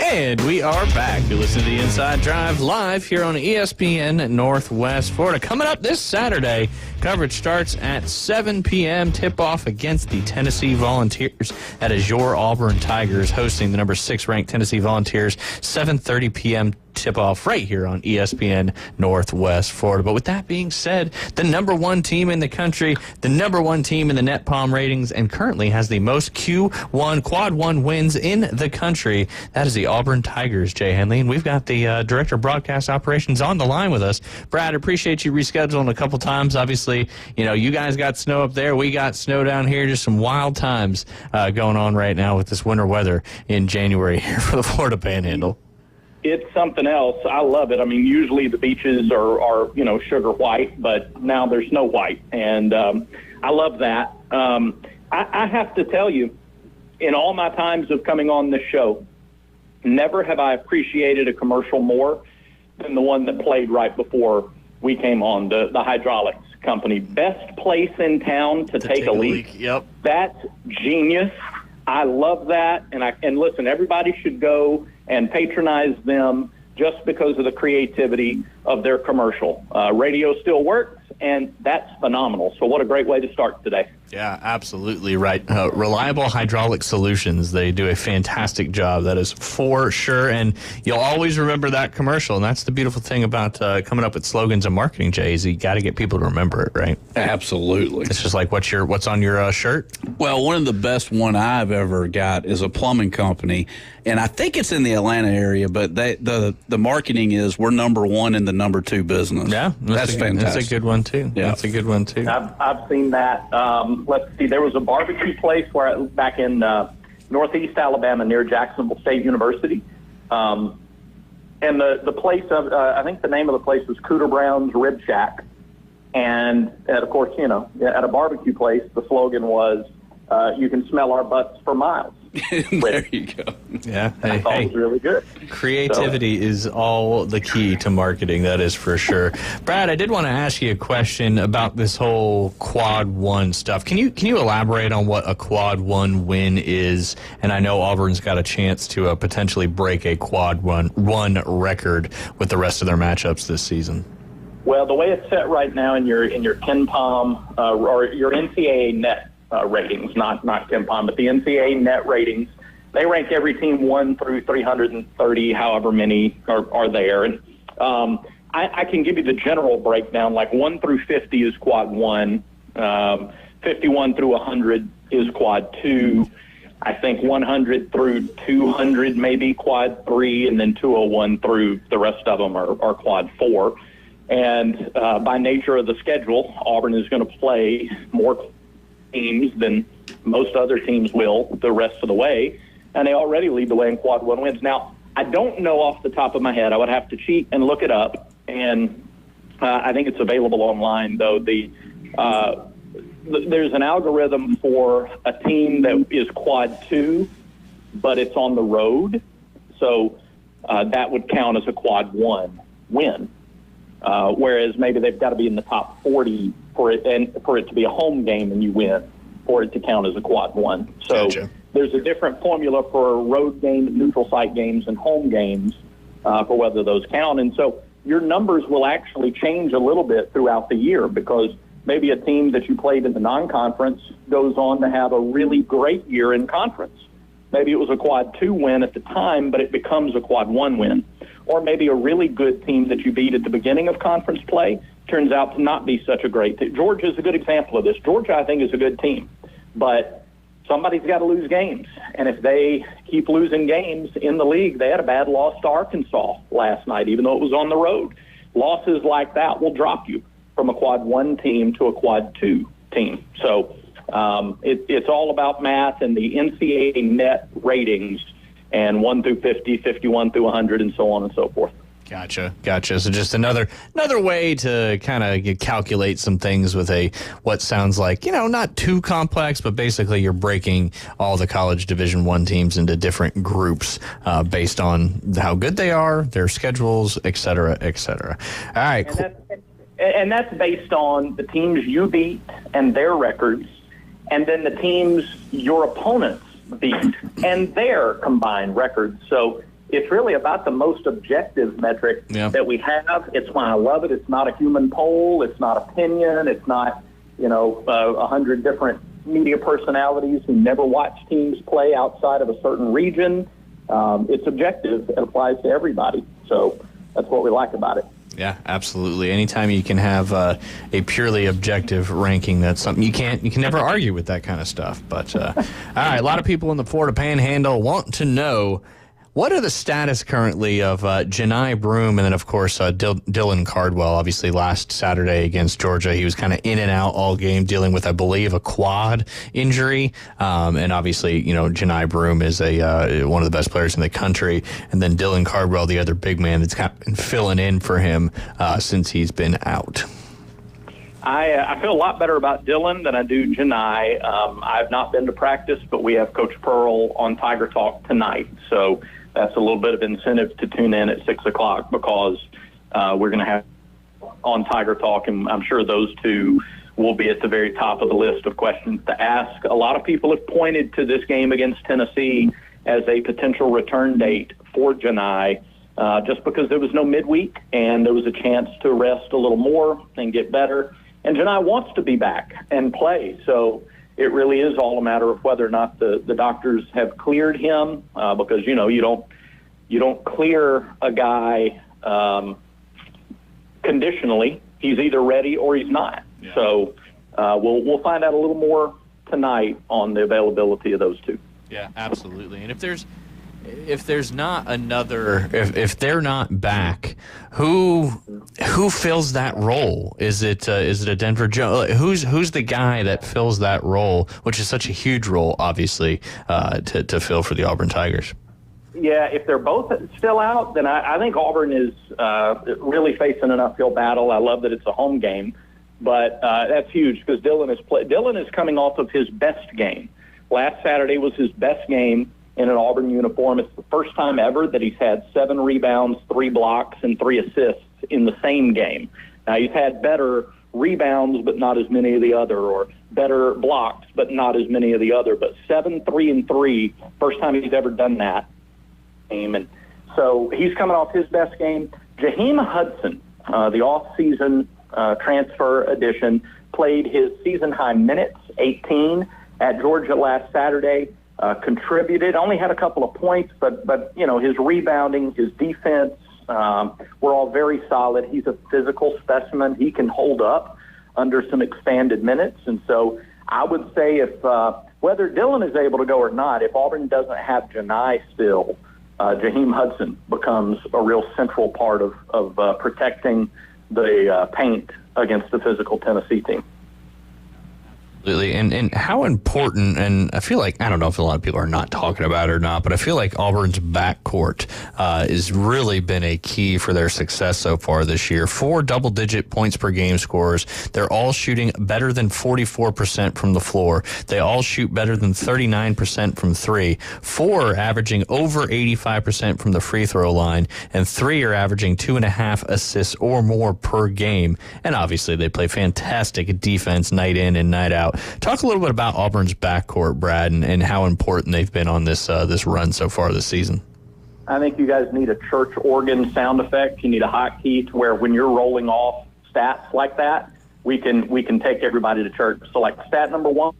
Speaker 19: And we are back. You're listening to the Inside Drive live here on ESPN Northwest Florida. Coming up this Saturday, coverage starts at 7 p.m. Tip-off against the Tennessee Volunteers. That is your Auburn Tigers hosting the number 6 ranked Tennessee Volunteers. 7:30 p.m. tip-off right here on ESPN Northwest Florida. But with that being said, the number 1 team in the country, the number 1 team in the net palm ratings, and currently has the most Q1 quad 1 wins in the country. That is the Auburn Tigers, Jay Henley. And we've got the Director of Broadcast Operations on the line with us. Brad, appreciate you rescheduling a couple times. Obviously, you know, you guys got snow up there. We got snow down here. Just some wild times going on right now with this winter weather in January here for the Florida Panhandle.
Speaker 18: It's something else. I love it. I mean, usually the beaches are sugar white, but now they're snow white, and I love that. I have to tell you, in all my times of coming on this show, never have I appreciated a commercial more than the one that played right before we came on, the hydraulics company. Best place in town to take a leak.
Speaker 19: Yep.
Speaker 18: That's genius. I love that, and listen, everybody should go and patronize them just because of the creativity of their commercial. Radio still works, and that's phenomenal. So what a great way to start today.
Speaker 19: Yeah, absolutely right. Reliable Hydraulic Solutions, they do a fantastic job. That is for sure, and you'll always remember that commercial, and that's the beautiful thing about coming up with slogans and marketing, Jay, is you got to get people to remember it, right?
Speaker 13: Absolutely.
Speaker 19: It's just like what's on your shirt?
Speaker 13: Well, one of the best one I've ever got is a plumbing company, and I think it's in the Atlanta area, but the marketing is we're number 1 in the number 2 business.
Speaker 19: Yeah,
Speaker 13: that's fantastic.
Speaker 19: That's a good one, too.
Speaker 13: Yeah.
Speaker 19: That's a good one, too.
Speaker 18: I've seen that. Let's see, there was a barbecue place back in northeast Alabama near Jacksonville State University. And the place, I think the name of the place was Cooter Brown's Rib Shack. And of course, at a barbecue place, the slogan was, you can smell our butts for miles.
Speaker 13: There you go.
Speaker 19: Yeah.
Speaker 2: I thought it was really good.
Speaker 19: Creativity is all the key to marketing, that is for sure. Brad, I did want to ask you a question about this whole quad one stuff. Can you elaborate on what a quad one win is? And I know Auburn's got a chance to potentially break a quad one record with the rest of their matchups this season.
Speaker 2: Well, the way it's set right now in your KenPom or your NCAA net ratings, not KenPom, but the NCAA net ratings, they rank every team 1 through 330, however many are there. And I can give you the general breakdown. Like 1 through 50 is quad 1, 51 through 100 is quad 2. I think 100 through 200 maybe quad 3, and then 201 through the rest of them are quad 4. And by nature of the schedule, Auburn is going to play more teams than most other teams will the rest of the way, and they already lead the way in quad 1 wins. Now, I don't know off the top of my head. I would have to cheat and look it up, and I think it's available online, though. There's an algorithm for a team that is quad 2, but it's on the road, so that would count as a quad 1 win. Whereas maybe they've got to be in the top 40 for it to be a home game and you win, for it to count as a quad 1. So gotcha. There's a different formula for road games, neutral site games, and home games for whether those count. And so your numbers will actually change a little bit throughout the year, because maybe a team that you played in the non-conference goes on to have a really great year in conference. Maybe it was a quad 2 win at the time, but it becomes a quad 1 win. Or maybe a really good team that you beat at the beginning of conference play turns out to not be such a great team. Georgia is a good example of this. Georgia, I think, is a good team, but somebody's got to lose games. And if they keep losing games in the league, they had a bad loss to Arkansas last night, even though it was on the road. Losses like that will drop you from a quad 1 team to a quad 2 team. So it's all about math and the NCAA net ratings, and 1 through 50, 51 through 100, and so on and so forth.
Speaker 19: Gotcha. So just another way to kind of calculate some things with what sounds like, not too complex, but basically you're breaking all the college Division I teams into different groups based on how good they are, their schedules, et cetera, et cetera. All right.
Speaker 2: And that's based on the teams you beat and their records, and then the teams your opponents beat and their combined records. So it's really about the most objective metric that we have. It's why I love it. It's not a human poll. It's not opinion. It's not, 100 different media personalities who never watch teams play outside of a certain region. It's objective. It applies to everybody. So that's what we like about it.
Speaker 19: Yeah, absolutely. Anytime you can have a purely objective ranking, that's something you can never argue with that kind of stuff. But all right, a lot of people in the Florida Panhandle want to know, what are the status currently of Johni Broome, and then, of course, Dylan Cardwell? Obviously, last Saturday against Georgia, he was kind of in and out all game, dealing with, I believe, a quad injury. And obviously, Johni Broome is one of the best players in the country. And then Dylan Cardwell, the other big man that's kind of been filling in for him since he's been out.
Speaker 2: I feel a lot better about Dylan than I do Johni. I've not been to practice, but we have Coach Pearl on Tiger Talk tonight. So that's a little bit of incentive to tune in at 6 o'clock, because we're going to have on Tiger Talk, and I'm sure those two will be at the very top of the list of questions to ask. A lot of people have pointed to this game against Tennessee as a potential return date for Johni, just because there was no midweek and there was a chance to rest a little more and get better. And Johni wants to be back and play, so it really is all a matter of whether or not the doctors have cleared him, because you don't clear a guy conditionally. He's either ready or he's not. Yeah. So we'll find out a little more tonight on the availability of those two.
Speaker 19: Yeah, absolutely. And if there's not another, if they're not back, who fills that role? Is it a Denver Jones? Who's the guy that fills that role, which is such a huge role, obviously, to fill for the Auburn Tigers?
Speaker 2: Yeah, if they're both still out, then I think Auburn is really facing an uphill battle. I love that it's a home game, but that's huge, because Dylan is coming off of his best game. Last Saturday was his best game in an Auburn uniform. It's the first time ever that he's had 7 rebounds, 3 blocks, and 3 assists in the same game. Now, he's had better rebounds, but not as many of the other, or better blocks, but not as many of the other. But 7, 3, and 3, first time he's ever done that. And so he's coming off his best game. Jaheim Hudson, the off-season transfer addition, played his season-high minutes, 18, at Georgia last Saturday. Contributed, only had a couple of points, but you know, his rebounding, his defense were all very solid. He's a physical specimen. He can hold up under some expanded minutes. And so I would say if whether Dillon is able to go or not, if Auburn doesn't have Janai still, Jaheim Hudson becomes a real central part of protecting the paint against the physical Tennessee team.
Speaker 19: Absolutely. And how important, and I feel like, I don't know if a lot of people are not talking about it or not, but I feel like Auburn's backcourt has really been a key for their success so far this year. 4 double-digit points per game scores. They're all shooting better than 44% from the floor. They all shoot better than 39% from 3. 4 are averaging over 85% from the free throw line, and 3 are averaging 2.5 assists or more per game. And obviously they play fantastic defense night in and night out. Talk a little bit about Auburn's backcourt, Brad, and how important they've been on this run so far this season.
Speaker 2: I think you guys need a church organ sound effect. You need a hotkey to where when you're rolling off stats like that, we can take everybody to church. So like stat number 1,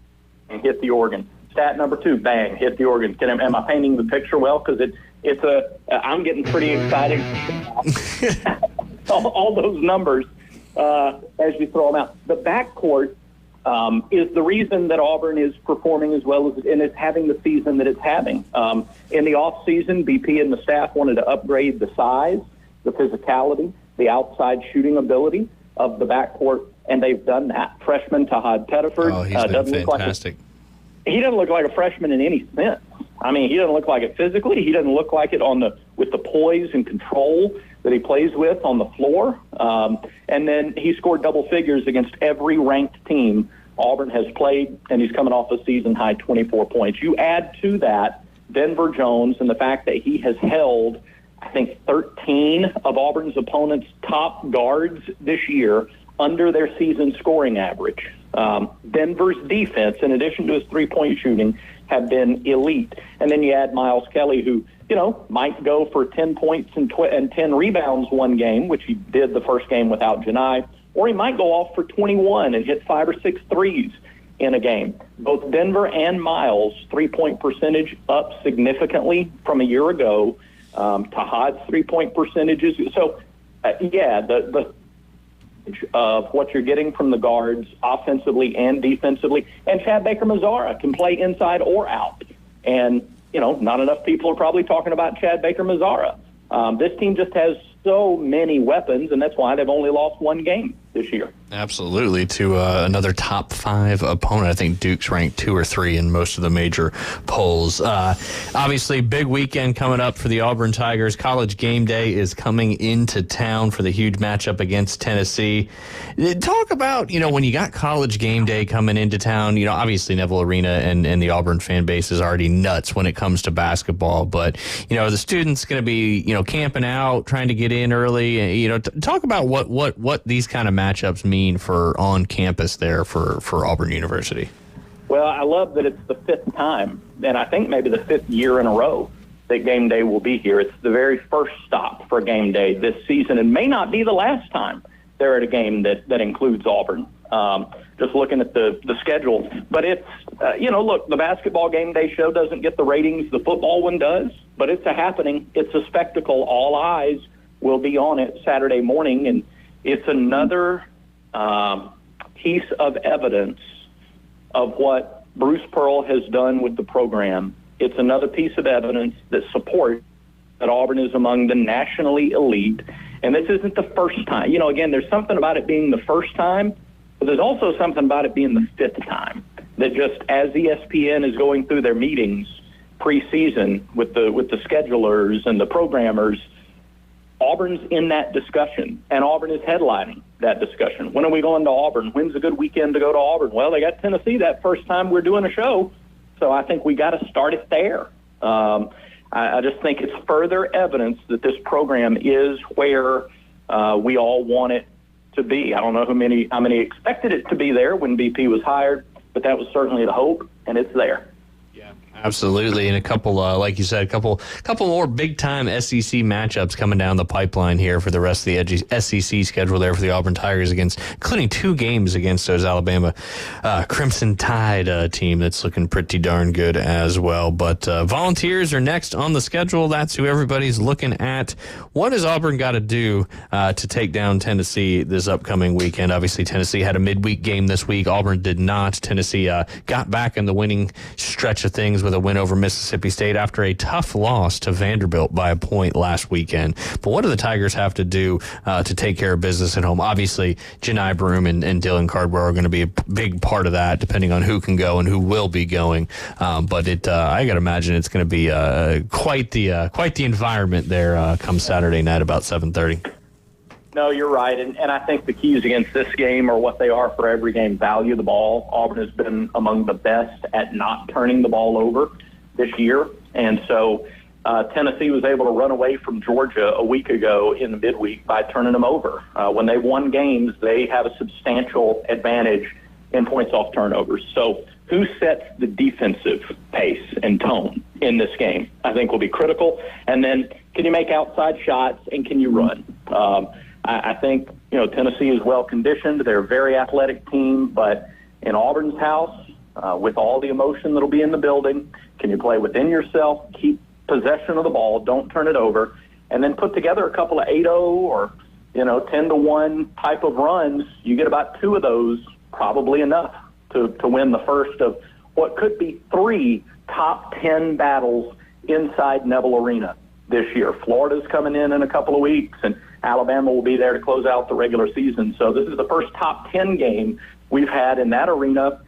Speaker 2: and hit the organ. Stat number 2, bang, hit the organ. Am I painting the picture well? Because I'm getting pretty excited. all those numbers as you throw them out. The backcourt is the reason that Auburn is performing as well as and is having the season that it's having. In the offseason, BP and the staff wanted to upgrade the size, the physicality, the outside shooting ability of the backcourt, and they've done that. Freshman Tahad Pettiford
Speaker 19: he's been fantastic.
Speaker 2: He doesn't look like a freshman in any sense. I mean, he doesn't look like it physically. He doesn't look like it with the poise and control that he plays with on the floor. And then he scored double figures against every ranked team Auburn has played, and he's coming off a season-high 24 points. You add to that Denver Jones and the fact that he has held, I think, 13 of Auburn's opponents' top guards this year under their season scoring average. Denver's defense, in addition to his three-point shooting, have been elite. And then you add Miles Kelly, who, might go for 10 points and 10 rebounds one game, which he did the first game without Janai, or he might go off for 21 and hit 5 or 6 threes in a game. Both Denver and Miles' three-point percentage up significantly from a year ago. Tahad's three-point percentages. So, the of what you're getting from the guards offensively and defensively. And Chad Baker-Mazara can play inside or out. And, not enough people are probably talking about Chad Baker-Mazara. This team just has so many weapons, and that's why they've only lost one game this year.
Speaker 19: Absolutely, to another top 5 opponent. I think Duke's ranked 2 or 3 in most of the major polls. Obviously, big weekend coming up for the Auburn Tigers. College game day is coming into town for the huge matchup against Tennessee. Talk about, when you got college game day coming into town, obviously Neville Arena and the Auburn fan base is already nuts when it comes to basketball. But, the students going to be, camping out, trying to get in early. Talk about what these kind of matchups mean for on campus there for Auburn University.
Speaker 2: Well, I love that it's the 5th time, and I think maybe the 5th year in a row that game day will be here. It's the very first stop for game day this season, and may not be the last time they're at a game that includes Auburn. Just looking at the schedule. But it's, look, the basketball game day show doesn't get the ratings the football one does, but it's a happening. It's a spectacle. All eyes will be on it Saturday morning, and it's another piece of evidence of what Bruce Pearl has done with the program. It's another piece of evidence that supports that Auburn is among the nationally elite. And this isn't the first time. Again, there's something about it being the first time, but there's also something about it being the 5th time. That just as ESPN is going through their meetings preseason with the schedulers and the programmers, Auburn's in that discussion, and Auburn is headlining that discussion. When are we going to Auburn? When's a good weekend to go to Auburn? Well, they got Tennessee that first time we're doing a show. So I think we got to start it there. I just think it's further evidence that this program is where we all want it to be. I don't know how many expected it to be there when BP was hired, but that was certainly the hope, and it's there.
Speaker 19: Absolutely, and a couple, like you said, a couple more big-time SEC matchups coming down the pipeline here for the rest of the SEC schedule there for the Auburn Tigers, including 2 games against those Alabama Crimson Tide team that's looking pretty darn good as well. But Volunteers are next on the schedule. That's who everybody's looking at. What has Auburn got to do to take down Tennessee this upcoming weekend? Obviously, Tennessee had a midweek game this week. Auburn did not. Tennessee got back in the winning stretch of things with a win over Mississippi State after a tough loss to Vanderbilt by a point last weekend. But what do the Tigers have to do to take care of business at home? Obviously, Janai Broome and Dylan Cardwell are going to be a big part of that, depending on who can go and who will be going. But I got to imagine it's going to be quite the environment there come Saturday night about 7:30.
Speaker 2: No, you're right. And I think the keys against this game are what they are for every game. Value the ball. Auburn has been among the best at not turning the ball over this year. And so Tennessee was able to run away from Georgia a week ago in the midweek by turning them over. When they've won games, they have a substantial advantage in points off turnovers. So who sets the defensive pace and tone in this game, I think, will be critical. And then can you make outside shots and can you run? I think, Tennessee is well conditioned. They're a very athletic team, but in Auburn's house, with all the emotion that'll be in the building, can you play within yourself, keep possession of the ball, don't turn it over, and then put together a couple of 8-0 or, 10-1 type of runs? You get about 2 of those, probably enough to win the first of what could be 3 top 10 battles inside Neville Arena this year. Florida's coming in a couple of weeks, and Alabama will be there to close out the regular season. So this is the first top 10 game we've had in that arena.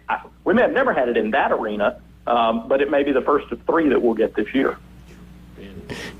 Speaker 2: We may have never had it in that arena, but it may be the first of 3 that we'll get this year.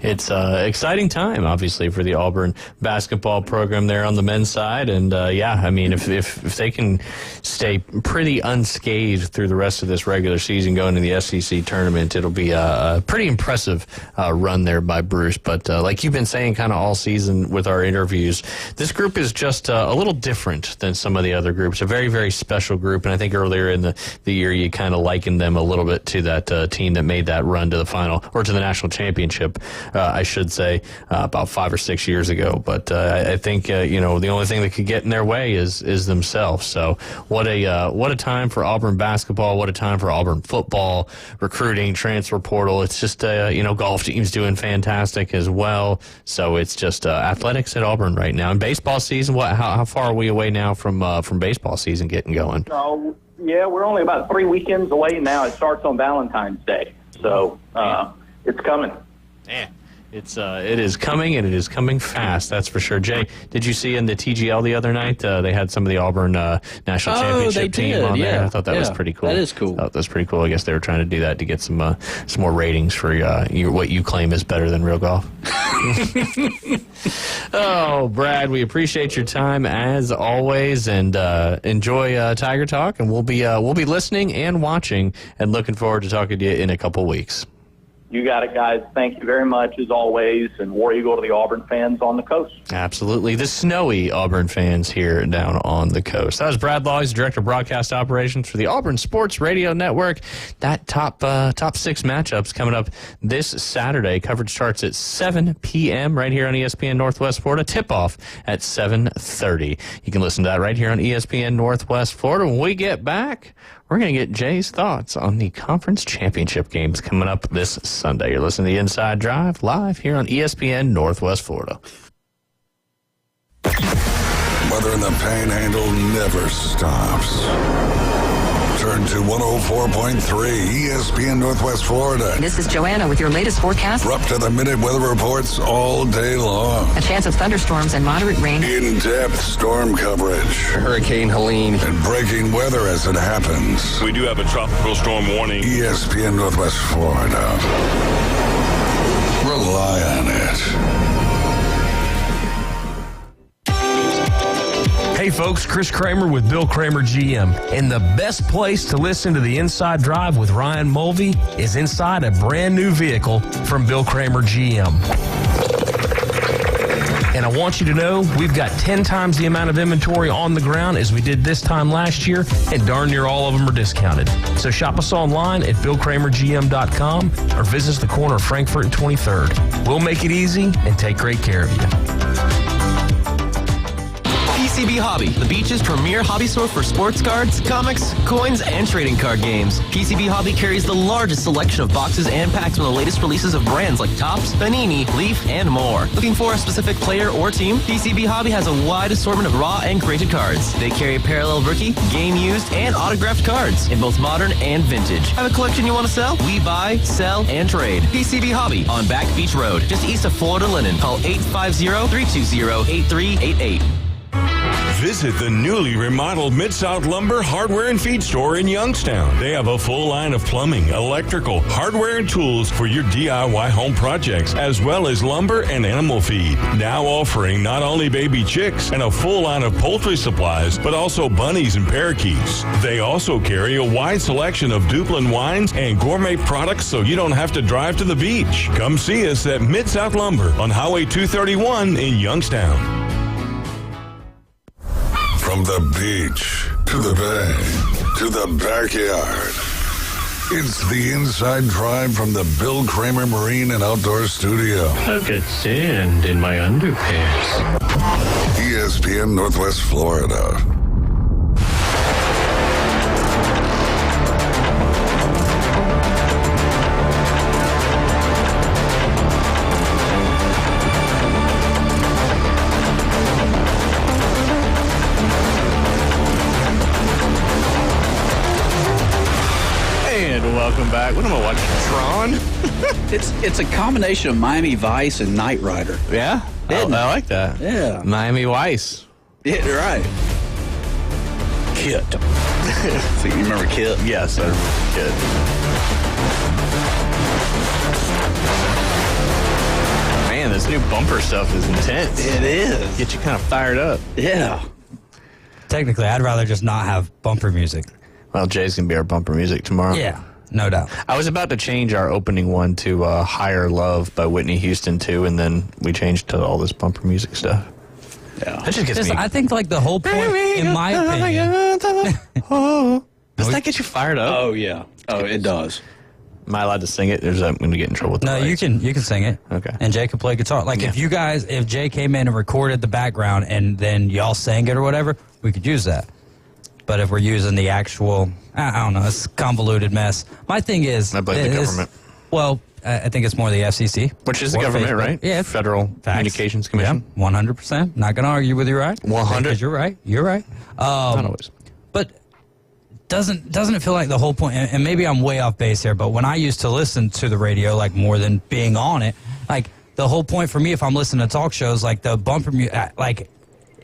Speaker 19: It's an exciting time, obviously, for the Auburn basketball program there on the men's side. And, if they can stay pretty unscathed through the rest of this regular season going to the SEC tournament, it'll be a pretty impressive run there by Bruce. But like you've been saying kind of all season with our interviews, this group is just a little different than some of the other groups, a very, very special group. And I think earlier in the year, you kind of likened them a little bit to that team that made that run to the final, or to the national championship, I should say, about 5 or 6 years ago. But I think the only thing that could get in their way is themselves. So what a time for Auburn basketball! What a time for Auburn football, recruiting, transfer portal. It's just golf team's doing fantastic as well. So it's just athletics at Auburn right now. And baseball season, how far are we away now from baseball season getting going?
Speaker 2: Yeah, we're only about 3 weekends away now. It starts on Valentine's Day, so it's coming.
Speaker 19: Yeah. It is coming, and it is coming fast. That's for sure. Jay, did you see in the TGL the other night? They had some of the Auburn national championship team on there. I thought that was pretty cool.
Speaker 13: That is cool.
Speaker 19: That was pretty cool. I guess they were trying to do that to get some more ratings for what you claim is better than real golf. Oh, Brad, we appreciate your time as always, and enjoy Tiger Talk. And we'll be listening and watching, and looking forward to talking to you in a couple weeks.
Speaker 2: You got it, guys. Thank you very much, as always, and War Eagle to the Auburn fans on the coast.
Speaker 19: Absolutely. The snowy Auburn fans here down on the coast. That was Brad Law. He's Director of Broadcast Operations for the Auburn Sports Radio Network. That top 6 matchups coming up this Saturday. Coverage starts at 7 p.m. right here on ESPN Northwest Florida. Tip-off at 7:30. You can listen to that right here on ESPN Northwest Florida. When we get back, we're going to get Jay's thoughts on the conference championship games coming up this Sunday. You're listening to The Inside Drive live here on ESPN Northwest Florida.
Speaker 11: Weather in the Panhandle never stops. Turn to 104.3 ESPN Northwest Florida.
Speaker 1: This is Joanna with your latest forecast.
Speaker 11: We're up to the minute weather reports all day long.
Speaker 1: A chance of thunderstorms and moderate rain.
Speaker 11: In-depth storm coverage.
Speaker 22: Hurricane Helene.
Speaker 11: And breaking weather as it happens.
Speaker 28: We do have a tropical storm warning.
Speaker 11: ESPN Northwest Florida. Rely on it.
Speaker 15: Hey, Hey folks, Chris Kramer with Bill Kramer GM. And the best place to listen to the Inside Drive with Ryan Mulvey is inside a brand new vehicle from Bill Kramer GM. And I want you to know we've got 10 times the amount of inventory on the ground as we did this time last year, and darn near all of them are discounted. So shop us online at BillKramerGM.com or visit us the corner of Frankfurt and 23rd. We'll make it easy and take great care of you.
Speaker 8: PCB Hobby, the beach's premier hobby store for sports cards, comics, coins, and trading card games. PCB Hobby carries the largest selection of boxes and packs from the latest releases of brands like Topps, Panini, Leaf, and more. Looking for a specific player or team? PCB Hobby has a wide assortment of raw and graded cards. They carry parallel rookie, game used, and autographed cards in both modern and vintage. Have a collection you want to sell? We buy, sell, and trade. PCB Hobby on Back Beach Road, just east of Florida Linen. Call 850-320-8388.
Speaker 9: Visit the newly remodeled Mid-South Lumber Hardware and Feed Store in Youngstown. They have a full line of plumbing, electrical, hardware, and tools for your DIY home projects, as well as lumber and animal feed. Now offering not only baby chicks and a full line of poultry supplies, but also bunnies and parakeets. They also carry a wide selection of Duplin wines and gourmet products so you don't have to drive to the beach. Come see us at Mid-South Lumber on Highway 231 in Youngstown.
Speaker 11: From the beach to the bay to the backyard, it's the Inside Drive from the Bill Kramer Marine and Outdoor Studio.
Speaker 22: I've got sand in my underpants.
Speaker 11: ESPN Northwest Florida.
Speaker 19: Welcome back. What am I watching? Tron?
Speaker 13: It's a combination of Miami Vice and Knight Rider.
Speaker 19: Yeah? I like that.
Speaker 13: Yeah.
Speaker 19: Miami Vice.
Speaker 13: Yeah, right. Kit. So you remember Kit?
Speaker 19: Yes, I remember Kit. Man, this new bumper stuff is intense.
Speaker 13: It is.
Speaker 19: Get you kind of fired up.
Speaker 13: Yeah.
Speaker 7: Technically, I'd rather just not have bumper music.
Speaker 19: Well, Jay's going to be our bumper music tomorrow.
Speaker 7: Yeah, no doubt.
Speaker 19: I was about to change our opening one to Higher Love by Whitney Houston, too, and then we changed to all this bumper music stuff.
Speaker 13: Yeah.
Speaker 19: That just gets me...
Speaker 7: I think, like, the whole point, in my opinion...
Speaker 19: Does that get you fired up?
Speaker 13: Oh, yeah. Oh, it does.
Speaker 19: Am I allowed to sing it? I'm going to get in trouble with the
Speaker 7: No,
Speaker 19: rights.
Speaker 7: you can sing it.
Speaker 19: Okay.
Speaker 7: And Jay can play guitar. Like, if Jay came in and recorded the background and then y'all sang it or whatever, we could use that. But if we're using the actual, I don't know, it's a convoluted mess. My thing is...
Speaker 19: I blame the government.
Speaker 7: Well, I think it's more the FCC.
Speaker 19: Which is the government,
Speaker 7: Facebook.
Speaker 19: right?
Speaker 7: Yeah.
Speaker 19: Federal Communications Commission.
Speaker 7: Yeah, 100%. Not going to argue with you, right?
Speaker 19: 100.
Speaker 7: Because you're right. You're right.
Speaker 19: Not always.
Speaker 7: But doesn't it feel like the whole point, and maybe I'm way off base here, but when I used to listen to the radio, like more than being on it, like the whole point for me, if I'm listening to talk shows, like the bumper music, like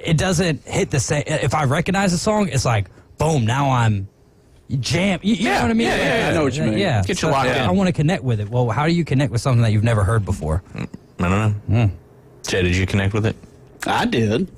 Speaker 7: it doesn't hit the same. If I recognize the song, it's like, boom, now I'm jam. You know what I mean?
Speaker 13: Yeah, I know what you mean.
Speaker 7: Yeah.
Speaker 19: Get you locked in.
Speaker 7: I want to connect with it. Well, how do you connect with something that you've never heard before?
Speaker 19: I don't know. Jay, did you connect with it?
Speaker 13: I did.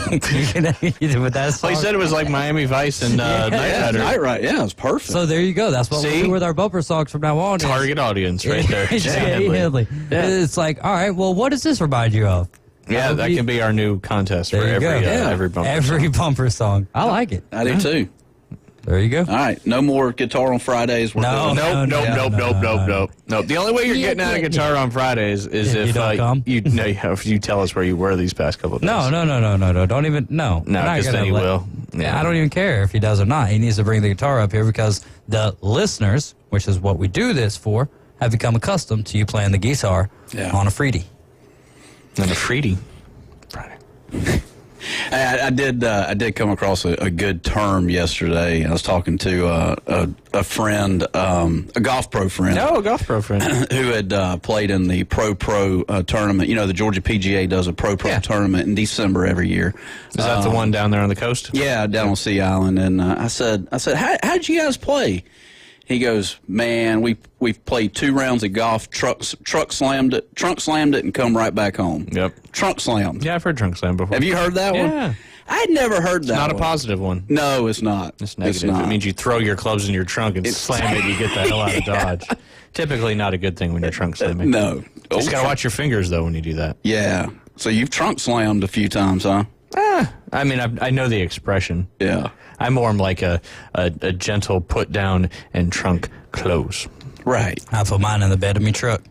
Speaker 7: You connected with that song?
Speaker 19: Well, he said it was like Miami Vice and Knight Rider.
Speaker 13: Knight Rider. Yeah, it's perfect.
Speaker 7: So there you go. That's what we'll do with our bumper songs from now on.
Speaker 19: Target audience right there.
Speaker 7: Jay Headley.
Speaker 19: Yeah.
Speaker 7: It's like, all right, well, what does this remind you of?
Speaker 19: Yeah, that can be our new contest for every bumper song.
Speaker 7: I like it.
Speaker 13: I do too.
Speaker 7: There you go.
Speaker 13: All right, no more guitar on Fridays.
Speaker 19: Nope. The only way you're getting out of guitar on Fridays is if you tell us where you were these past couple of days.
Speaker 7: No. Don't even, no.
Speaker 19: No, because then he will.
Speaker 7: Yeah. I don't even care if he does or not. He needs to bring the guitar up here because the listeners, which is what we do this for, have become accustomed to you playing the guitar on a Freedy.
Speaker 19: On a Freedy.
Speaker 13: I did come across a good term yesterday. I was talking to a friend, a golf pro friend.
Speaker 19: Oh, a golf pro friend.
Speaker 13: Who had played in the Pro tournament. You know, the Georgia PGA does a Pro tournament in December every year.
Speaker 19: Is that the one down there on the coast?
Speaker 13: Yeah, down on Sea Island. And I said, how'd you guys play? He goes, man, we've played 2 rounds of golf, trunk slammed it, and come right back home.
Speaker 19: Yep.
Speaker 13: Trunk slammed.
Speaker 19: Yeah, I've heard trunk slam before.
Speaker 13: Have you heard that one? I'd never heard that.
Speaker 19: Not a
Speaker 13: one.
Speaker 19: positive one.
Speaker 13: No, it's not.
Speaker 19: It's negative.
Speaker 13: It's not.
Speaker 19: It means you throw your clubs in your trunk and slam it. You get the hell out of Dodge. Typically not a good thing when you're trunk slamming.
Speaker 13: No.
Speaker 19: Just got to watch your fingers, though, when you do that.
Speaker 13: Yeah. So you've trunk slammed a few times, huh?
Speaker 19: I mean, I know the expression.
Speaker 13: Yeah.
Speaker 19: I'm more like a gentle put down and trunk close.
Speaker 13: Right.
Speaker 7: I put mine in the bed of my truck.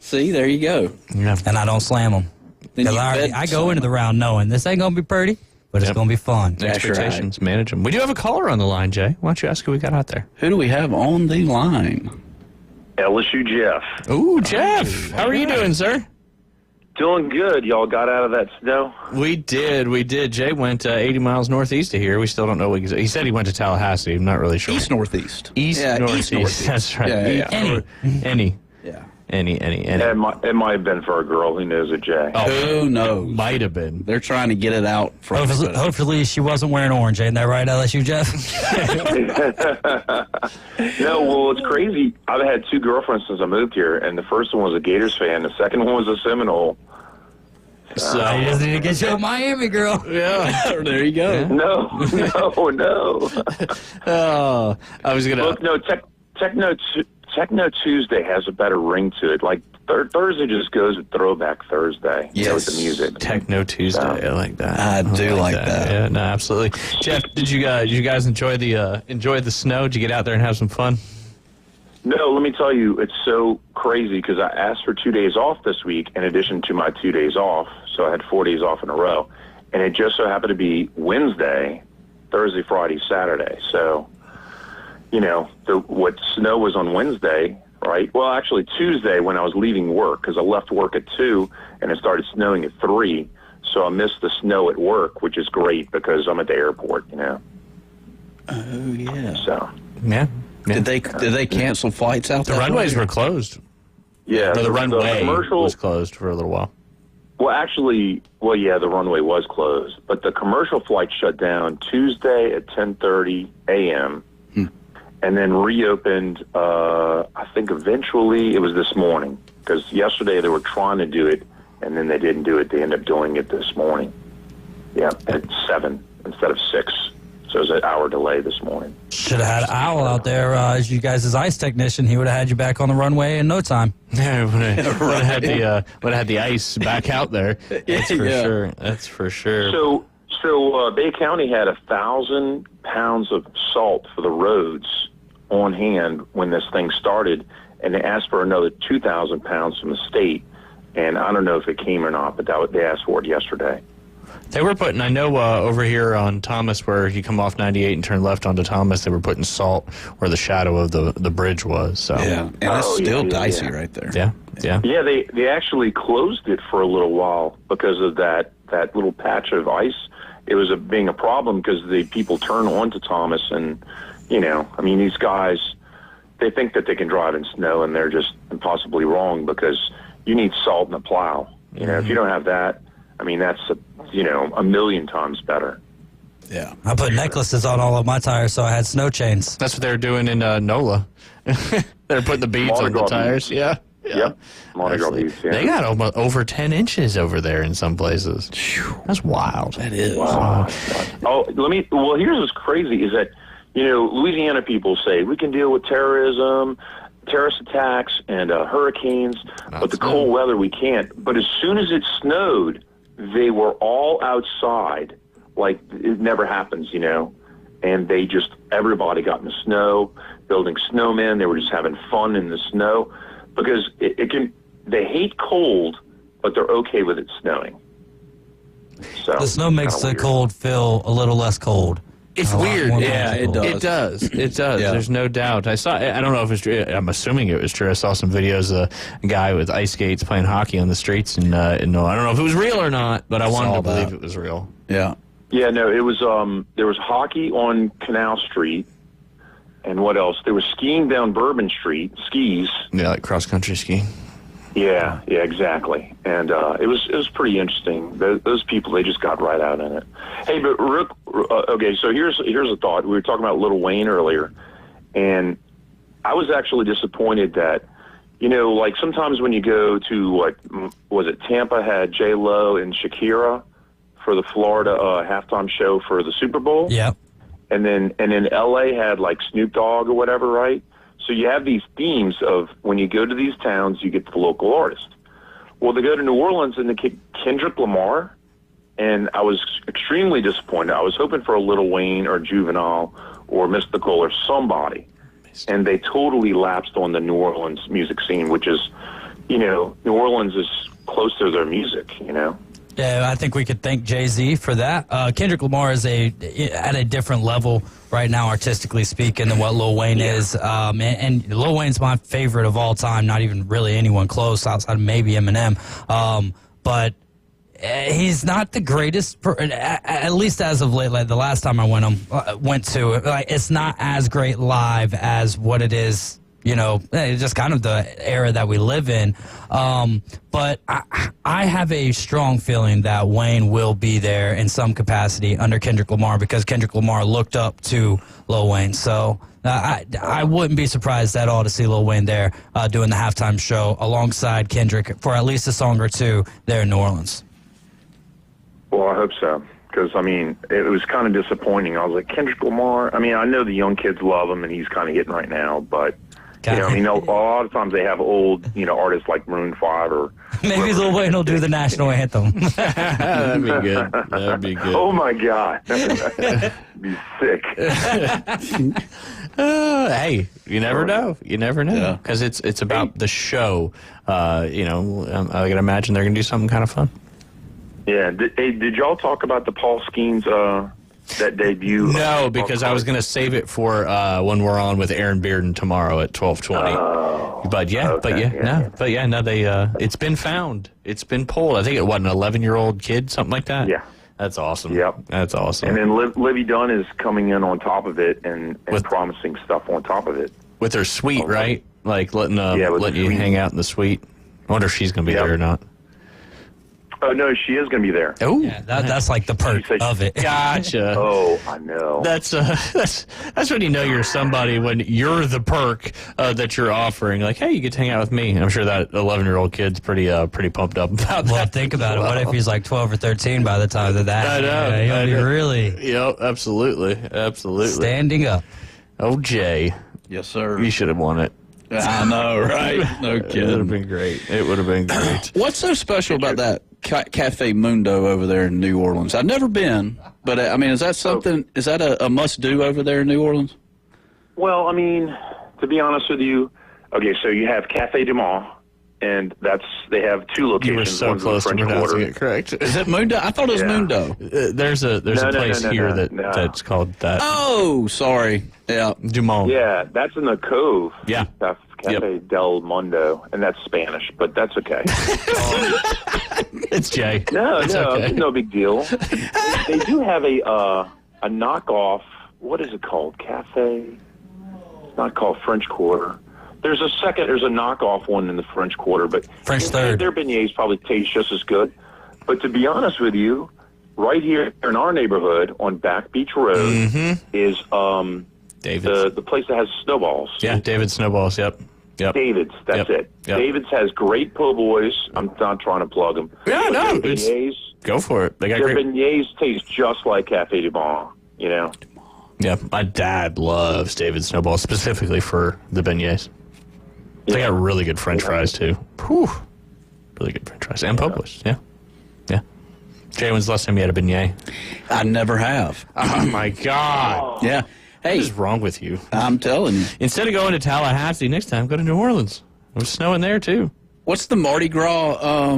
Speaker 13: See, there you go.
Speaker 19: Yeah.
Speaker 7: And I don't slam them. Because I go into the round knowing this ain't going to be pretty, but it's going to be fun.
Speaker 19: Expectations, manage them. We do have a caller on the line, Jay. Why don't you ask who we got out there?
Speaker 13: Who do we have on the line?
Speaker 3: LSU Jeff.
Speaker 19: Ooh, Jeff. How are you doing, sir?
Speaker 3: Doing good. Y'all got out of that snow?
Speaker 19: We did. Jay went 80 miles northeast of here. We still don't know what he said. He went to Tallahassee. I'm not really sure.
Speaker 13: East-northeast.
Speaker 19: East-northeast. That's right.
Speaker 13: Yeah.
Speaker 19: Any.
Speaker 13: Yeah.
Speaker 19: Any.
Speaker 3: It might have been for a girl. Who knows a Jay?
Speaker 13: Who knows?
Speaker 19: Might have been.
Speaker 13: They're trying to get it out. From
Speaker 7: Hopefully she wasn't wearing orange. Ain't that right, LSU, Jeff?
Speaker 3: No, well, it's crazy. I've had two girlfriends since I moved here, and the first one was a Gators fan. The second one was a Seminole.
Speaker 7: So you just need to get you a Miami girl.
Speaker 19: Yeah.
Speaker 13: There you go.
Speaker 3: No.
Speaker 19: Oh, I was gonna.
Speaker 3: Look, no, Techno Tuesday has a better ring to it. Like Thursday just goes with Throwback Thursday.
Speaker 13: Yes.
Speaker 3: With the music.
Speaker 19: Techno Tuesday. I like that.
Speaker 13: I do like that.
Speaker 19: Yeah, no, absolutely. Jeff, did you guys enjoy the snow? Did you get out there and have some fun?
Speaker 3: No, let me tell you, it's so crazy because I asked for 2 days off this week in addition to my 2 days off, so I had 4 days off in a row. And it just so happened to be Wednesday, Thursday, Friday, Saturday. So, what snow was on Wednesday, right? Well, actually Tuesday when I was leaving work because I left work at 2 and it started snowing at 3. So I missed the snow at work, which is great because I'm at the airport,
Speaker 13: Oh, yeah.
Speaker 3: So.
Speaker 19: Yeah.
Speaker 13: Did they cancel flights out
Speaker 19: there?
Speaker 13: there?
Speaker 19: The runways were closed.
Speaker 3: Yeah.
Speaker 19: The runway
Speaker 3: commercial
Speaker 19: was closed for a little while.
Speaker 3: Well, actually, the runway was closed, but the commercial flight shut down Tuesday at 10:30 a.m. and then reopened, I think eventually it was this morning, because yesterday they were trying to do it, and then they didn't do it. They ended up doing it this morning. Yeah, at 7 instead of 6. So it was an hour delay this morning.
Speaker 7: Should have had Owl out there as you guys' ice technician. He would have had you back on the runway in no time.
Speaker 19: Yeah, would have had the ice back out there. That's for sure. That's for sure.
Speaker 3: So Bay County had 1,000 pounds of salt for the roads on hand when this thing started, and they asked for another 2,000 pounds from the state. And I don't know if it came or not, but they asked for it yesterday.
Speaker 19: They were putting, I know over here on Thomas where you come off 98 and turn left onto Thomas, they were putting salt where the shadow of the bridge was. So.
Speaker 13: Yeah, and that's still dicey right there.
Speaker 19: Yeah.
Speaker 3: Yeah, they actually closed it for a little while because of that little patch of ice. It was being a problem because the people turn onto Thomas and, these guys, they think that they can drive in snow and they're just impossibly wrong because you need salt in a plow. If you don't have that, that's a million times better.
Speaker 13: Yeah.
Speaker 7: I put necklaces on all of my tires so I had snow chains.
Speaker 19: That's what they were doing in NOLA. They're putting the beads on the tires.
Speaker 3: Beads.
Speaker 19: Yeah.
Speaker 3: Yep. Mardi Gras beads, yeah.
Speaker 19: They got almost over 10 inches over there in some places. That's wild.
Speaker 13: That is.
Speaker 3: Wow. Here's what's crazy is that, Louisiana people say we can deal with terrorism, terrorist attacks, and hurricanes, but the cold weather we can't. But as soon as it snowed, they were all outside like it never happens, and everybody got in the snow, building snowmen. They were just having fun in the snow because they hate cold, but they're okay with it snowing. So
Speaker 7: the snow makes the cold feel a little less cold.
Speaker 19: It's weird.
Speaker 13: Yeah, it does.
Speaker 19: It does. Yeah. There's no doubt. I don't know if it's true. I'm assuming it was true. I saw some videos of a guy with ice skates playing hockey on the streets, and I don't know if it was real or not, but I wanted to believe it was real.
Speaker 13: Yeah.
Speaker 3: Yeah, no, it was, there was hockey on Canal Street, and what else? There was skiing down Bourbon Street, skis.
Speaker 19: Yeah, like cross-country skiing.
Speaker 3: Yeah, exactly. And it was pretty interesting. Those people, they just got right out in it. Hey, but Rook, okay, so here's a thought. We were talking about Lil Wayne earlier, and I was actually disappointed that, like sometimes when you go to, Tampa had J-Lo and Shakira for the Florida halftime show for the Super Bowl.
Speaker 7: Yep.
Speaker 3: And then L.A. had like Snoop Dogg or whatever, right? So you have these themes of when you go to these towns, you get the local artist. Well, they go to New Orleans and they kick Kendrick Lamar, and I was extremely disappointed. I was hoping for a Lil Wayne or Juvenile or Mystical or somebody, and they totally lapsed on the New Orleans music scene, which is, New Orleans is close to their music,
Speaker 7: Yeah, I think we could thank Jay-Z for that. Kendrick Lamar is at a different level right now, artistically speaking, than what Lil Wayne is. And Lil Wayne's my favorite of all time, not even really anyone close outside of maybe Eminem. But he's not the greatest, at least as of late. Like the last time I went to it, like, it's not as great live as what it is. It's just kind of the era that we live in. But I have a strong feeling that Wayne will be there in some capacity under Kendrick Lamar because Kendrick Lamar looked up to Lil Wayne. So I wouldn't be surprised at all to see Lil Wayne there doing the halftime show alongside Kendrick for at least a song or two there in New Orleans.
Speaker 3: Well, I hope so. Because, it was kind of disappointing. I was like, Kendrick Lamar? I know the young kids love him, and he's kind of hitting right now, but... a lot of times they have old, artists like Maroon 5 or...
Speaker 7: Maybe Lil Wayne will do the national anthem.
Speaker 19: That'd be good. That'd be good.
Speaker 3: Oh, my God. That'd be sick.
Speaker 19: Hey, you never know. You never know. Because it's about the show. I can imagine they're going to do something kind of fun.
Speaker 3: Yeah. Did y'all talk about the Paul Skeens that debut?
Speaker 19: No, because I was going to save it for when we're on with Aaron Bearden tomorrow at 12:20. It's been found. It's been pulled. I think it was an 11-year-old kid, something like that.
Speaker 3: Yeah.
Speaker 19: That's awesome.
Speaker 3: Yep.
Speaker 19: That's awesome.
Speaker 3: And then Livy Dunn is coming in on top of it and promising stuff on top of it.
Speaker 19: With her suite, right? Like letting you hang out in the suite. I wonder if she's going to be there or not.
Speaker 3: Oh, no, she is going to be there.
Speaker 19: Oh,
Speaker 7: yeah, that's like the perk of it.
Speaker 19: Gotcha.
Speaker 3: Oh, I know.
Speaker 19: That's when you know you're somebody, when you're the perk that you're offering. Like, hey, you get to hang out with me. I'm sure that 11-year-old kid's pretty pumped up about that.
Speaker 7: Well, think about it. What if he's like 12 or 13 by the time that
Speaker 19: I know.
Speaker 7: He'll be really.
Speaker 19: Yep, absolutely.
Speaker 7: Standing up.
Speaker 19: Oh, Jay.
Speaker 13: Yes, sir.
Speaker 19: You should have won it.
Speaker 13: I know, right? No kidding.
Speaker 19: It would have been great. It would have been great.
Speaker 13: What's so special about that Cafe Mundo over there in New Orleans? I've never been, but is that something? Is that a must-do over there in New Orleans?
Speaker 3: Well, to be honest with you, okay, so you have Cafe Du Monde, and they have two locations.
Speaker 19: You were so
Speaker 3: One's
Speaker 19: close to
Speaker 3: in the French
Speaker 19: pronouncing
Speaker 3: Quarter.
Speaker 19: it correct.
Speaker 13: Is it Mundo? I thought it was Mundo.
Speaker 19: There's a place here that's called that.
Speaker 13: Oh, sorry. Yeah,
Speaker 19: Du Monde.
Speaker 3: Yeah, that's in the Cove.
Speaker 19: Yeah.
Speaker 3: That's Cafe del Mundo, and that's Spanish, but that's okay.
Speaker 19: It's Jay.
Speaker 3: No,
Speaker 19: okay.
Speaker 3: it's no big deal. They do have a knockoff. What is it called? Cafe? It's not called French Quarter. There's a knockoff one in the French Quarter, but
Speaker 7: French Third.
Speaker 3: Their beignets probably taste just as good. But to be honest with you, right here in our neighborhood on Back Beach Road is
Speaker 19: David's.
Speaker 3: the place that has snowballs.
Speaker 19: Yeah, David's Snowballs. Yep.
Speaker 3: David's. That's it.
Speaker 19: Yep.
Speaker 3: David's has great po' boys. I'm not trying to plug them.
Speaker 19: Yeah,
Speaker 3: But
Speaker 19: no.
Speaker 3: their beignets,
Speaker 19: Go for it. They got
Speaker 3: their
Speaker 19: great.
Speaker 3: beignets taste just like Cafe Du Monde.
Speaker 19: Yeah, my dad loves David's Snowballs specifically for the beignets. They got really good French fries too. Whew. Really good French fries and po' boys. Yeah. Jay, when's the last time you had a beignet?
Speaker 13: I never have.
Speaker 19: Oh my God.
Speaker 13: Yeah. Hey,
Speaker 19: what is wrong with you?
Speaker 13: I'm telling you.
Speaker 19: Instead of going to Tallahassee next time, go to New Orleans. It was snowing there too.
Speaker 13: What's the Mardi Gras?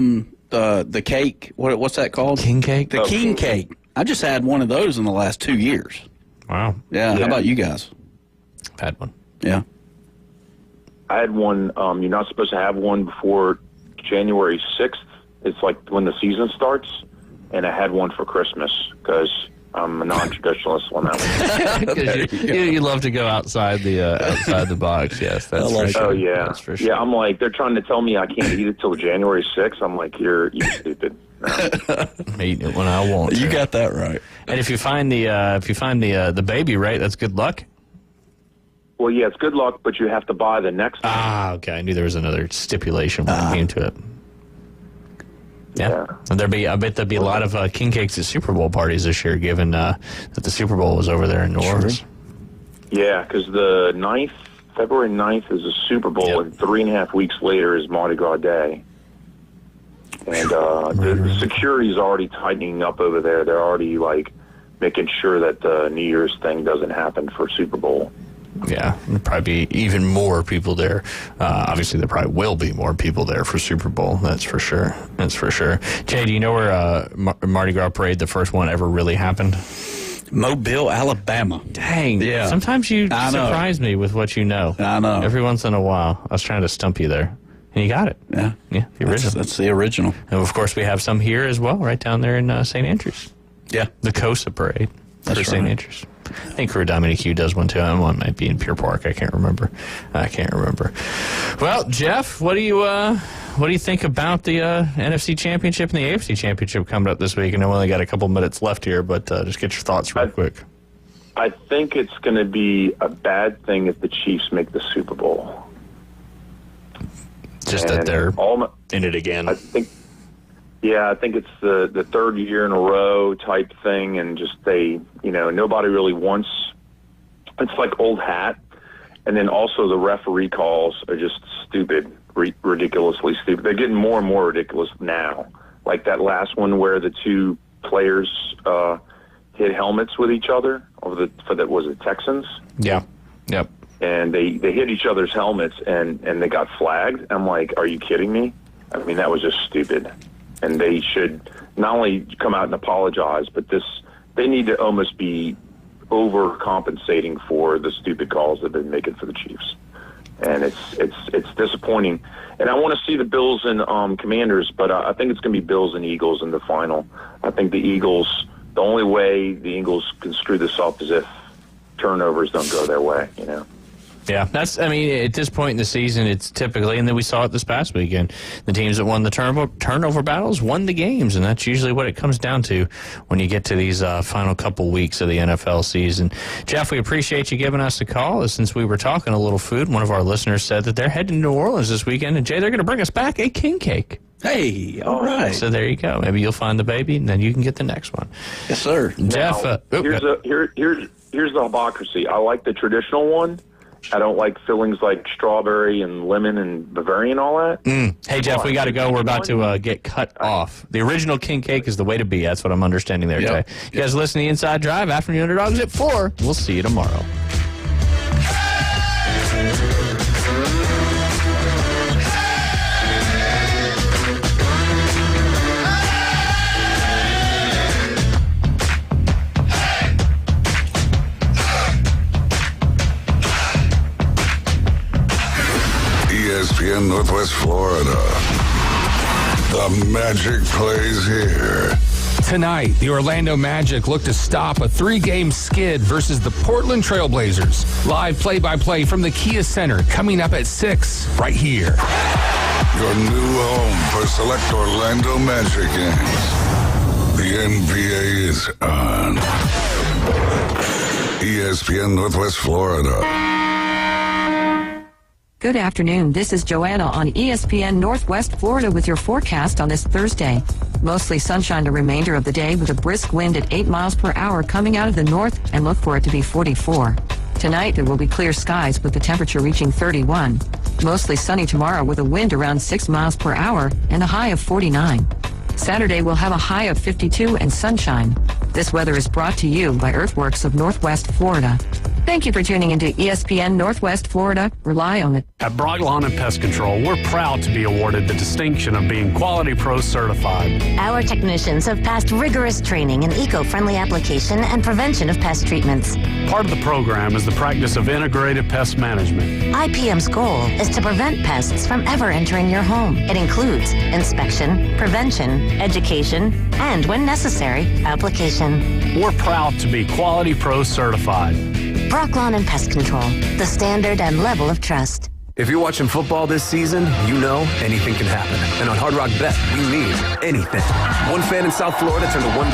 Speaker 13: The cake. What's that called?
Speaker 19: King cake.
Speaker 13: The king cake. I just had one of those in the last 2 years.
Speaker 19: Wow.
Speaker 13: Yeah. How about you guys?
Speaker 19: I've had one.
Speaker 13: Yeah.
Speaker 3: I had one. You're not supposed to have one before January 6th. It's like when the season starts. And I had one for Christmas because I'm a non-traditionalist on that one.
Speaker 19: Because you love to go outside the box. Yes, that's for sure.
Speaker 3: Oh yeah,
Speaker 19: that's for sure.
Speaker 3: Yeah. I'm like, they're trying to tell me I can't eat it till January 6th. I'm like, you're stupid.
Speaker 19: I'm eating it when I want.
Speaker 13: You got that right.
Speaker 19: And if you find the baby right, that's good luck.
Speaker 3: Well, yeah, it's good luck, but you have to buy the next one.
Speaker 19: Ah, okay. I knew there was another stipulation when I came to it. Yeah. And I bet there'll be a lot of king cakes at Super Bowl parties this year, given that the Super Bowl was over there in New Orleans.
Speaker 3: Yeah, because February 9th is the Super Bowl, and 3.5 weeks later is Mardi Gras Day. And the security's already tightening up over there. They're already, making sure that the New Year's thing doesn't happen for Super Bowl.
Speaker 19: Yeah, there'll probably be even more people there. Obviously, there probably will be more people there for Super Bowl. That's for sure. Jay, do you know where Mardi Gras Parade, the first one, ever really happened?
Speaker 13: Mobile, Alabama.
Speaker 19: Dang. Yeah. Sometimes you surprise me with what you know.
Speaker 13: I know.
Speaker 19: Every once in a while. I was trying to stump you there. And you got it.
Speaker 13: Yeah.
Speaker 19: Yeah, the original.
Speaker 13: That's the original.
Speaker 19: And, of course, we have some here as well, right down there in St. Andrews.
Speaker 13: Yeah.
Speaker 19: The Cosa Parade.
Speaker 13: That's
Speaker 19: for St. Andrews. I think Career Dominic Hugh does one too, and one might be in Pier Park. I can't remember. Well, Jeff, what do you think about the NFC Championship and the AFC Championship coming up this week? I know we only got a couple minutes left here, but just get your thoughts real quick.
Speaker 3: I think it's going to be a bad thing if the Chiefs make the Super Bowl.
Speaker 19: Just that they're in it again.
Speaker 3: I think it's the third year in a row type thing, and just nobody really wants. It's like old hat, and then also the referee calls are just stupid, ridiculously stupid. They're getting more and more ridiculous now. Like that last one where the two players hit helmets with each other was it Texans?
Speaker 19: Yeah. Yep.
Speaker 3: And they hit each other's helmets and they got flagged. I'm like, are you kidding me? I mean, that was just stupid. And they should not only come out and apologize, but they need to almost be overcompensating for the stupid calls they've been making for the Chiefs. And it's disappointing. And I want to see the Bills and Commanders, but I think it's going to be Bills and Eagles in the final. I think the only way the Eagles can screw this up is if turnovers don't go their way,
Speaker 19: Yeah, at this point in the season, it's typically, and then we saw it this past weekend, the teams that won the turnover battles won the games, and that's usually what it comes down to when you get to these final couple weeks of the NFL season. Jeff, we appreciate you giving us a call. Since we were talking a little food, one of our listeners said that they're heading to New Orleans this weekend, and Jay, they're going to bring us back a king cake.
Speaker 13: Hey, all right.
Speaker 19: So there you go. Maybe you'll find the baby, and then you can get the next one.
Speaker 13: Yes, sir.
Speaker 19: Jeff,
Speaker 3: here's the hypocrisy. I like the traditional one. I don't like fillings like strawberry and lemon and Bavarian and all that.
Speaker 19: Hey, Jeff, we got to go. We're about to get cut off. The original king cake is the way to be. That's what I'm understanding there, Jay. You guys listen to the Inside Drive, Afternoon Underdogs at 4. We'll see you tomorrow.
Speaker 11: ESPN Northwest Florida. The Magic plays here.
Speaker 4: Tonight, the Orlando Magic look to stop a 3-game skid versus the Portland Trailblazers. Live play-by-play from the Kia Center coming up at 6 right here.
Speaker 11: Your new home for select Orlando Magic games. The NBA is on. ESPN Northwest Florida.
Speaker 1: Good afternoon. This is Joanna on ESPN Northwest Florida with your forecast on this Thursday. Mostly sunshine the remainder of the day with a brisk wind at 8 miles per hour coming out of the north, and look for it to be 44. Tonight there will be clear skies with the temperature reaching 31. Mostly sunny tomorrow with a wind around 6 miles per hour and a high of 49. Saturday will have a high of 52 and sunshine. This weather is brought to you by Earthworks of Northwest Florida. Thank you for tuning into ESPN Northwest Florida. Rely on it.
Speaker 5: At Brock Lawn and Pest Control, we're proud to be awarded the distinction of being Quality Pro certified.
Speaker 27: Our technicians have passed rigorous training in eco-friendly application and prevention of pest treatments.
Speaker 5: Part of the program is the practice of integrated pest management.
Speaker 27: IPM's goal is to prevent pests from ever entering your home. It includes inspection, prevention, education, and, when necessary, application.
Speaker 5: We're proud to be Quality Pro certified.
Speaker 27: Brock Lawn and Pest Control, the standard and level of trust.
Speaker 10: If you're watching football this season, you know anything can happen. And on Hard Rock Bet, we mean anything. One fan in South Florida turned a $1